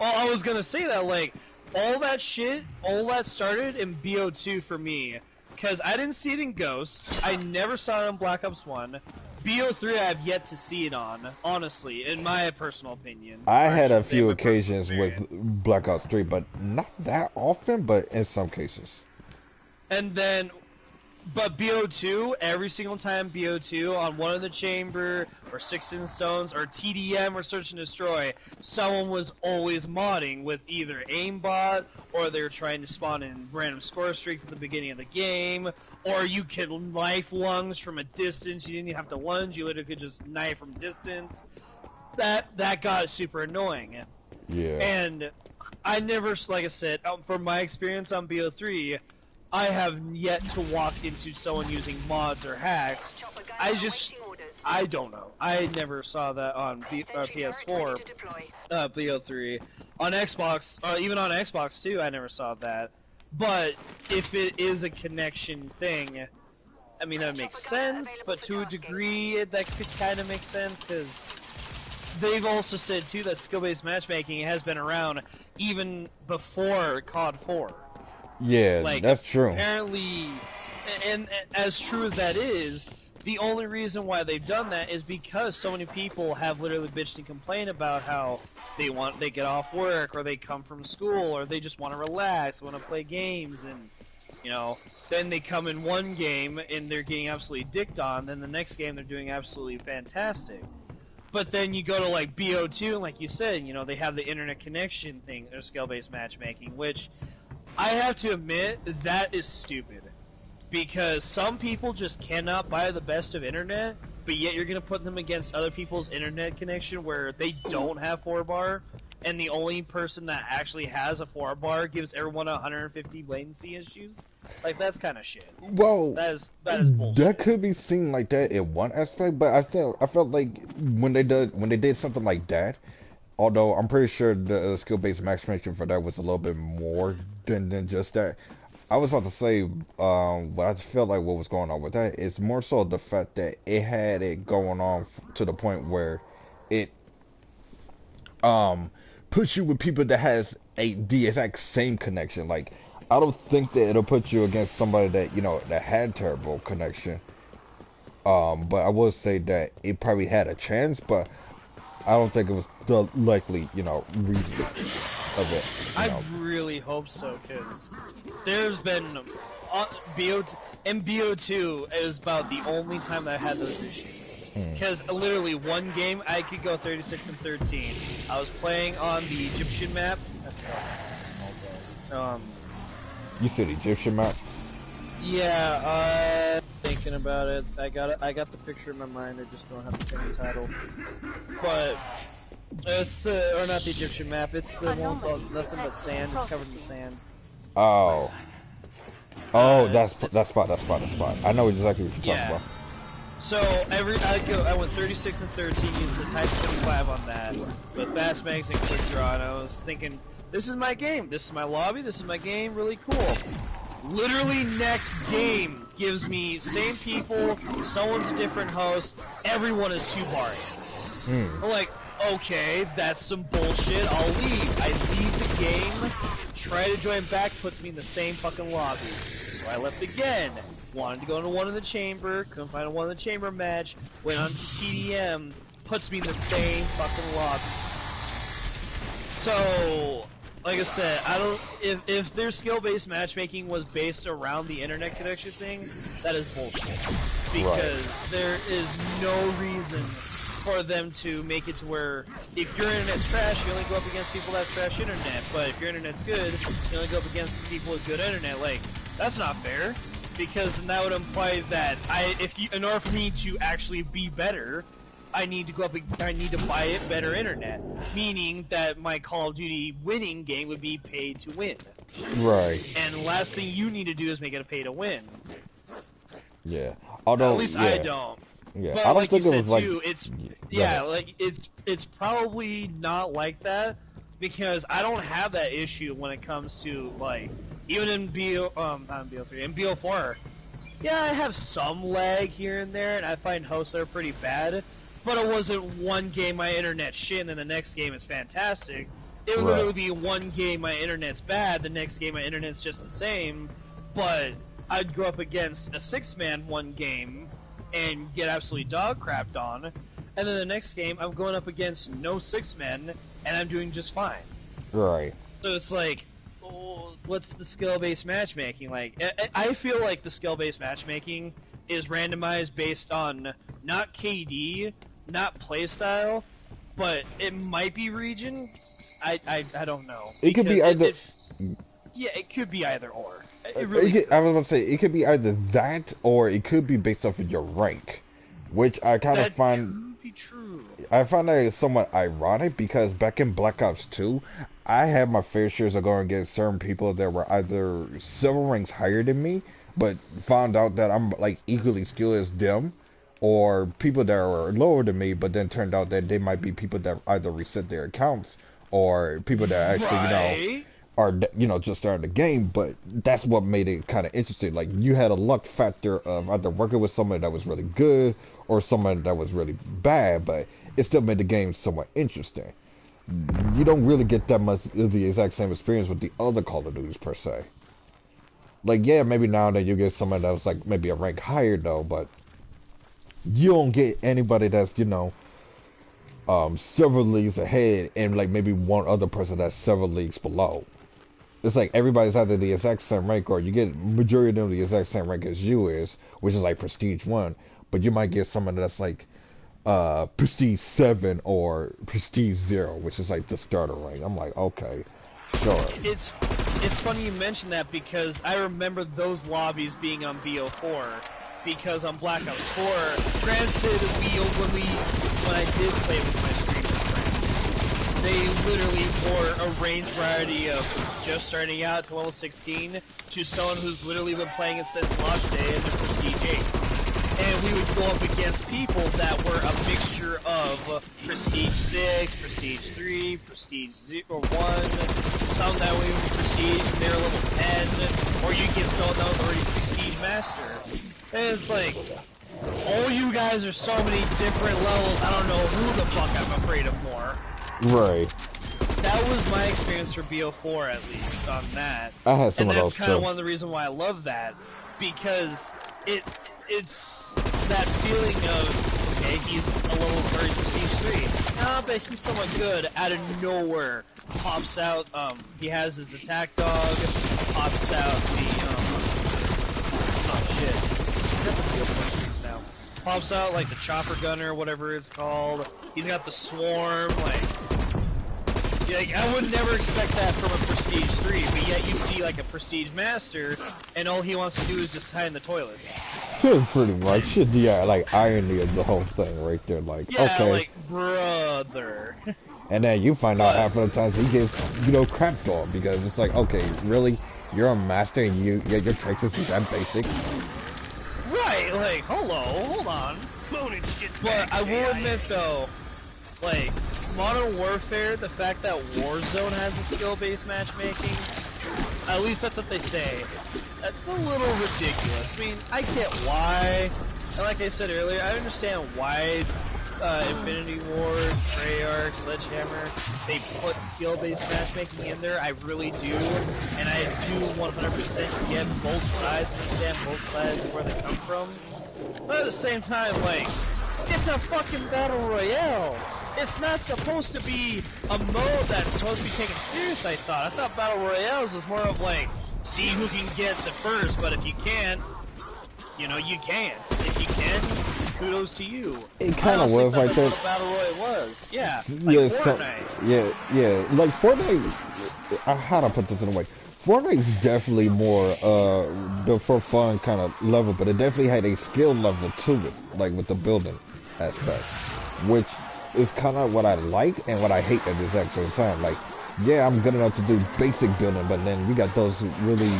Well, I was gonna say that, like, all that started in BO2 for me, because I didn't see it in Ghosts, I never saw it on Black Ops 1, BO3 I have yet to see it on, honestly, in my personal opinion. I had a few occasions with Black Ops 3, but not that often, but in some cases. And then, But BO2, every single time BO2 on one in the chamber, or 6 in stones, or TDM, or search and destroy, someone was always modding with either aimbot, or they were trying to spawn in random score streaks at the beginning of the game, or you could knife lunge from a distance. You didn't even have to lunge; you literally could just knife from distance. That got super annoying. Yeah. And I never, like I said, from my experience on BO3. I have yet to walk into someone using mods or hacks. I don't know. I never saw that on PS4, BO3. On Xbox, even on Xbox too, I never saw that. But if it is a connection thing, I mean, that makes sense, but to a degree, that could kind of make sense, because they've also said too that skill-based matchmaking has been around even before COD 4. Yeah, Like, that's true. Apparently, and as true as that is, the only reason why they've done that is because so many people have literally bitched and complained about how they get off work, or they come from school, or they just want to relax, want to play games, and then they come in one game and they're getting absolutely dicked on, then the next game they're doing absolutely fantastic. But then you go to like BO2, and like you said, they have the internet connection thing, or skill-based matchmaking, which I have to admit, that is stupid. Because some people just cannot buy the best of internet, but yet you're going to put them against other people's internet connection where they don't have 4-bar, and the only person that actually has a 4-bar gives everyone 150 latency issues? Like, that's kind of shit. Well, that is bullshit. That could be seen like that in one aspect, but I felt like when they did something like that, although I'm pretty sure the skill-based matchmaking for that was a little bit more than just that. I was about to say, what I felt like what was going on with that is more so the fact that it had it going on to the point where it puts you with people that has the exact same connection. Like, I don't think that it'll put you against somebody that that had terrible connection. But I will say that it probably had a chance, but I don't think it was the likely, reason of it. I really hope so, because there's been BO2 is about the only time that I had those issues. Because literally one game I could go 36 and 13. I was playing on the Egyptian map. You said Egyptian map? Yeah, thinking about it. I got the picture in my mind. I just don't have the same title. But it's not the Egyptian map. It's the one with nothing but sand. It's covered in sand. Oh, that spot. I know exactly what you're talking about. So I went 36 and 13 using the Type 25 on that with fast mags and quick draw, and I was thinking, this is my game. This is my lobby. This is my game. Really cool. Literally next game gives me same people, someone's a different host, everyone is 2-barring. I'm like, okay, that's some bullshit, I'll leave. I leave the game, try to join back, puts me in the same fucking lobby. So I left again. Wanted to go into one in the chamber, couldn't find a one in the chamber match, went on to TDM, puts me in the same fucking lobby. So, like I said, if their skill-based matchmaking was based around the internet connection thing, that is bullshit. Because there is no reason for them to make it to where if your internet's trash, you only go up against people that have trash internet, but if your internet's good, you only go up against people with good internet. Like, that's not fair, because then that would imply that in order for me to actually be better, I need to buy it better internet, meaning that my Call of Duty winning game would be paid to win. Right. And the last thing you need to do is make it a pay to win. Yeah. Although, at least I don't. Yeah. But I don't like think you it said was too, it's probably not like that, because I don't have that issue when it comes to like even in not in BO3, in BO4. Yeah, I have some lag here and there, and I find hosts that are pretty bad. But it wasn't one game my internet's shit and then the next game is fantastic. It would literally be one game my internet's bad, the next game my internet's just the same, but I'd go up against a 6-man one game and get absolutely dog crapped on, and then the next game I'm going up against no 6-men and I'm doing just fine. Right. So it's like, what's the skill-based matchmaking? Like, I feel like the skill-based matchmaking is randomized based on not KD, not playstyle, but it might be region. I don't know. It could be either. Yeah, it could be either or. I was about to say it could be either that or it could be based off of your rank, which I kind of find. Could be true. I find that somewhat ironic because back in Black Ops 2, I had my fair shares of going against certain people that were either several ranks higher than me, but found out that I'm like equally skilled as them, or people that were lower than me, but then turned out that they might be people that either reset their accounts or people that actually, are, just starting the game. But that's what made it kind of interesting. Like, you had a luck factor of either working with someone that was really good or someone that was really bad, but it still made the game somewhat interesting. You don't really get that much of the exact same experience with the other Call of Duties, per se. Like, yeah, maybe now that you get someone that was, like, maybe a rank higher, though, but you don't get anybody that's, several leagues ahead and, like, maybe one other person that's several leagues below. It's like everybody's either the exact same rank, or you get majority of them the exact same rank as you is, which is like Prestige 1, but you might get someone that's like Prestige 7 or Prestige 0, which is like the starter rank. I'm like, okay, sure. It's funny you mention that because I remember those lobbies being on BO4, because on Black Ops 4, granted, when I did play with my streamer friends, they literally wore a range variety of just starting out to level 16 to someone who's literally been playing it since launch day in the Prestige 8. And we would go up against people that were a mixture of Prestige 6, Prestige 3, Prestige 0, 1, some that were even Prestige and they were level 10, or you get someone that was already Prestige Master. And it's like, all you guys are so many different levels, I don't know who the fuck I'm afraid of more. Right. That was my experience for BO4, at least, on that. I had some of those, and that's kind of one of the reasons why I love that, because it's that feeling of, okay, he's a level 30 Prestige 3. Nah, but he's somewhat good. Out of nowhere, pops out, he has his attack dog, pops out the, oh shit. I have the BO4 streaks now. Pops out, like, the chopper gunner, whatever it's called. He's got the swarm, like, I would never expect that from a Prestige 3, but yet you see, like, a Prestige Master, and all he wants to do is just hide in the toilet. Pretty much. Yeah, like, irony of the whole thing right there, like, yeah, okay. like, brother. And then you find out half of the times he gets, crapped on, because it's like, okay, really? You're a master and your Texas is that basic? Right, like, hold on. But I will admit, though, like, Modern Warfare, the fact that Warzone has a skill-based matchmaking, at least that's what they say, that's a little ridiculous. I mean, I get why, and like I said earlier, I understand why Infinity Ward, Treyarch, Sledgehammer, they put skill-based matchmaking in there. I really do, and I do 100% get both sides, understand both sides of where they come from. But at the same time, like, it's a fucking battle royale. It's not supposed to be a mode that's supposed to be taken serious, I thought. I thought battle royales was more of like, see who can get the first, but if you can't, you can't. If you can, kudos to you. It kind of was like that. What a battle royale was. Yeah, like Fortnite. Yeah. Like Fortnite, how to put this in a way? Fortnite's definitely more the for fun kind of level, but it definitely had a skill level to it, like with the building aspect, which is kind of what I like and what I hate at the exact same time. Like, yeah, I'm good enough to do basic building, but then we got those really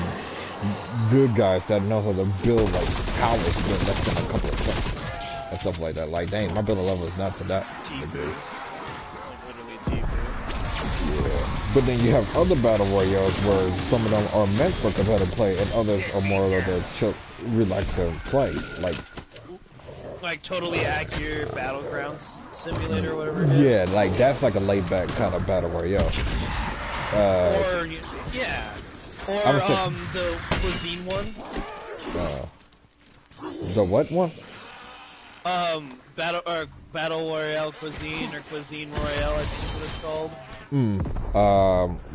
good guys that know how to build like towers in less than a couple of seconds and stuff like that. Like, dang, my building level is not to that degree. Like literally Tifu. Yeah, but then you have other battle royales where some of them are meant for competitive play and others are more of the chill, relax and play. Like totally accurate battlegrounds simulator or whatever it is. Yeah, like that's like a laid back kind of battle royale. Or the cuisine one. The what one? Battle Royale Cuisine or Cuisine Royale, I think is what it's called.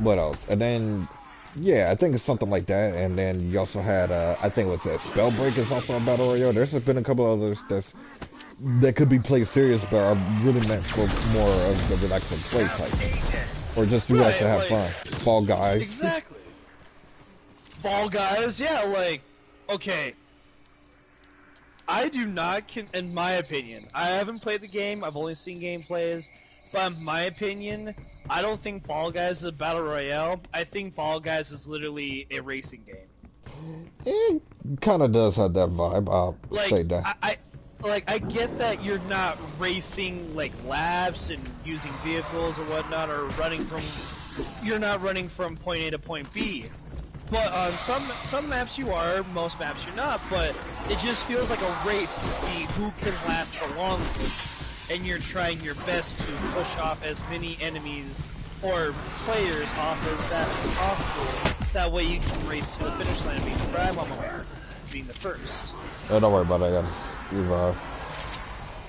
What else? And then Yeah, I think it's something like that. And then you also had, I think what's that? Spellbreak is also a battle royale. There's been a couple others that could be played serious, but are really meant for more of the relaxing play type, or just you guys to have fun. Fall Guys. Exactly. Fall Guys, yeah. Like, okay. I do not, in my opinion, I haven't played the game. I've only seen gameplays. But in my opinion, I don't think Fall Guys is a battle royale. I think Fall Guys is literally a racing game. It kind of does have that vibe. I'll say that. I get that you're not racing like laps and using vehicles or whatnot, or you're not running from point A to point B. But on some maps you are, most maps you're not. But it just feels like a race to see who can last the longest, and you're trying your best to push off as many enemies or players off as fast as possible, so that way you can race to the finish line and being the prime on my way to being the first. Oh, don't worry about it. I gotta revive.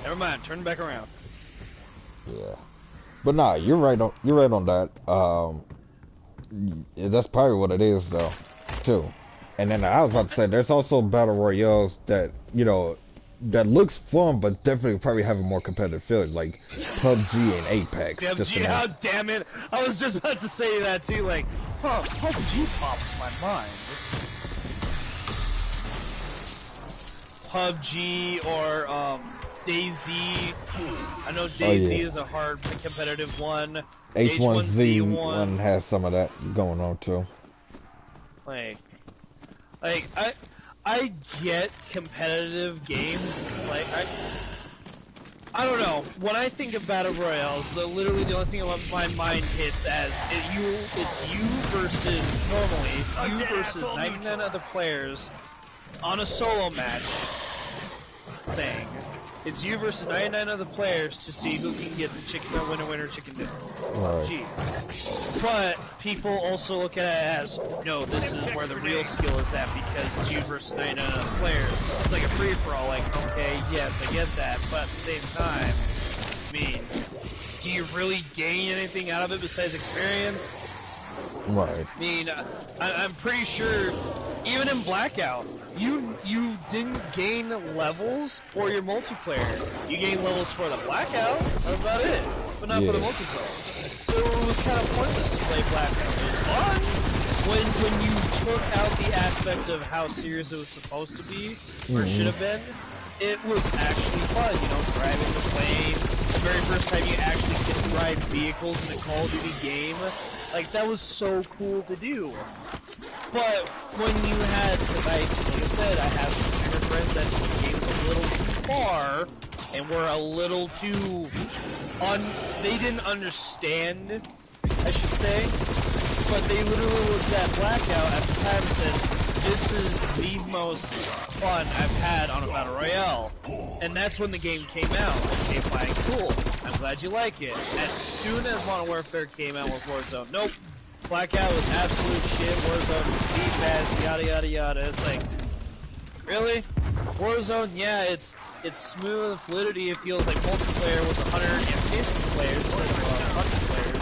Never mind. Turn back around. Yeah, but nah, you're right on that. That's probably what it is though, too. And then I was about to say, there's also battle royales that that looks fun, but definitely probably have a more competitive feel, like PUBG and Apex. PUBG, oh damn it! I was just about to say that too. Like, PUBG pops my mind. PUBG or DayZ. I know DayZ is a hard competitive one. H1Z1 has some of that going on too. Like I get competitive games. Like I don't know. When I think of battle royales, literally the only thing my mind hits as it's you versus 99 other players on a solo match thing. It's you versus 99 other players to see who can get the chicken winner chicken dinner. Right. Gee. But people also look at it as, no, this is where the real skill is at, because it's you versus 99 other players. It's like a free-for-all, like, okay, yes, I get that, but at the same time, I mean, do you really gain anything out of it besides experience? Right. I mean, I'm pretty sure, even in Blackout, you didn't gain levels for your multiplayer. You gained levels for the Blackout, that's about it, but not for the multiplayer. So it was kind of pointless to play Blackout. It was fun when you took out the aspect of how serious it was supposed to be, or it should have been. It was actually fun, driving the planes. The very first time you actually can drive vehicles in a Call of Duty game. Like, that was so cool to do. But when you had, because like I said, I have some streamer friends that took games a little too far, and were a little too, they didn't understand, I should say, but they literally looked at Blackout at the time and said, this is the most fun I've had on a Battle Royale. And that's when the game came out. Okay, fine, cool. I'm glad you like it. As soon as Modern Warfare came out with Warzone, nope. Blackout was absolute shit. Warzone was beat fast, yada yada yada. It's like, really? Warzone, yeah, it's smooth and fluidity. It feels like multiplayer with 150 players instead of 100 players.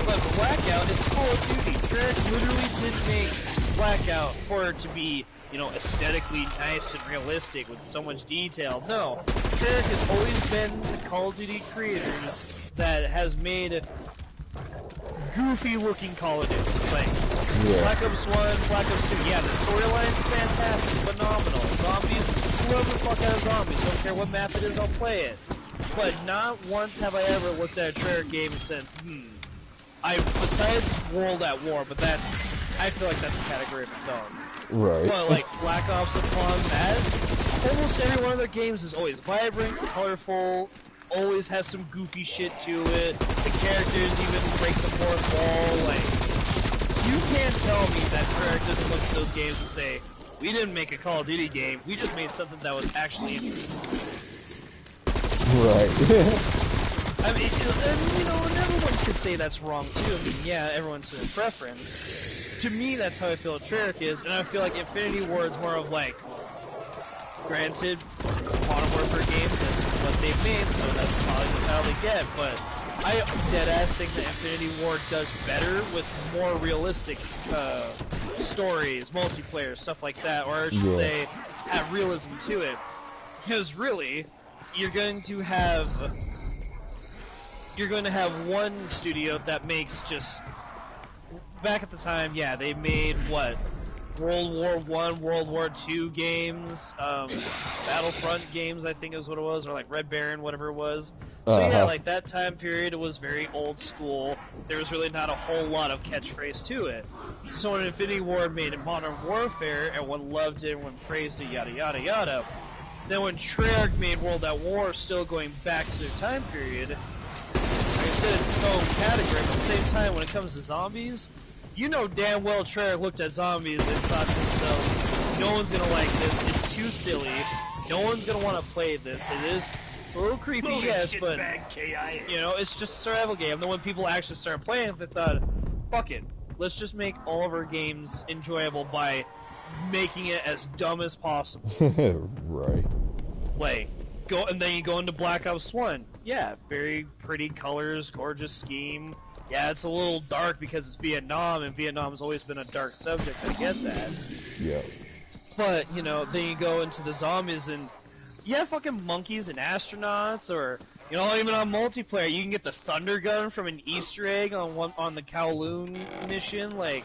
But Blackout is Call of Duty. Treyarch literally didn't make Blackout for it to be, aesthetically nice and realistic with so much detail. No, Treyarch has always been the Call of Duty creators that has made goofy-looking Call of Duty. It's like Black Ops 1, Black Ops 2. Yeah, the storyline's fantastic, phenomenal. Zombies, whoever the fuck has zombies, don't care what map it is, I'll play it. But not once have I ever looked at a Treyarch game and said, besides World at War, but I feel like that's a category of its own. Right. But like Black Ops upon that, almost every one of their games is always vibrant, colorful, always has some goofy shit to it. The characters even break the fourth wall. Like, you can't tell me that Treyarch doesn't look at those games and say, we didn't make a Call of Duty game, we just made something that was actually interesting. Right. I mean, and everyone could say that's wrong too. I mean, yeah, everyone's their preference. To me, that's how I feel Treyarch is, and I feel like Infinity Ward's more of like, granted, Modern Warfare games, that's what they've made, so that's probably just how they get, but I deadass think that Infinity Ward does better with more realistic stories, multiplayer, stuff like that, or I should say, have realism to it. Because really, you're going to have one studio that makes just, back at the time, yeah, they made what, World War I, World War II games, Battlefront games, I think is what it was, or like Red Baron, whatever it was. So yeah, like that time period, it was very old school. There was really not a whole lot of catchphrase to it. So when Infinity Ward made Modern Warfare, everyone loved it, everyone praised it, yada yada yada. Then when Treyarch made World at War, still going back to their time period, like I said, it's its own category, but at the same time, when it comes to zombies, you know damn well Treyarch looked at zombies and thought to themselves, no one's gonna like this, it's too silly, no one's gonna want to play this, it's a little creepy, yes, but, you know, it's just a survival game. Then when people actually started playing it, they thought, fuck it, let's just make all of our games enjoyable by making it as dumb as possible. Right. Like, and then you go into Black Ops 1. Yeah, very pretty colors, gorgeous scheme. Yeah, it's a little dark because it's Vietnam, and Vietnam's always been a dark subject, I get that. Yeah. But, you know, then you go into the zombies, and yeah, fucking monkeys and astronauts, or, you know, even on multiplayer, you can get the thunder gun from an Easter egg on the Kowloon mission, like,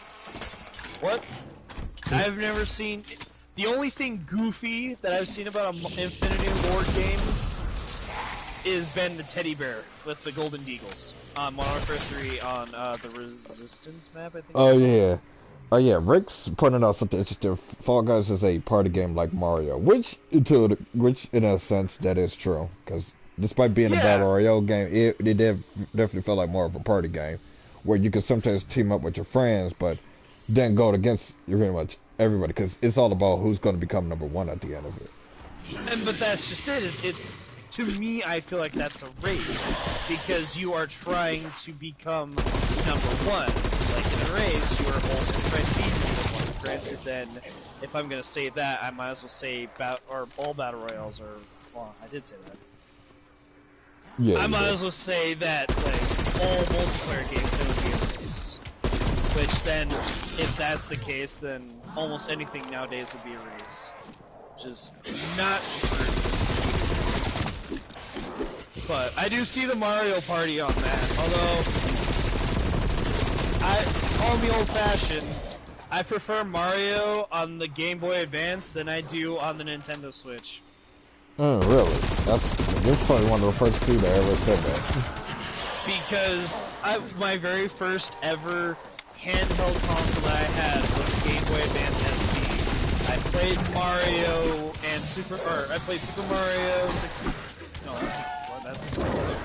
what? I've never seen... The only thing goofy that I've seen about an Infinity Ward game is been the teddy bear with the golden deagles on Modern Warfare 3 on the Resistance map, I think. Oh yeah. Oh yeah, Rick's pointing out something interesting. Fall Guys is a party game like Mario, which in a sense that is true, because despite being a battle royale game, it definitely felt like more of a party game, where you can sometimes team up with your friends, but then go against pretty much everybody, because it's all about who's going to become number one at the end of it. But that's just it. It's to me, I feel like that's a race, because you are trying to become number one. Like in a race, you are also trying to be number one. Granted, then, if I'm going to say that, I might as well say all battle royales are. Well, I did say that. Yeah. I might as well say that like all multiplayer games they would be a race. Which then, if that's the case, then almost anything nowadays would be a race. Which is not true. But I do see the Mario Party on that, although call me old-fashioned, I prefer Mario on the Game Boy Advance than I do on the Nintendo Switch. Oh, really? You're probably one of the first two that ever said that. Because my very first ever handheld console that I had was Game Boy Advance SP. I played Mario and I played Super Mario 64. No,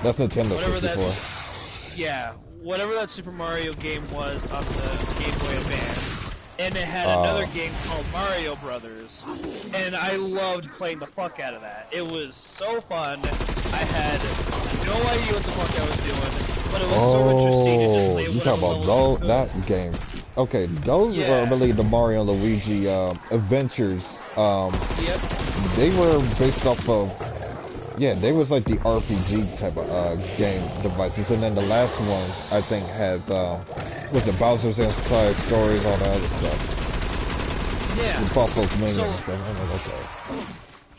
that's Nintendo 64. Yeah, whatever that Super Mario game was on the Game Boy Advance. And it had another game called Mario Brothers. And I loved playing the fuck out of that. It was so fun. I had no idea what the fuck I was doing, but it was so interesting to just play. You talking about that game? Okay, those are really the Mario and Luigi adventures. Yep. They were based off of. Yeah, they was like the RPG type of game devices, and then the last ones I think had was the Bowser's Inside Stories, all the other stuff. Yeah. The fought those minions and stuff. I'm like, okay.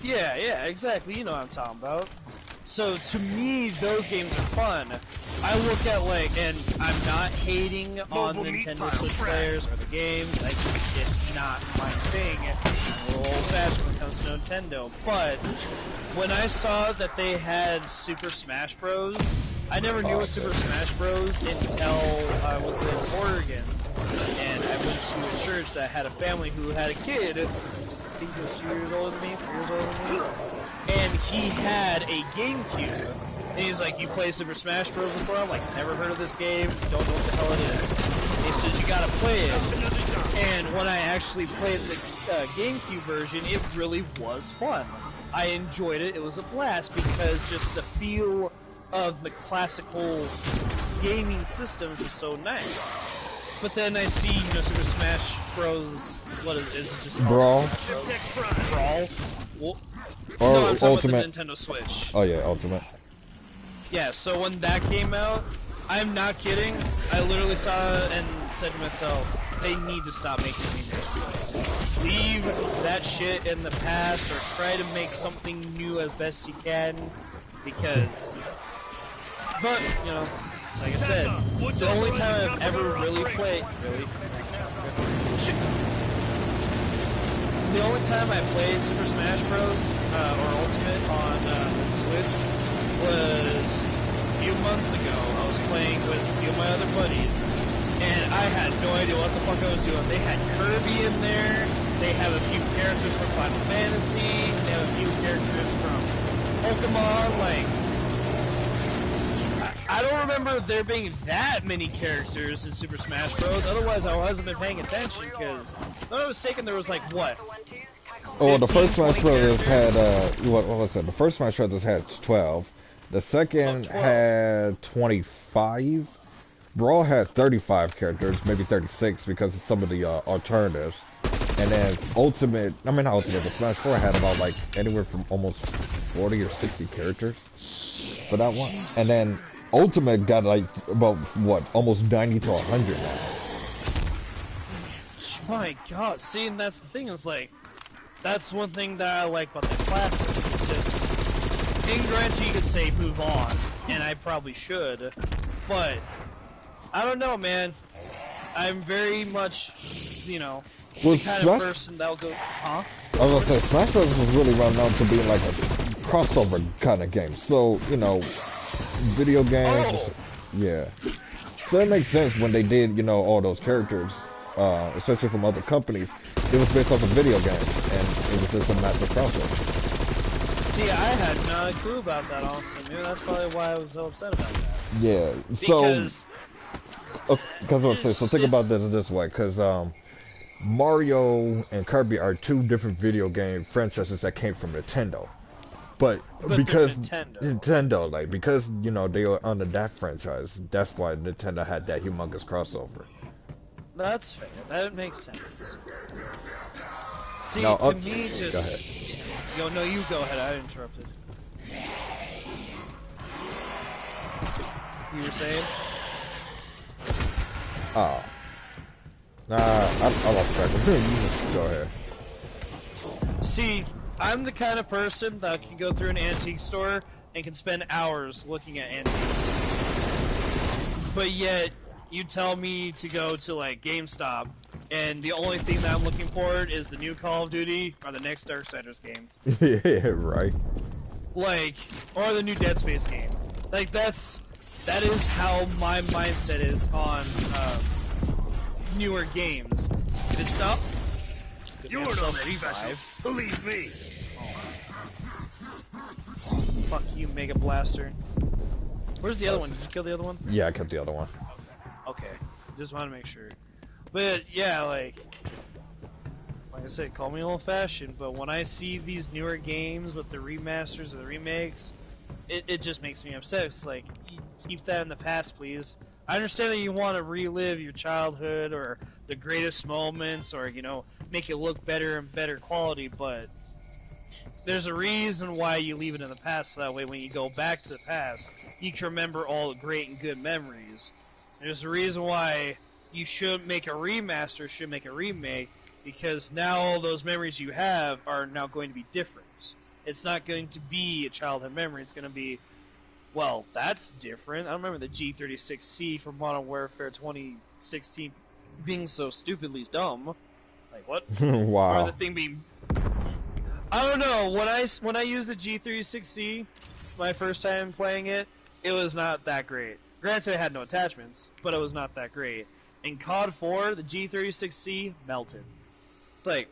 Yeah, exactly. You know what I'm talking about. So to me, those games are fun. I look at and I'm not hating on Nintendo Switch players or the games. It's not my thing. I'm a little old-fashioned when it comes to Nintendo. But when I saw that they had Super Smash Bros., I never knew what Super Smash Bros. Until I was in Oregon, and I went to a church that had a family who had a kid. I think he was 2 years older than me, 3 years older than me. And he had a GameCube. And he's like, you play Super Smash Bros. Before? I'm like, never heard of this game, don't know what the hell it is. And he says, you gotta play it. And when I actually played the GameCube version, it really was fun. I enjoyed it, it was a blast, because just the feel of the classical gaming systems was so nice. But then I see, Super Smash Bros. What is it just Brawl? Brawl? Well, or no, I'm talking Ultimate. about the Nintendo Switch. Oh yeah, Ultimate. Yeah, so when that came out, I'm not kidding. I literally saw it and said to myself, they need to stop making remakes. Leave that shit in the past or try to make something new as best you can, because... But, you know, like I said, the only time I've ever really played... Really? Shit. The only time I played Super Smash Bros. Or Ultimate on Switch was a few months ago. I was playing with a few of my other buddies, and I had no idea what the fuck I was doing. They had Kirby in there, they have a few characters from Final Fantasy, they have a few characters from Pokemon, like... I don't remember there being that many characters in Super Smash Bros. Otherwise, I wasn't been paying attention, because, if I'm not mistaken, there was like, what? Oh, the first Smash Bros. Characters? Had, what was it? The first Smash Bros. Had 12. The second 12. had 25. Brawl had 35 characters, maybe 36 because of some of the alternatives. And then Ultimate, I mean not Ultimate, but Smash 4 had about like anywhere from almost 40 or 60 characters for that one. And then Ultimate got like about, what, almost 90 to 100 now. My god, see, and that's the thing, is like, that's one thing that I like about the classics, it's just, in granted you could say move on, and I probably should, but, I don't know, man, I'm very much, you know, the kind of person that'll go, huh? I was gonna say, Smash Bros. Was really run known to being like a crossover kind of game, so, you know, video games, yeah, so it makes sense when they did, you know, all those characters, especially from other companies. It was based off of video games, and it was just a massive crossover. See, I had no clue about that also. Maybe that's probably why I was so upset about that. Yeah, because... So think about this way, because Mario and Kirby are two different video game franchises that came from Nintendo. But because Nintendo, like, because, you know, they are under that franchise, that's why Nintendo had that humongous crossover. That's fair. That makes sense. See, now, to me, just... Go ahead. Yo, no, you go ahead. I interrupted. You were saying? Oh. I lost track of it. You just go ahead. See, I'm the kind of person that can go through an antique store and can spend hours looking at antiques. But yet, you tell me to go to, like, GameStop, and the only thing that I'm looking for is the new Call of Duty or the next Darksiders game. Yeah, right. Like, or the new Dead Space game. Like, that is how my mindset is on newer games. If it's not, You're not special. Believe me. Fuck you, Mega Blaster. Where's the other one? Did you kill the other one? Yeah, I kept the other one. Okay, just want to make sure. But yeah, like I said, call me old-fashioned, but when I see these newer games with the remasters or the remakes, it just makes me upset. It's like, keep that in the past, please. I understand that you want to relive your childhood or the greatest moments, or, you know, make it look better and better quality, but there's a reason why you leave it in the past, so that way when you go back to the past, you can remember all the great and good memories. There's a reason why you shouldn't make a remaster, should make a remake, because now all those memories you have are now going to be different. It's not going to be a childhood memory, it's going to be, well, that's different. I remember the G36C from Modern Warfare 2016 being so stupidly dumb. Like, what? Wow. Or the thing being... I don't know, when I used the G36C, my first time playing it, it was not that great. Granted, it had no attachments, but it was not that great. In COD 4, the G36C melted. It's like...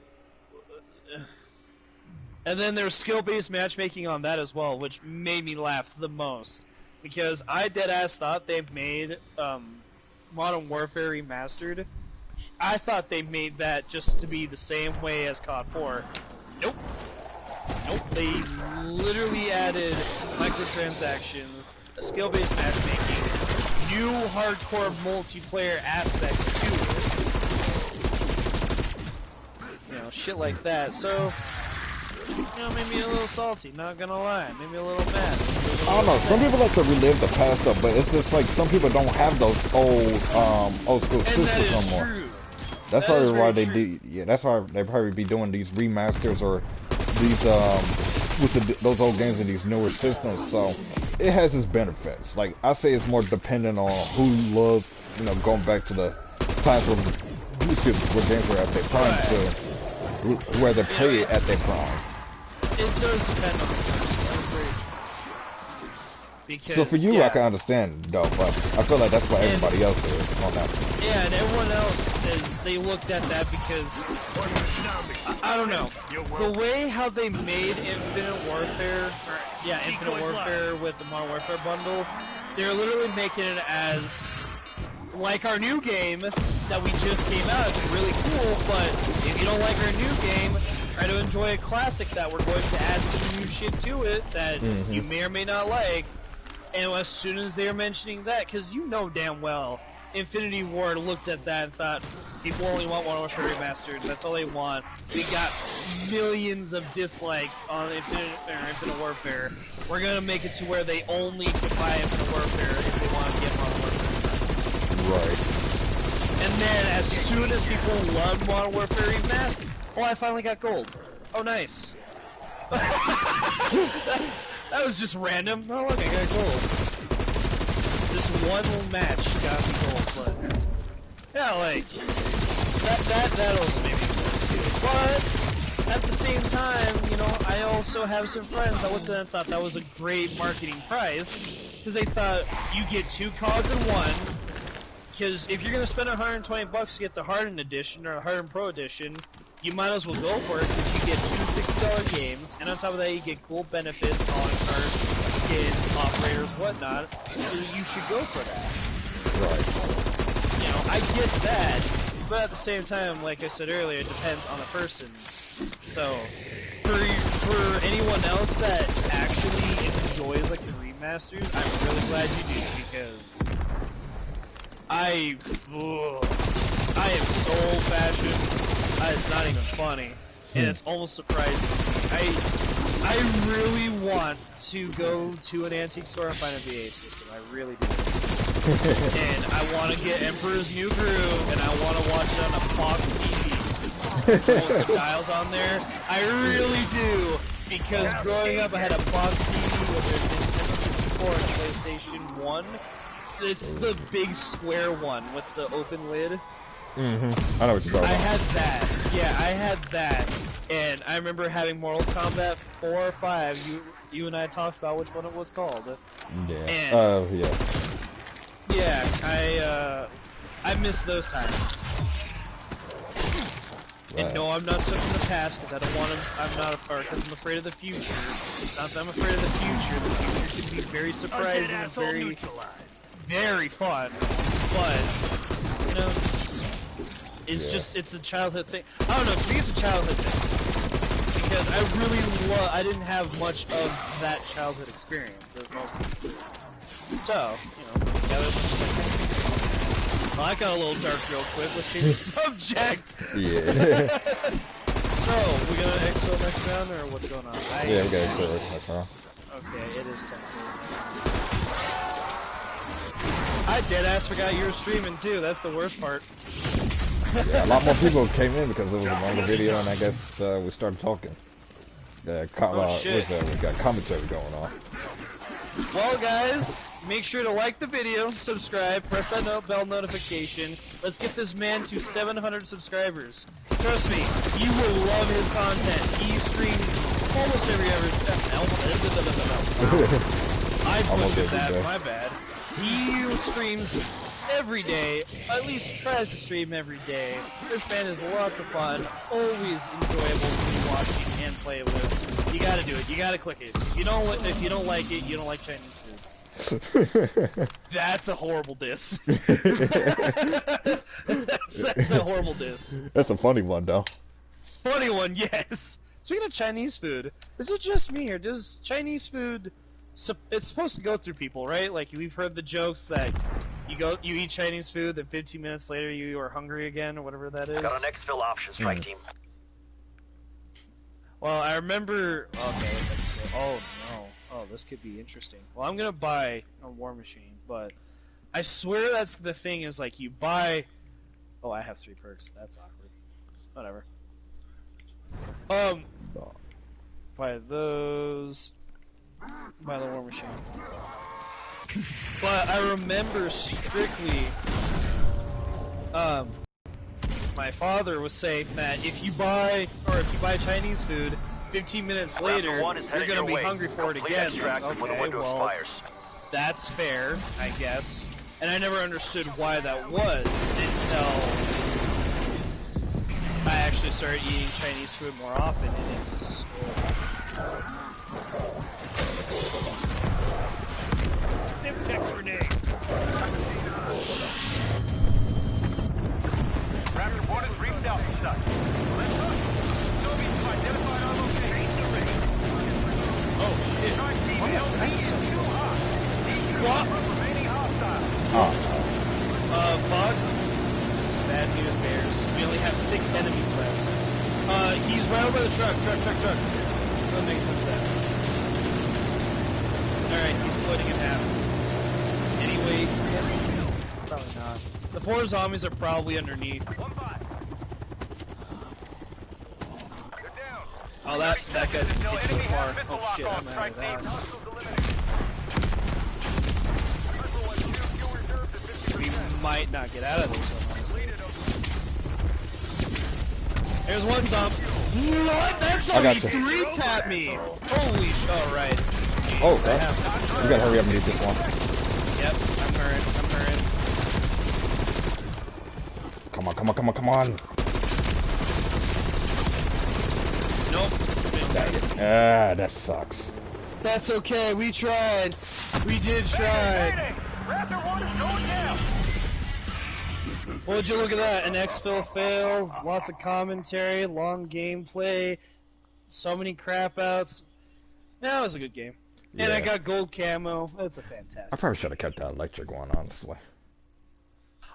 And then there's skill-based matchmaking on that as well, which made me laugh the most. Because I deadass thought they made Modern Warfare Remastered. I thought they made that just to be the same way as COD 4. Nope. Nope. They literally added microtransactions, a skill-based matchmaking, new hardcore multiplayer aspects to it. You know, shit like that. So... You know, made me a little salty, not gonna lie. Made me a little mad. a I don't know. little Some sad. people like to relive the past though, but it's just like some people don't have those old school And systems that no is more. true. That's That is probably why very they true. do. Yeah, that's why they probably be doing these remasters or these those old games in these newer systems. So it has its benefits. Like I say, it's more dependent on who loves, going back to the times when where games were at their prime to where they play it at their prime. It does depend on the person. That is very true. Because, So for you, yeah, I can understand though, but I feel like that's what everybody else is on that. yeah, and everyone else they looked at that because I don't know the way how they made Infinite Warfare, Infinite Warfare with the Modern Warfare bundle. They're literally making it as like our new game that we just came out. It's really cool, but if you don't like our new game, try to enjoy a classic that we're going to add some new shit to it that you may or may not like. And as soon as they're mentioning that, because you know damn well, Infinity Ward looked at that and thought, people only want Modern Warfare Remastered, that's all they want. We got millions of dislikes on Infinite Warfare. We're gonna make it to where they only can buy Infinite Warfare if they want to get Modern Warfare Remastered. Right. And then, as soon as people love Modern Warfare Remastered, oh, I finally got gold. Oh, nice. That was just random. Oh, look, I got gold. This one little match got me gold, but yeah, like that also made me upset too. But at the same time, I also have some friends that looked at it and thought that was a great marketing price because they thought you get 2 CODs in one. Because if you're gonna spend $120 to get the Hardened Edition or Hardened Pro Edition, you might as well go for it because you get 2 $60 games, and on top of that, you get cool benefits, calling cards, skins, operators, whatnot. So you should go for that. Right. I get that, but at the same time, like I said earlier, it depends on the person. So for anyone else that actually enjoys like the remasters, I'm really glad you do because I am so old-fashioned. It's not even funny, and it's almost surprising. I really want to go to an antique store and find a VH system. I really do. And I want to get Emperor's New Groove, and I want to watch it on a Fox TV. With the dials on there. I really do, because growing up, I had a Fox TV with a Nintendo 64 and PlayStation 1. It's the big square one with the open lid. I know what you're talking about. I had that. Yeah, I had that. And I remember having Mortal Kombat 4 or 5. You and I talked about which one it was called. Yeah. And, yeah. Yeah, I miss those times. Right. And no, I'm not stuck in the past because I don't want to. I'm not because I'm afraid of the future. It's not that I'm afraid of the future. The future can be very surprising and very fun. But it's it's a childhood thing. I don't know. To me, it's a childhood thing because I didn't have much of that childhood experience as most people do. So well, I got a little dark real quick. Let's change the subject. Yeah. So, we gonna exfil next round, or what's going on? Yeah, we got exfil next round. Okay, it is 10. I deadass forgot you were streaming too. That's the worst part. Yeah, a lot more people came in because it was a longer video, and I guess we started talking. Shit. We got commentary going on. Well, guys, make sure to like the video, subscribe, press that bell notification. Let's get this man to 700 subscribers. Trust me, you will love his content. He streams almost every I butchered that, my bad. He streams every day, at least tries to stream every day. This man is lots of fun, always enjoyable to be watching and play with. You gotta do it, you gotta click it. If you don't like it, you don't like Chinese food. That's a horrible diss. that's a horrible diss. That's a funny one, though. Funny one, yes. Speaking of Chinese food, is it just me, or does Chinese food... it's supposed to go through people, right? Like, we've heard the jokes that you eat Chinese food, then 15 minutes later you are hungry again, or whatever that is. I got an exfil option, strike team. Well, I remember... Okay, let's exfil. Oh, no. oh, this could be interesting. Well, I'm gonna buy a war machine, but I swear that's the thing is like you buy. Oh, I have 3 perks. That's awkward. Whatever. Buy those. Buy the war machine. But I remember strictly, my father was saying that if you buy Chinese food, 15 minutes later, you're gonna be hungry for it again. Like, okay, well, that's fair, I guess. And I never understood why that was until I actually started eating Chinese food more often, and it's Simtex grenade. Raptor 1 is reached out to site. Let's go. Soviets have identified our location. oh shit. Strike team LZ is too hot. What? Remaining hostile. Bugs. Some bad news bears. We only have 6 enemies left. He's right over the truck. Truck. So it makes sense that. Alright, he's splitting in half. Anyway, probably not. The 4 zombies are probably underneath. Oh, that guy's hit so far. Oh shit, I'm out of that. We might not get out of this one, honestly. There's one zombie. What? That zombie 3-tapped me! Holy shit, oh, right. Oh, okay. You gotta hurry up and get this one. Yep, I'm hurrying. Come on. Nope. Ah, that sucks. That's okay, we tried. We did try. Raptor 1 is going down. Would you look at that? An exfil fail, lots of commentary, long gameplay, so many crap outs. Yeah, it was a good game. And Yeah. I got gold camo. That's a fantastic. I probably should have kept that electric one, honestly.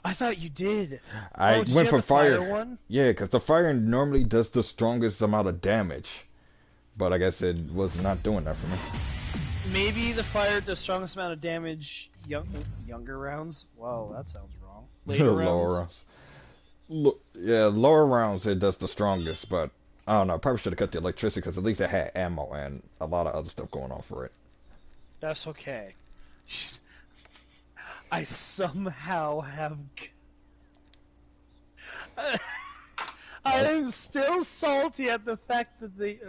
I thought you did. I did went you for have the fire one. Yeah, because the fire normally does the strongest amount of damage. But I guess it was not doing that for me. Maybe the fire does strongest amount of damage younger rounds? Wow, that sounds wrong. Later Lower rounds? yeah, lower rounds it does the strongest, but I don't know. I probably should have cut the electricity because at least it had ammo and a lot of other stuff going on for it. That's okay. I somehow have... I am still salty at the fact that they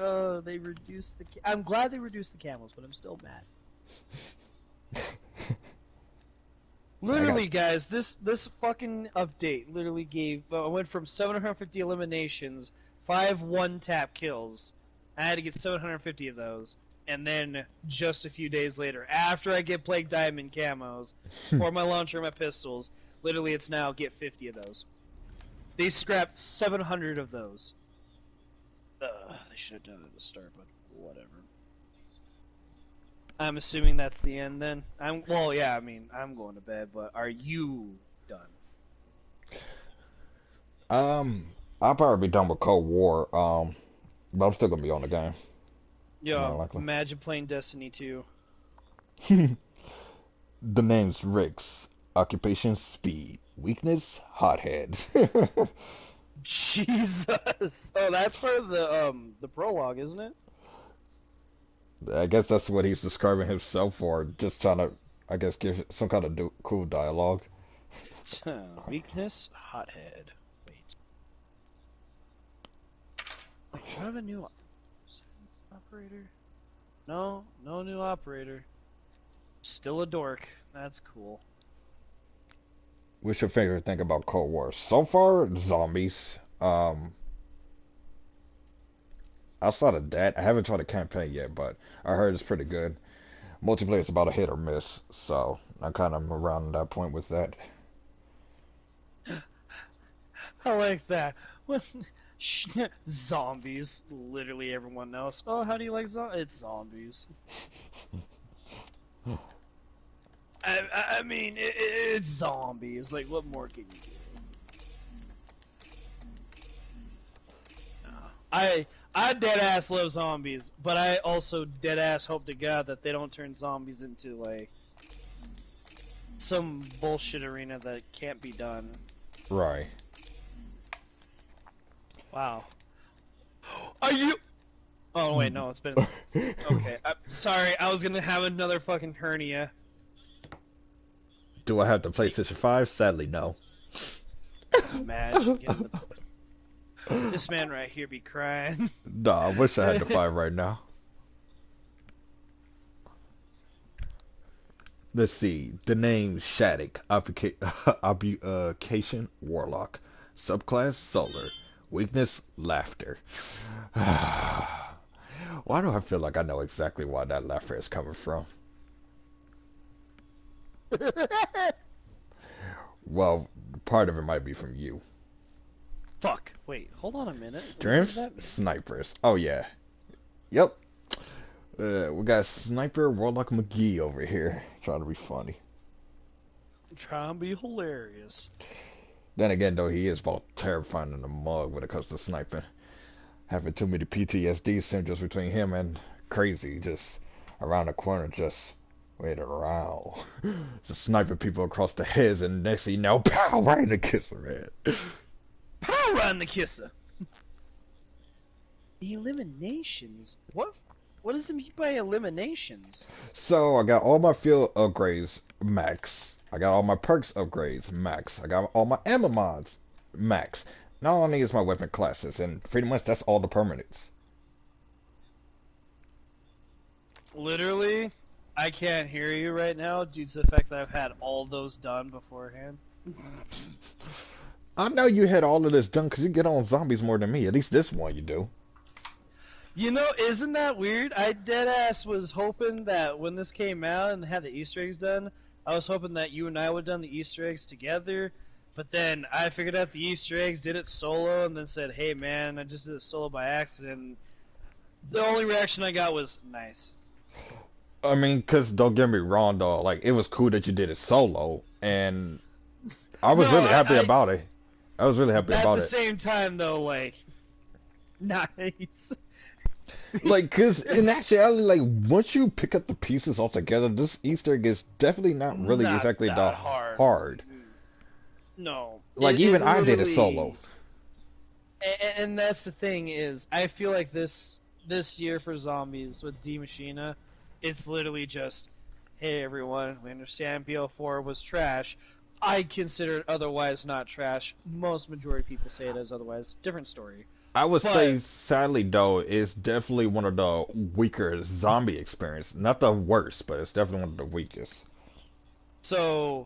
reduced the... I'm glad they reduced the camos, but I'm still mad. Literally, guys, this fucking update literally gave... I went from 750 eliminations, 5 one-tap kills. I had to get 750 of those. And then, just a few days later, after I get Plague Diamond camos, for my launcher and my pistols, literally it's now get 50 of those. They scrapped 700 of those. They should have done it at the start, but whatever. I'm assuming that's the end then. Well, yeah, I mean, I'm going to bed, but are you done? I'll probably be done with Cold War, but I'm still gonna be on the game. Yo, imagine playing Destiny 2. The name's Rix. Occupation speed. Weakness hothead. Jesus. Oh, that's for the prologue, isn't it? I guess that's what he's describing himself for. Just trying to, I guess, give some kind of cool dialogue. Weakness hothead. Wait, do I have a new operator? No new operator. Still a dork. That's cool. What's your favorite thing about Cold War? So far, zombies. Outside of that, I haven't tried a campaign yet, but I heard it's pretty good. Multiplayer is about a hit or miss, so I'm kind of around that point with that. I like that. Zombies. Literally everyone knows. Oh, how do you like zombies? It's zombies. I mean, it's zombies. Like, what more can you do? I dead ass love zombies, but I also dead ass hope to God that they don't turn zombies into like some bullshit arena that can't be done. Right. Wow. Are you? Oh wait, no, it's been. Okay, I'm sorry. I was gonna have another fucking hernia. Do I have the PlayStation 5? Sadly, no. Imagine getting this man right here be crying. Nah, I wish I had the 5 right now. Let's see. The name Shattuck. Obfuscation Warlock. Subclass Solar. Weakness Laughter. Why do I feel like I know exactly why that laughter is coming from? Well, part of it might be from you. Fuck. Wait, hold on a minute. Strength Snipers. Oh, yeah. Yep. We got Sniper Warlock McGee over here. Trying to be funny. Trying to be hilarious. Then again, though, he is both terrifying in the mug when it comes to sniping. Having too many PTSD symptoms between him and Crazy, just around the corner, just waiting around. Just sniping people across the heads, and next thing you know, pow, right in the kisser, man. Pow, right in the kisser. The eliminations? What does it mean by eliminations? So, I got all my field upgrades max. I got all my perks upgrades max. I got all my ammo mods max. Not only is my weapon classes, and pretty much that's all the permanents. Literally, I can't hear you right now due to the fact that I've had all those done beforehand. I know you had all of this done because you get on zombies more than me. At least this one you do. You know, isn't that weird? I deadass was hoping that when this came out and had the Easter eggs done, I was hoping that you and I would have done the Easter eggs together. But then I figured out the Easter eggs, did it solo, and then said, hey man, I just did it solo by accident. The only reaction I got was, nice. I mean, because don't get me wrong, though. Like, it was cool that you did it solo, and I was really happy about it. I was really happy about it. At the same time, though, like, nice. Like, because in actuality, like, once you pick up the pieces all together, this Easter egg is definitely not really exactly that hard. No. Like, even I did it solo. And that's the thing is, I feel like this year for zombies with D Maschine, it's literally just, hey everyone, we understand BO4 was trash. I consider it otherwise not trash. Most majority of people say it as otherwise. Different story. I would say, sadly though, it's definitely one of the weaker zombie experience. Not the worst, but it's definitely one of the weakest. So,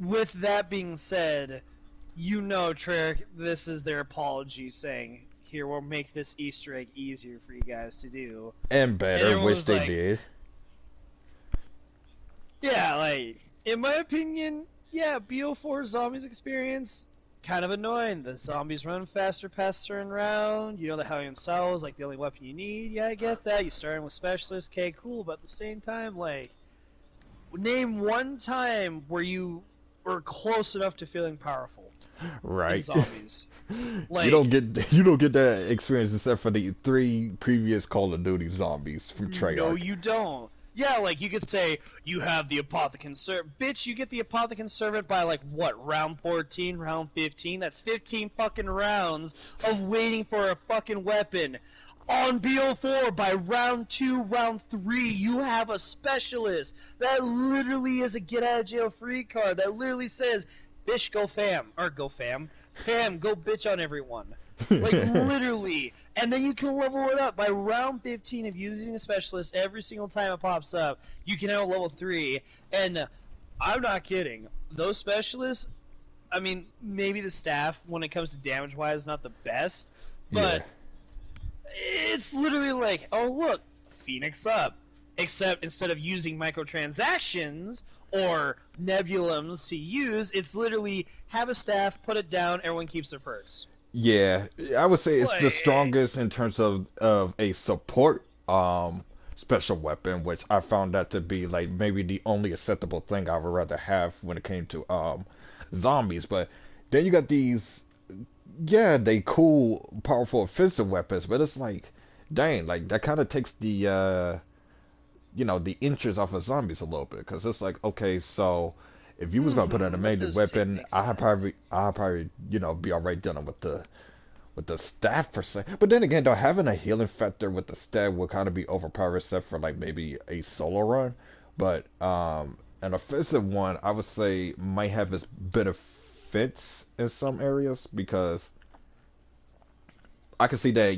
with that being said, you know, Treyarch, this is their apology saying, here, we'll make this Easter egg easier for you guys to do. And better, which they did. Yeah, like, in my opinion, yeah, BO4 zombies experience, kind of annoying. The zombies run faster past certain round. You know the Hellion Cell is like the only weapon you need. Yeah, I get that. You start with specialists, okay, cool. But at the same time, like, name one time where you were close enough to feeling powerful. Right. In zombies. Like, you don't get that experience except for the 3 previous Call of Duty zombies from Treyarch. No, you don't. Yeah, like, you could say, you have the Apothecon Servant. Bitch, you get the Apothecon Servant by, like, what, round 14, round 15? That's 15 fucking rounds of waiting for a fucking weapon. On BO4, by round 2, round 3, you have a specialist. That literally is a get-out-of-jail-free card. That literally says, bitch, go fam. Or go fam. Fam, go bitch on everyone. Like, literally. And then you can level it up. By round 15 of using a specialist, every single time it pops up, you can have a level 3. And I'm not kidding. Those specialists, I mean, maybe the staff, when it comes to damage-wise, is not the best. But it's literally like, oh, look, Phoenix up. Except instead of using microtransactions or nebulums to use, it's literally have a staff, put it down, everyone keeps their perks. Yeah, I would say it's the strongest in terms of a support special weapon, which I found that to be like maybe the only acceptable thing I would rather have when it came to zombies. But then you got these yeah, they cool, powerful offensive weapons, but it's like, dang, like that kind of takes the the interest off of zombies a little bit, because it's like, okay, so if you was gonna put an That amazing does weapon, make I'd sense. probably be alright dealing with the staff per se. But then again, though, having a healing factor with the staff would kind of be overpowered, except for like maybe a solo run. But an offensive one, I would say, might have its benefits in some areas, because I can see that,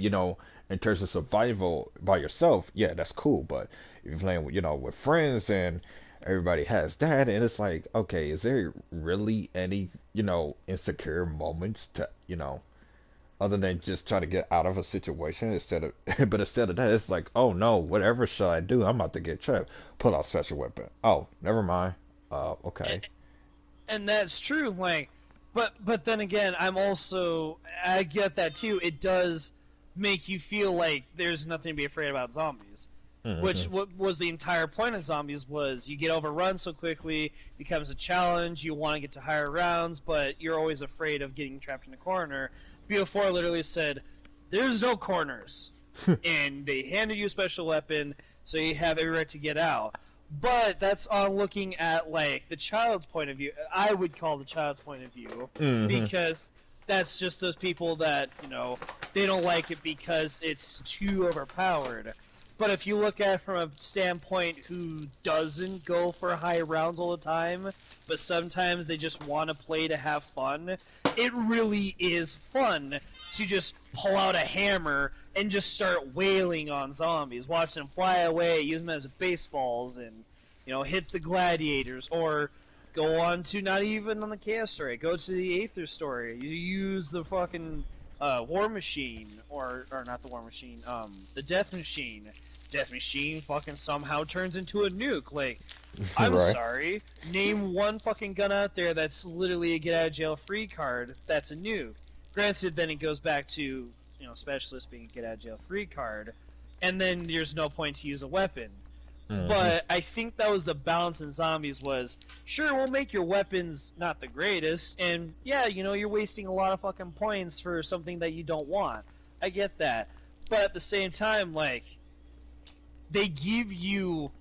in terms of survival by yourself, yeah, that's cool. But if you're playing with, with friends and everybody has that, and it's like, okay, is there really any, insecure moments to, other than just trying to get out of a situation but instead of that, it's like, oh no, whatever shall I do? I'm about to get trapped. Pull out special weapon. Oh, never mind. Okay. And that's true, like, but then again, I get that too. It does make you feel like there's nothing to be afraid about zombies. Which Hmm. what was the entire point of zombies was you get overrun so quickly, becomes a challenge, you want to get to higher rounds, but you're always afraid of getting trapped in a corner. BO4 literally said, there's no corners. And they handed you a special weapon, so you have every right to get out. But that's on looking at like the child's point of view. I would call the child's point of view Hmm. because that's just those people that they don't like it because it's too overpowered. But if you look at it from a standpoint who doesn't go for high rounds all the time, but sometimes they just want to play to have fun, it really is fun to just pull out a hammer and just start wailing on zombies, watch them fly away, use them as baseballs, and hit the gladiators, or go on to not even on the chaos story, go to the Aether story. You use the fucking war machine, or not the war machine, the death machine. Death machine fucking somehow turns into a nuke. Like, I'm Right. sorry, name one fucking gun out there that's literally a get out of jail free card that's a nuke. Granted, then it goes back to specialist being a get out of jail free card, and then there's no point to use a weapon. Hmm. But I think that was the balance in zombies was, sure, we'll make your weapons not the greatest, and yeah, you're wasting a lot of fucking points for something that you don't want. I get that. But at the same time, like, they give you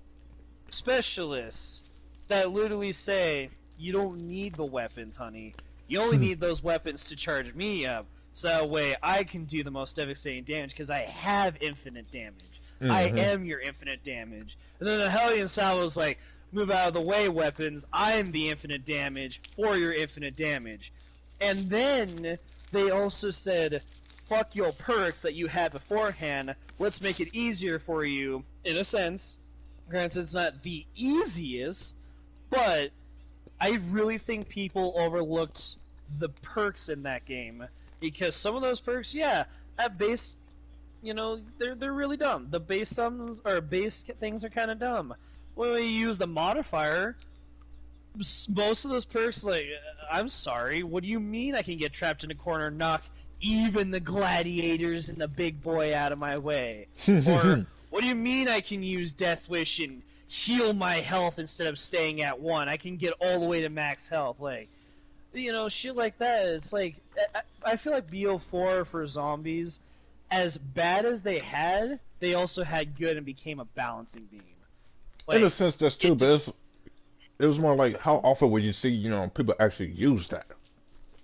specialists that literally say, you don't need the weapons, honey. You only need those weapons to charge me up, so that way I can do the most devastating damage, because I have infinite damage. I Hmm. am your infinite damage. And then the Hellion Salvo was like, move out of the way, weapons. I am the infinite damage for your infinite damage. And then they also said, fuck your perks that you had beforehand. Let's make it easier for you, in a sense. Granted, it's not the easiest, but I really think people overlooked the perks in that game, because some of those perks, yeah, at base, they're really dumb. The base sums or base things are kind of dumb. When we use the modifier, most of those perks, like, I'm sorry, what do you mean I can get trapped in a corner, knock even the gladiators and the big boy out of my way? Or, what do you mean I can use Death Wish and heal my health instead of staying at 1? I can get all the way to max health, like, shit like that. It's like, I feel like BO4 for zombies, as bad as they also had good and became a balancing beam. In a Like, sense, that's true, it but it was more like, how often would you see, people actually use that?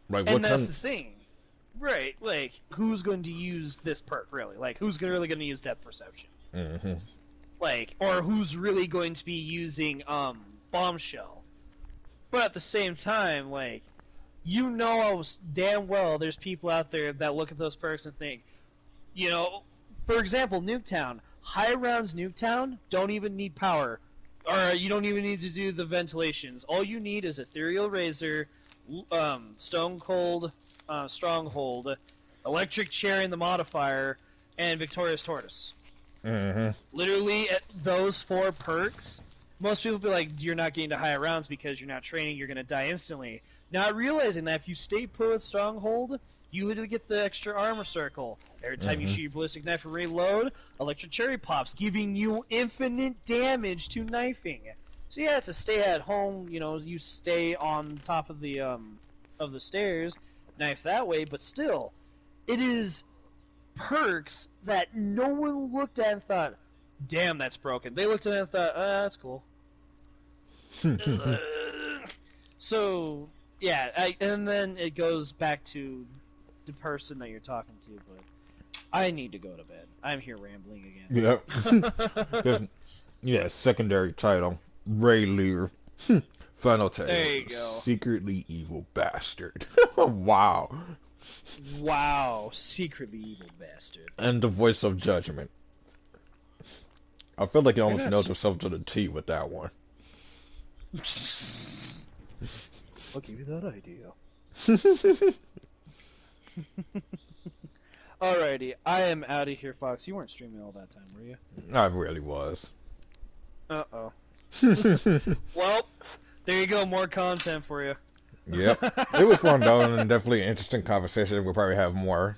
Like, what And that's time? the thing. Right, like, who's going to use this perk, really? Like, who's really going to use Depth Perception? Hmm. Like, or who's really going to be using, Bombshell? But at the same time, like, damn well there's people out there that look at those perks and think, for example, Nuketown. High rounds Nuketown don't even need power. Or you don't even need to do the ventilations. All you need is Ethereal Razor, Stone Cold Stronghold, Electric Chair in the modifier, and Victorious Tortoise. Hmm. Literally, at those 4 perks, most people be like, you're not getting to higher rounds because you're not training, you're going to die instantly. Not realizing that if you stay put with Stronghold, you literally get the extra armor circle. Every time you Hmm. shoot your ballistic knife and reload, electric cherry pops, giving you infinite damage to knifing. So yeah, it's a stay at home, you stay on top of the stairs, knife that way, but still, it is perks that no one looked at and thought, damn, that's broken. They looked at it and thought, that's cool. So, yeah, and then it goes back to the person that you're talking to, but I need to go to bed. I'm here rambling again. Yep. Yeah, secondary title, Ray Lear. Final title, there you go. Secretly Evil Bastard. Wow. Wow, secretly evil bastard. And the voice of judgment. I feel like you almost nailed yourself to the T with that one. I'll give you that idea. Alrighty, I am out of here, Fox. You weren't streaming all that time, were you? I really was. Uh-oh. Well, there you go, more content for you. Yep. It was fun, though, and definitely an interesting conversation. We'll probably have more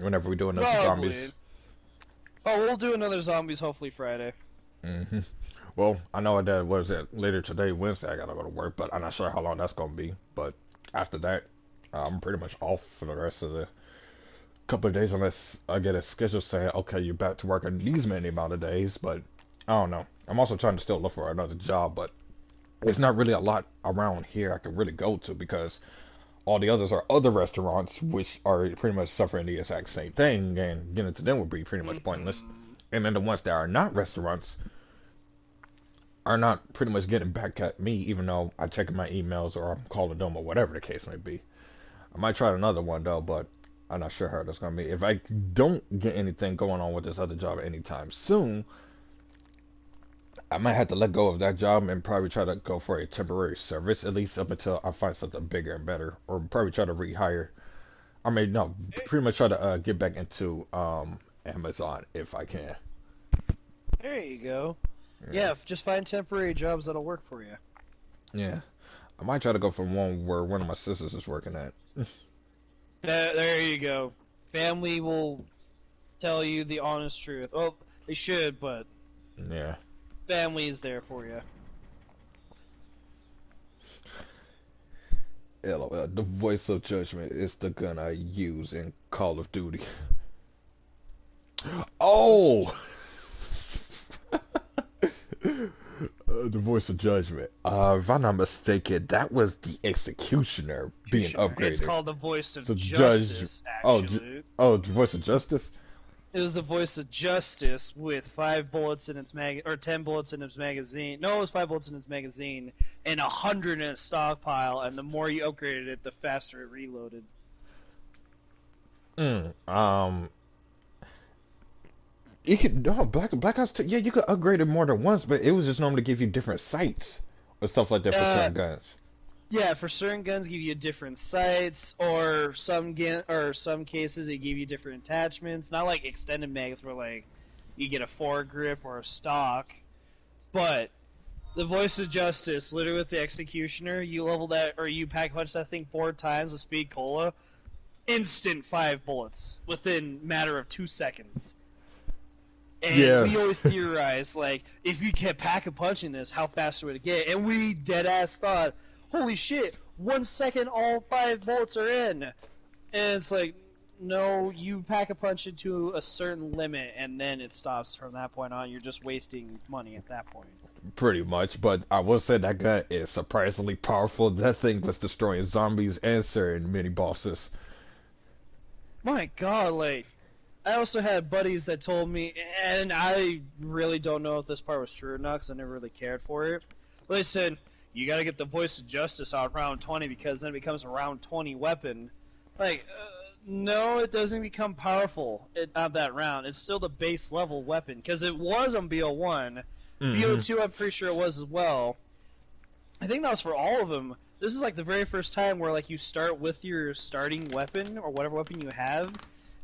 whenever we do another zombies. Oh, we'll do another zombies hopefully Friday. Well, I know that, what is it, later today, Wednesday, I gotta go to work, but I'm not sure how long that's gonna be. But after that, I'm pretty much off for the rest of the couple of days, unless I get a schedule saying, okay, you're back to work in these many amount of days, but I don't know. I'm also trying to still look for another job, but there's not really a lot around here I can really go to, because all the others are other restaurants which are pretty much suffering the exact same thing, and getting to them would be pretty much pointless. And then the ones that are not restaurants are not pretty much getting back at me, even though I check my emails or I'm calling them or whatever the case may be. I might try another one though, but I'm not sure how that's gonna be. If I don't get anything going on with this other job anytime soon, I might have to let go of that job and probably try to go for a temporary service, at least up until I find something bigger and better, or probably try to rehire. I mean, no, pretty much try to get back into Amazon if I can. There you go. Yeah, just find temporary jobs that'll work for you. Yeah, I might try to go from one where one of my sisters is working at. There you go. Family will tell you the honest truth. Well, they should, but yeah, family is there for you. LOL, the voice of judgment is the gun I use in Call of Duty. Oh! The voice of judgment. If I'm not mistaken, that was the executioner being upgraded. It's called the voice of justice, actually. Oh, the voice of justice? It was the voice of justice with 5 bullets in its 10 bullets in its magazine. No, it was 5 bullets in its magazine and 100 in its stockpile. And the more you upgraded it, the faster it reloaded. You could Black Ops 2. Yeah, you could upgrade it more than once, but it was just normally give you different sights or stuff like that for certain guns. Yeah, for certain guns, give you different sights, or some cases they give you different attachments. Not like extended mags where like you get a foregrip or a stock, but the voice of justice, literally with the executioner, you level that or you pack punch that thing 4 times with speed cola, instant 5 bullets within matter of 2 seconds. And we always theorize, like, if you kept pack-a-punching this, how fast would it get? And we dead-ass thought, holy shit, 1 second all 5 bullets are in. And it's like, no, you pack-a-punch it to a certain limit, and then it stops from that point on. You're just wasting money at that point. Pretty much, but I will say that gun is surprisingly powerful. That thing was destroying zombies and certain mini-bosses. My god, like... I also had buddies that told me, and I really don't know if this part was true or not, because I never really cared for it. But they said, you gotta get the voice of justice on round 20, because then it becomes a round 20 weapon. Like, no, it doesn't become powerful on that round. It's still the base level weapon, because it was on BO1. BO2, I'm pretty sure it was as well. I think that was for all of them. This is like the very first time where like you start with your starting weapon, or whatever weapon you have,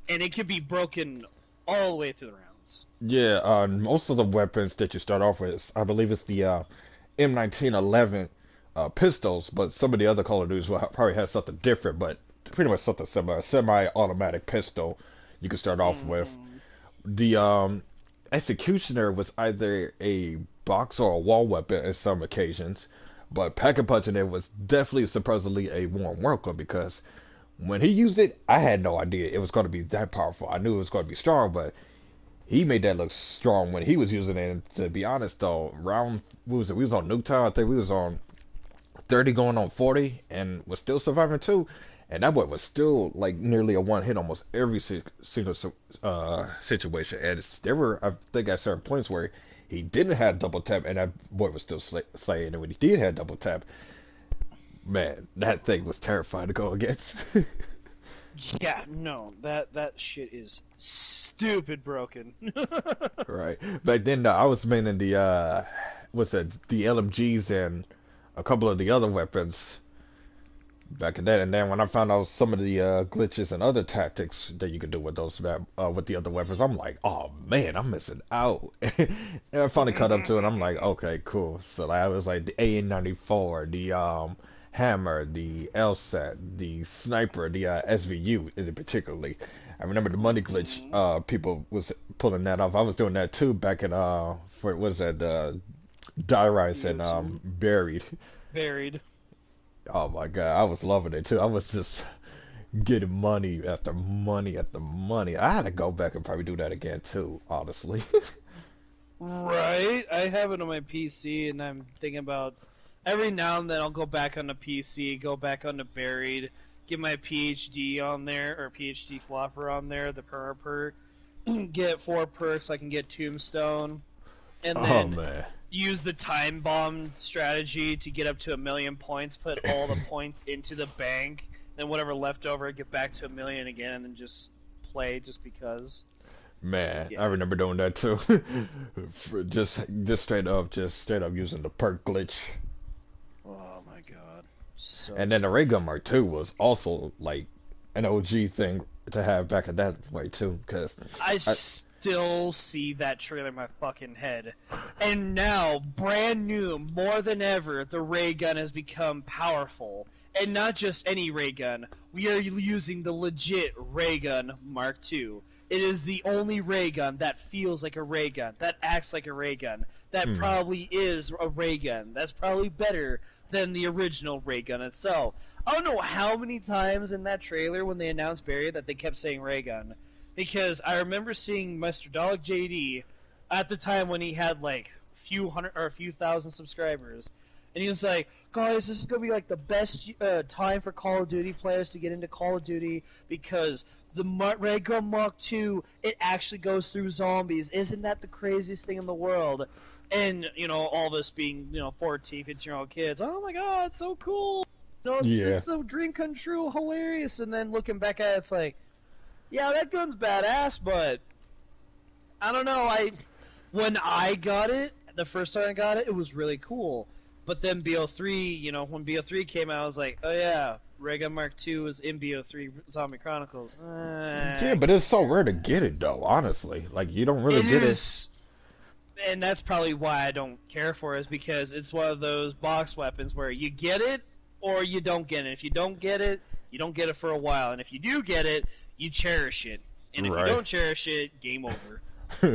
and it can be broken all the way through the rounds. Yeah, most of the weapons that you start off with, I believe it's the M1911 pistols, but some of the other Call of Duties will probably have something different, but pretty much something similar. A semi-automatic pistol you can start off with. The Executioner was either a box or a wall weapon in some occasions, but pack-a-punching it was definitely supposedly a warm welcome, because When he used it, I had no idea it was going to be that powerful. I knew it was going to be strong, but he made that look strong when he was using it. And to be honest, though, round what was it? We was on Nuketown. I think we was on 30 going on 40, and was still surviving too. And that boy was still like nearly a one hit almost every single situation. And there were, I think, at certain points where he didn't have double tap, and that boy was still slaying. And when he did have double tap, man, that thing was terrifying to go against. Yeah, no, that shit is stupid broken. Right. But then I was mainly the what's that? The LMGs and a couple of the other weapons back in that. And then when I found out some of the glitches and other tactics that you could do with those with the other weapons, I'm like, oh man, I'm missing out. And I finally caught up to it. I'm like, okay, cool. So that was like the AN-94, the hammer, the LSAT, the sniper, the SVU in particularly. I remember the money glitch. People was pulling that off. I was doing that too back in for was that Die Rise and Buried. Buried. Oh my god, I was loving it too. I was just getting money after money after money. I had to go back and probably do that again too, honestly. Right? I have it on my PC, and I'm thinking about every now and then I'll go back on the PC, go back on the Buried, get my PhD on there, or PhD flopper on there, the perma perk, get 4 perks so I can get Tombstone, and then use the time bomb strategy to get up to 1,000,000 points, put all the points into the bank, then whatever left over, get back to 1,000,000 again, and then just play just because. Man, yeah. I remember doing that too. just straight up using the perk glitch. Oh my god. So and then the Ray Gun Mark II was also like an OG thing to have back at that way too, because I still see that trailer in my fucking head. And now, brand new, more than ever, the ray gun has become powerful. And not just any ray gun. We are using the legit ray gun Mark II. It is the only ray gun that feels like a ray gun, that acts like a ray gun, that probably is a ray gun. That's probably better than the original ray gun itself. I don't know how many times in that trailer when they announced Barry that they kept saying ray gun. Because I remember seeing Mr. Dog JD at the time when he had like a few hundred or a few thousand subscribers. And he was like, guys, this is going to be like the best time for Call of Duty players to get into Call of Duty because the Ray Gun Mark II, it actually goes through zombies. Isn't that the craziest thing in the world? And, you know, all of us being, 14, 15-year-old kids, oh my god, it's so cool. It's a dream come true, hilarious. And then looking back at it, it's like, yeah, that gun's badass, but I don't know. When I got it, the first time I got it, it was really cool. But then BO3, when BO3 came out, I was like, oh yeah, Ray Gun Mark II was in BO3 Zombie Chronicles. Yeah, but it's so rare to get it, though, honestly. Like, you don't really get it. And that's probably why I don't care for it, is because it's one of those box weapons where you get it or you don't get it. If you don't get it, you don't get it for a while. And if you do get it, you cherish it. And if you don't cherish it, game over.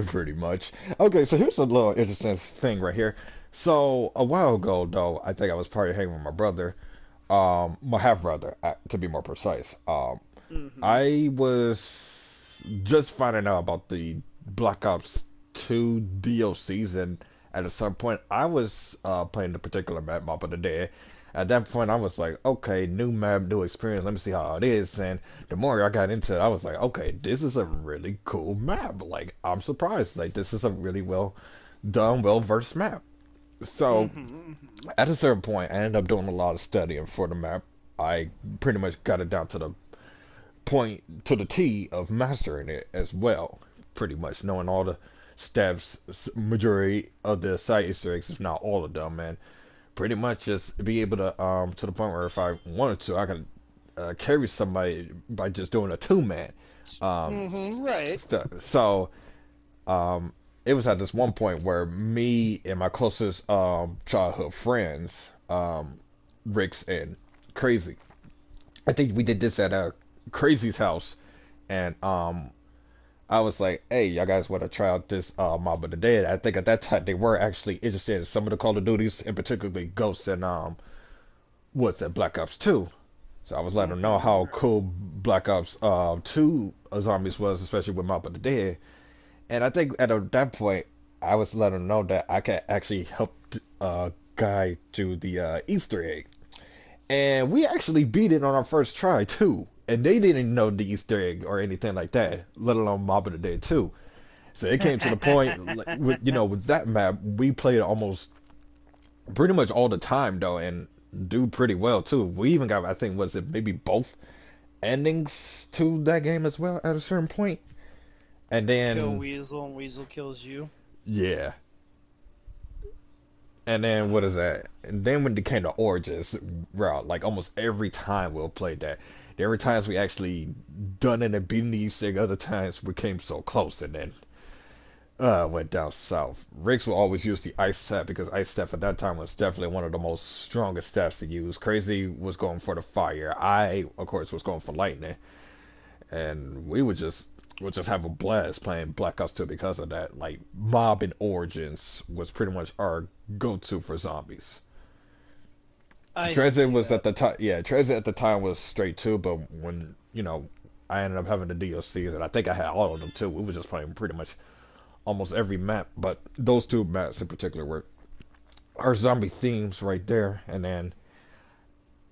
Pretty much. Okay, so here's a little interesting thing right here. So, a while ago, though, I think I was probably hanging with my brother, my half-brother, to be more precise. I was just finding out about the Black Ops 2 DLCs, and at some point, I was playing the particular map, Mob of the Dead. At that point, I was like, okay, new map, new experience, let me see how it is. And the more I got into it, I was like, okay, this is a really cool map. Like, I'm surprised. Like, this is a really well done, well-versed map. So, at a certain point, I ended up doing a lot of studying for the map. I pretty much got it down to the point, to the T of mastering it as well. Pretty much knowing all the steps, majority of the side Easter eggs, if not all of them, man. Pretty much just be able to the point where if I wanted to, I could carry somebody by just doing a 2-man. Right. So, it was at this one point where me and my closest childhood friends, Ricks and Crazy, I think we did this at Crazy's house, and I was like, hey, y'all guys want to try out this Mob of the Dead? I think at that time they were actually interested in some of the Call of Duties, and particularly Ghosts and what's that, Black Ops 2. So I was letting them know how cool Black Ops 2 Zombies was, especially with Mob of the Dead. And I think at that point, I was letting them know that I could actually help guide to the Easter egg. And we actually beat it on our first try, too. And they didn't know the Easter egg or anything like that, let alone Mob of the Dead 2. So it came to the point, like, with that map, we played almost pretty much all the time, though, and do pretty well, too. We even got, I think, was it maybe both endings to that game as well at a certain point. And then... Kill Weasel, and Weasel kills you. Yeah. And then, what is that? And then when it came to Origins, route, like, almost every time we'll play that. There were times we actually done it and beaten the Easter egg, other times we came so close, and then went down south. Riggs will always use the ice staff because ice staff at that time was definitely one of the most strongest staffs to use. Crazy was going for the fire. I, of course, was going for lightning. And we would just have a blast playing Black Ops 2 because of that. Like, Mob and Origins was pretty much our go-to for zombies. Transit was at the time, yeah, Transit at the time was straight too, but when, I ended up having the DLCs, and I think I had all of them too. We were just playing pretty much almost every map, but those two maps in particular were our zombie themes right there. And then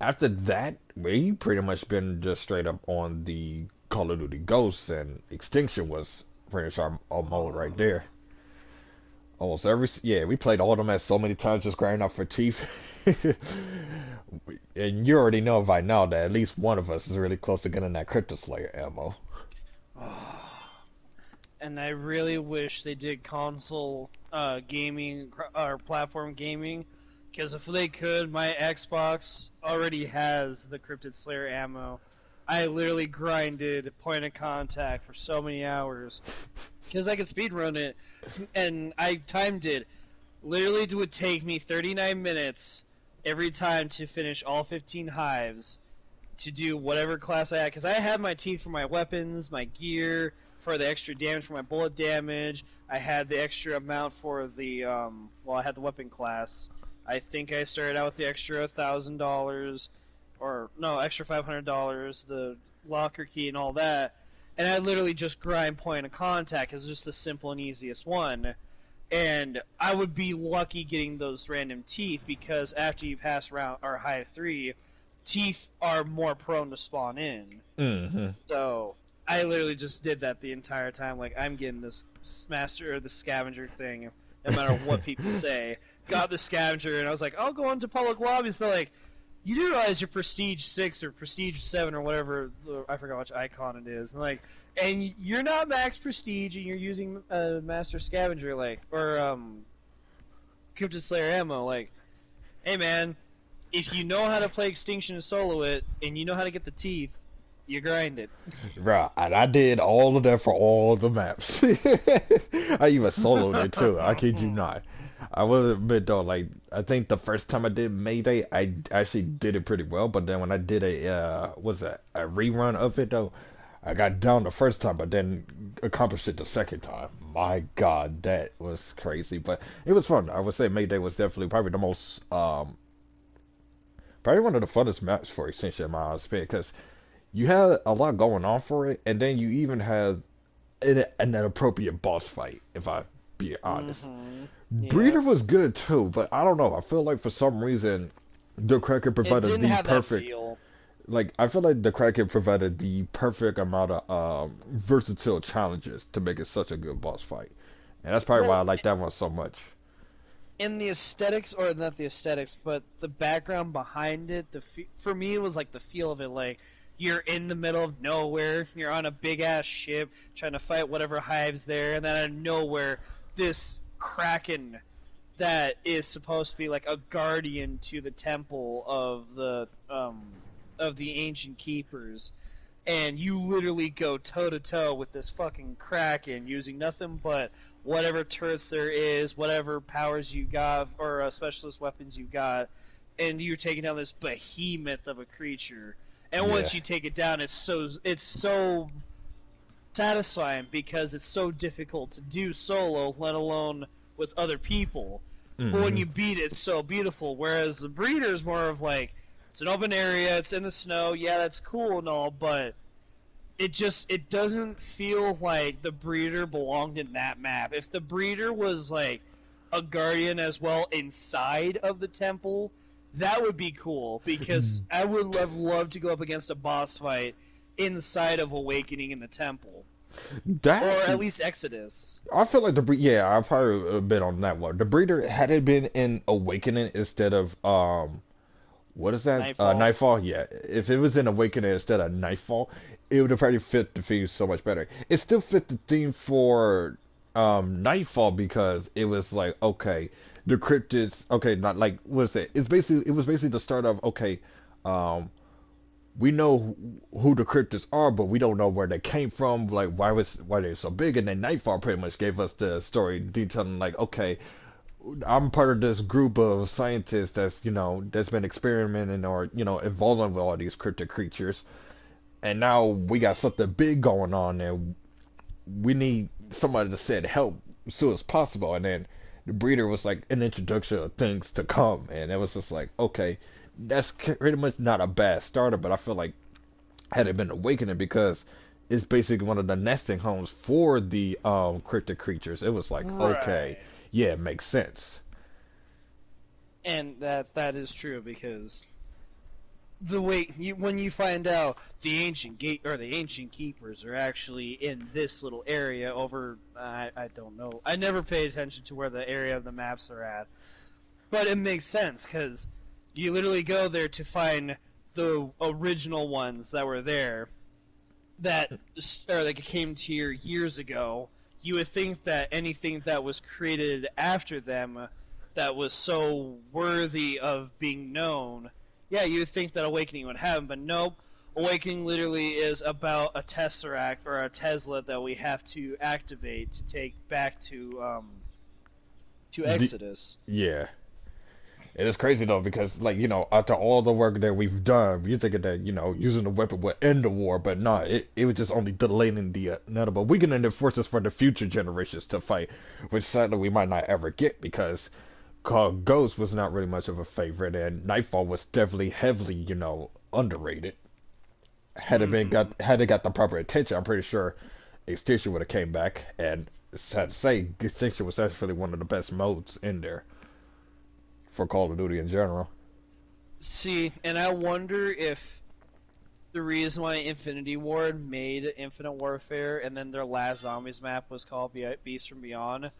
after that, we pretty much been just straight up on the Call of Duty Ghosts, and Extinction was pretty much our mode right there. Almost we played all of them so many times, just grinding out for teeth. And you already know by now that at least one of us is really close to getting that Crypto Slayer ammo. And I really wish they did console gaming or platform gaming, because if they could, my Xbox already has the Cryptid Slayer ammo. I literally grinded point of contact for so many hours because I could speedrun it, and I timed it. Literally, it would take me 39 minutes every time to finish all 15 hives to do whatever class I had, because I had my teeth for my weapons, my gear, for the extra damage for my bullet damage. I had the extra amount for the, I had the weapon class. I think I started out with the extra $1,000, or, no, extra $500, the locker key and all that. And I literally just grind point of contact, because it's just the simple and easiest one. And I would be lucky getting those random teeth, because after you pass round or hive 3, teeth are more prone to spawn in. Mm-hmm. So I literally just did that the entire time. Like, I'm getting this master or the scavenger thing, no matter what people say. Got the scavenger, and I was like, I'll go into public lobbies. They're like, you do realize you're Prestige 6 or Prestige 7 or whatever, I forgot which icon it is. And you're not max Prestige, and you're using Master Scavenger, or Cryptid Slayer ammo. Like, hey man, if you know how to play Extinction and solo it, and you know how to get the teeth, you grind it. Right, and I did all of that for all the maps. I even soloed it too, I kid you not. I will admit though, like, I think the first time I did Mayday, I actually did it pretty well, but then when I did a rerun of it though, I got down the first time, but then accomplished it the second time. My god, that was crazy, but it was fun. I would say Mayday was definitely probably the most, probably one of the funnest maps for Extinction in my honest opinion, because you had a lot going on for it, and then you even had an appropriate boss fight, if I be honest. Mm-hmm. Breeder was good too, but I don't know. I feel like for some reason the Cracker provided the perfect. Like, I feel like the Cracker provided the perfect amount of versatile challenges to make it such a good boss fight, and that's probably why I like that one so much. In the aesthetics, or not the aesthetics, but the background behind it, for me it was like the feel of it, like you're in the middle of nowhere, you're on a big ass ship trying to fight whatever hive's there, and then out of nowhere this Kraken that is supposed to be like a guardian to the temple of the ancient keepers, and you literally go toe to toe with this fucking Kraken using nothing but whatever turrets there is, whatever powers you got, or specialist weapons you got, and you're taking down this behemoth of a creature. And once you take it down, it's so satisfying, because it's so difficult to do solo, let alone with other people. Mm-hmm. But when you beat it, it's so beautiful. Whereas the Breeder is more of like, It's an open area. It's in the snow. Yeah, that's cool and all, but it doesn't feel like the breeder belonged in that map. If the breeder was like a guardian as well inside of the temple, that would be cool, because I would love to go up against a boss fight inside of Awakening in the temple. Or at least Exodus. I feel like yeah, I'll probably a bit on that one. The breeder, had it been in Awakening instead of what is that? Nightfall. Nightfall. Yeah, if it was in Awakening instead of Nightfall, it would have probably fit the theme so much better. It still fit the theme for Nightfall, because it was like, okay, the cryptids, okay, not like, what's it? It was basically the start of, okay, we know who the cryptids are, but we don't know where they came from, like why they're so big. And then Nightfall pretty much gave us the story detailing, like, okay, I'm part of this group of scientists that's been experimenting or evolving with all these cryptic creatures, and now we got something big going on, and we need somebody to send help as soon as possible. And then the breeder was like an introduction of things to come, and it was just like, okay, that's pretty much not a bad starter. But I feel like, had it been Awakening, because it's basically one of the nesting homes for the cryptic creatures, it was like, okay, yeah, it makes sense. And that is true, because the way when you find out the ancient keepers are actually in this little area over, I don't know, I never paid attention to where the area of the maps are at, but it makes sense, because you literally go there to find the original ones that were there that came to here years ago. You would think that anything that was created after them that was so worthy of being known, yeah, you would think that Awakening would have them, but nope. Awakening literally is about a Tesseract or a Tesla that we have to activate to take back to Exodus. Yeah. It is crazy though, because after all the work that we've done, you thinking that using the weapon would end the war, but nah, it was just only delaying the inevitable, weakening the forces for the future generations to fight, which sadly we might not ever get, because Ghost was not really much of a favorite, and Nightfall was definitely heavily underrated. Had it got the proper attention, I'm pretty sure Extinction would have came back, and sad to say, Extinction was actually one of the best modes in there for Call of Duty in general. See, and I wonder if the reason why Infinity Ward made Infinite Warfare and then their last Zombies map was called Beast from Beyond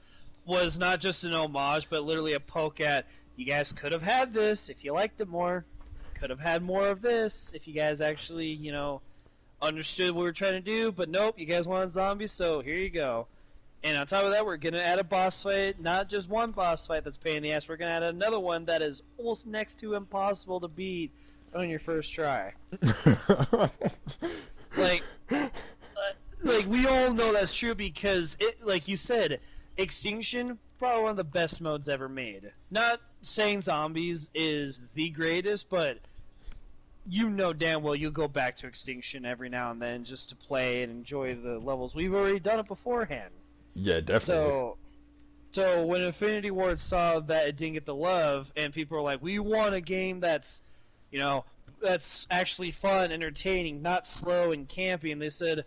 was not just an homage, but literally a poke at, you guys could have had this if you liked it more. Could have had more of this if you guys actually, understood what we were trying to do, but nope, you guys wanted zombies, so here you go. And on top of that, we're going to add a boss fight, not just one boss fight that's pain in the ass, we're going to add another one that is almost next to impossible to beat on your first try. like, we all know that's true, because, like you said, Extinction, probably one of the best modes ever made. Not saying Zombies is the greatest, but damn well you'll go back to Extinction every now and then just to play and enjoy the levels. We've already done it beforehand. Yeah, definitely. So when Infinity Ward saw that it didn't get the love, and people were like, we want a game that's, that's actually fun, entertaining, not slow and campy, and they said,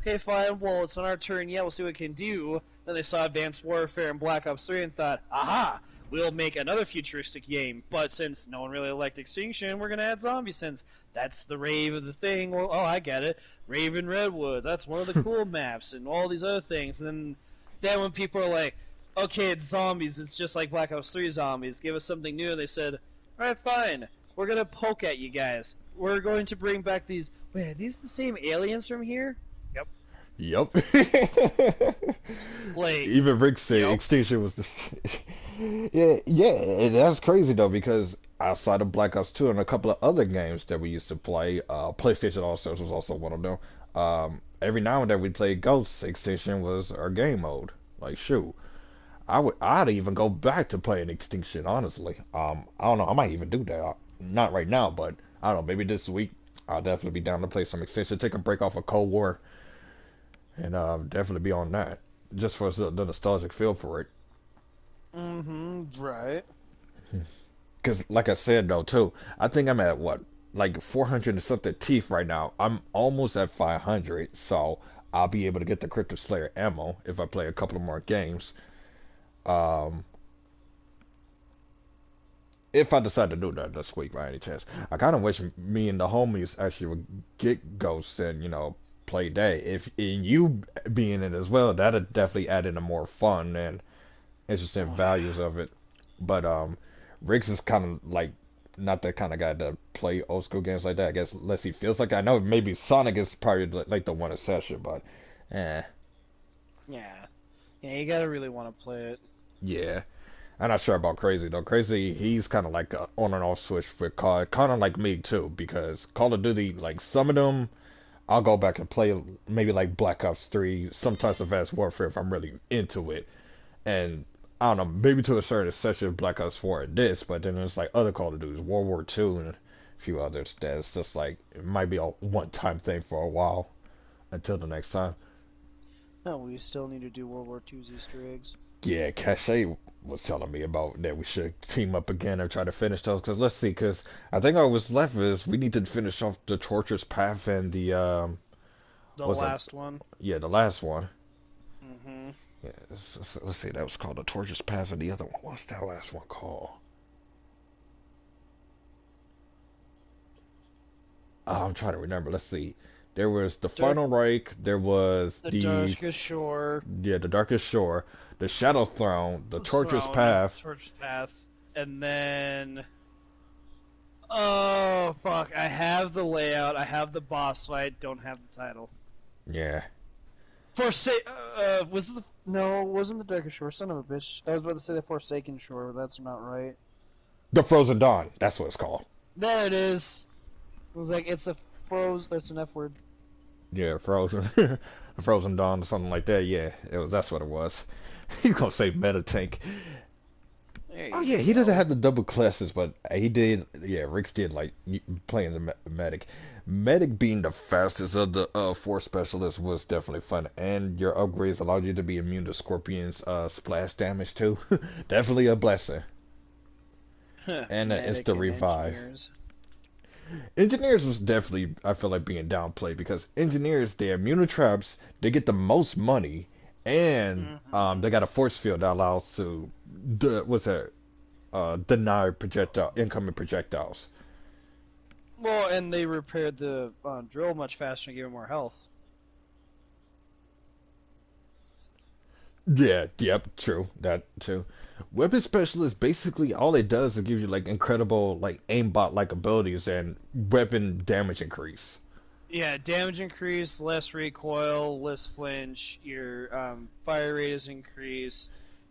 okay, fine, well, it's on our turn, yeah, we'll see what we can do. Then they saw Advanced Warfare and Black Ops 3 and thought, aha, we'll make another futuristic game, but since no one really liked Extinction, we're going to add zombies, since that's the rave of the thing. Well, oh, I get it. Raven Redwood, that's one of the cool maps, and all these other things. And then when people are like, okay, it's zombies, it's just like Black Ops 3 zombies, give us something new, and they said, alright, fine, we're going to poke at you guys. We're going to bring back these... Wait, are these the same aliens from here? Yep. Like, even Rick said Extinction was the yeah, that's crazy though, because outside of Black Ops 2 and a couple of other games that we used to play, PlayStation All Stars was also one of them. Every now and then we played Ghosts. Extinction was our game mode. Like, shoot, I'd even go back to playing Extinction, honestly. I don't know, I might even do that. Not right now, but I don't know, maybe this week I'll definitely be down to play some Extinction, take a break off of Cold War. And definitely be on that, just for the nostalgic feel for it. Right. Because, like I said, though, too, I think I'm at what, like 400 and something teeth right now. I'm almost at 500, so I'll be able to get the Crypto Slayer ammo if I play a couple of more games. Um, if I decide to do that this week by any chance. I kind of wish me and the homies actually would get Ghosts and, play that. If and you being in it as well, that'd definitely add in a more fun and interesting values of it. But Riggs is kind of like not the kind of guy to play old school games like that. I guess unless he feels like I know maybe Sonic is probably like the one exception, but Yeah, you gotta really want to play it. yeah. I'm not sure about Crazy though. Crazy, he's kind of like a on and off switch for COD, kind of like me too, because Call of Duty, like some of them, I'll go back and play maybe like Black Ops 3, sometimes Advanced Warfare if I'm really into it, and I don't know, maybe to a certain extent Black Ops 4 and this, but then there's like other Call of Duties, World War II and a few others that's just like it might be a one-time thing for a while until the next time. No, we still need to do World War II's Easter eggs. Yeah, Cache was telling me about that we should team up again and try to finish those. Because let's see, because I think all was left is we need to finish off the Torturous Path and the last one. Yeah, the last one. Mm-hmm. Yeah, let's see, that was called the Torturous Path, and the other one, what's that last one called? Oh, I'm trying to remember. Let's see. There was the Final Reich. There was the Darkest Shore. Yeah, the Darkest Shore. The Shadow Throne. The Torturous Path. Torturous Path. And then... Oh, fuck. I have the layout. I have the boss fight. Don't have the title. Yeah. Was it the... No, it wasn't the Darkest Shore. Son of a bitch. I was about to say the Forsaken Shore, but that's not right. The Frozen Dawn. That's what it's called. There it is. It was like, it's an F word. Yeah, Frozen. Frozen Dawn or something like that. Yeah, that's what it was. He's gonna say Meta Tank. Oh yeah, he doesn't have the double classes, but he did. Yeah, Rick did like playing the medic. Medic being the fastest of the four specialists was definitely fun, and your upgrades allowed you to be immune to Scorpion's splash damage too. Definitely a blessing. And an instant revive. Engineers was definitely, I feel like, being downplayed because engineers, they're immune to traps, they get the most money, and they got a force field that allows to deny incoming projectiles. Well, and they repaired the drill much faster and gave it more health. Yeah, yep, true, that too. Weapon specialist basically all it does is give you like incredible like aimbot like abilities and weapon damage increase. Yeah, damage increase, less recoil, less flinch, your fire rate is increased,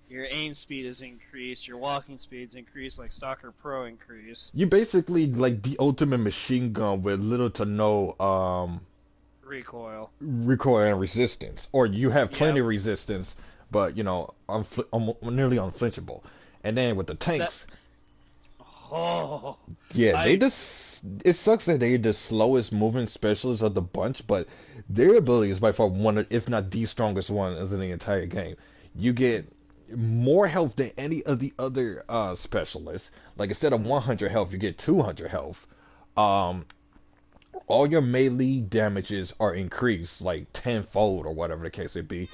your aim speed is increased, your walking speed is increased, like Stalker Pro increase. You basically like the ultimate machine gun with little to no recoil and resistance, or you have plenty of resistance, but nearly unflinchable. And then with the tanks, it sucks that they're the slowest moving specialists of the bunch, but their ability is by far one of, if not the strongest one in the entire game. You get more health than any of the other specialists. Like instead of 100 health, you get 200 health. All your melee damages are increased like tenfold or whatever the case may be.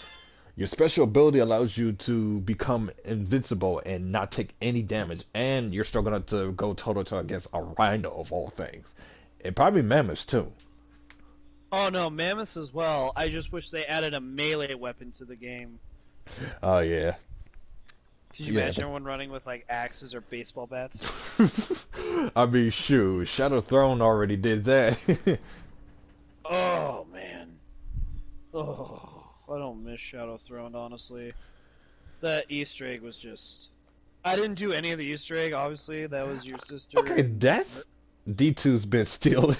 Your special ability allows you to become invincible and not take any damage, and you're still gonna have to go toe-to-toe against a rhino of all things, and probably mammoths too. Oh no, mammoths as well. I just wish they added a melee weapon to the game. Oh yeah. Could you imagine everyone running with like axes or baseball bats? I mean, shoot, Shadow Throne already did that. Oh man. Oh. I don't miss Shadow Throne, honestly. That Easter egg was just... I didn't do any of the Easter egg, obviously. That was your sister. Okay, that's... D2's been stealing.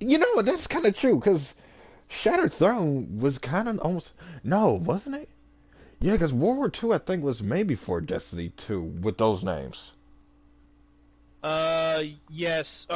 You know, that's kind of true, because Shattered Throne was kind of almost... No, wasn't it? Yeah, because World War II, I think, was maybe for Destiny 2 with those names. Yes.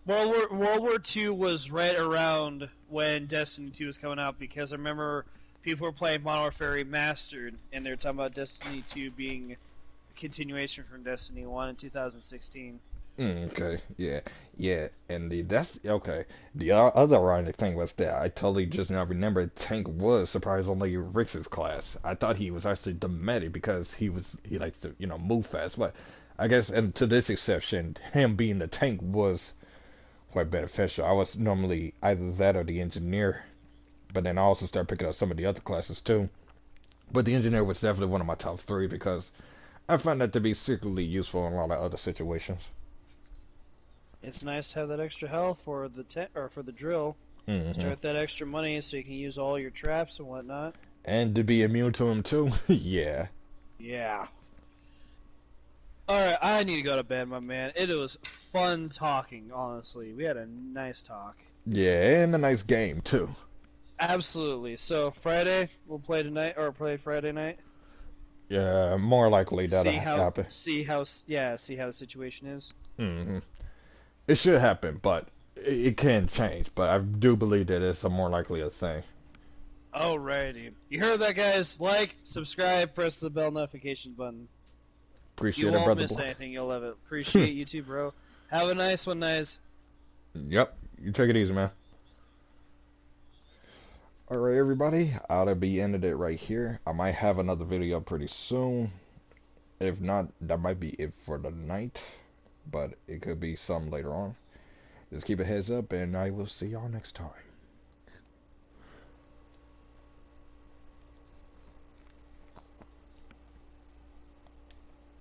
World War II was right around when Destiny 2 was coming out, because I remember people were playing Modern Warfare Remastered, and they were talking about Destiny 2 being a continuation from Destiny 1 in 2016. Okay, yeah, and that's okay. The other ironic thing was that I totally just now remembered Tank was surprisingly Rick's class. I thought he was actually the medic because he likes to move fast, but I guess and to this exception, him being the tank was quite beneficial. I was normally either that or the engineer, but then I also started picking up some of the other classes too. But the engineer was definitely one of my top three because I found that to be secretly useful in a lot of other situations. It's nice to have that extra health for the for the drill. Start that extra money so you can use all your traps and whatnot. And to be immune to him too. Yeah. Yeah. Alright, I need to go to bed, my man. It was fun talking, honestly. We had a nice talk. Yeah, and a nice game too. Absolutely. So Friday, we'll play tonight or play Friday night. Yeah, more likely that'll happen. See how the situation is. It should happen, but it can change. But I do believe that it's a more likely a thing. Alrighty. You heard that, guys. Like, subscribe, press the bell notification button. Appreciate it, brother. You won't miss anything. You'll love it. Appreciate you too, bro. Have a nice one, Nice. Yep. You take it easy, man. Alright, everybody. I'll be ending it right here. I might have another video pretty soon. If not, that might be it for the night. But it could be some later on. Just keep a heads up, and I will see y'all next time.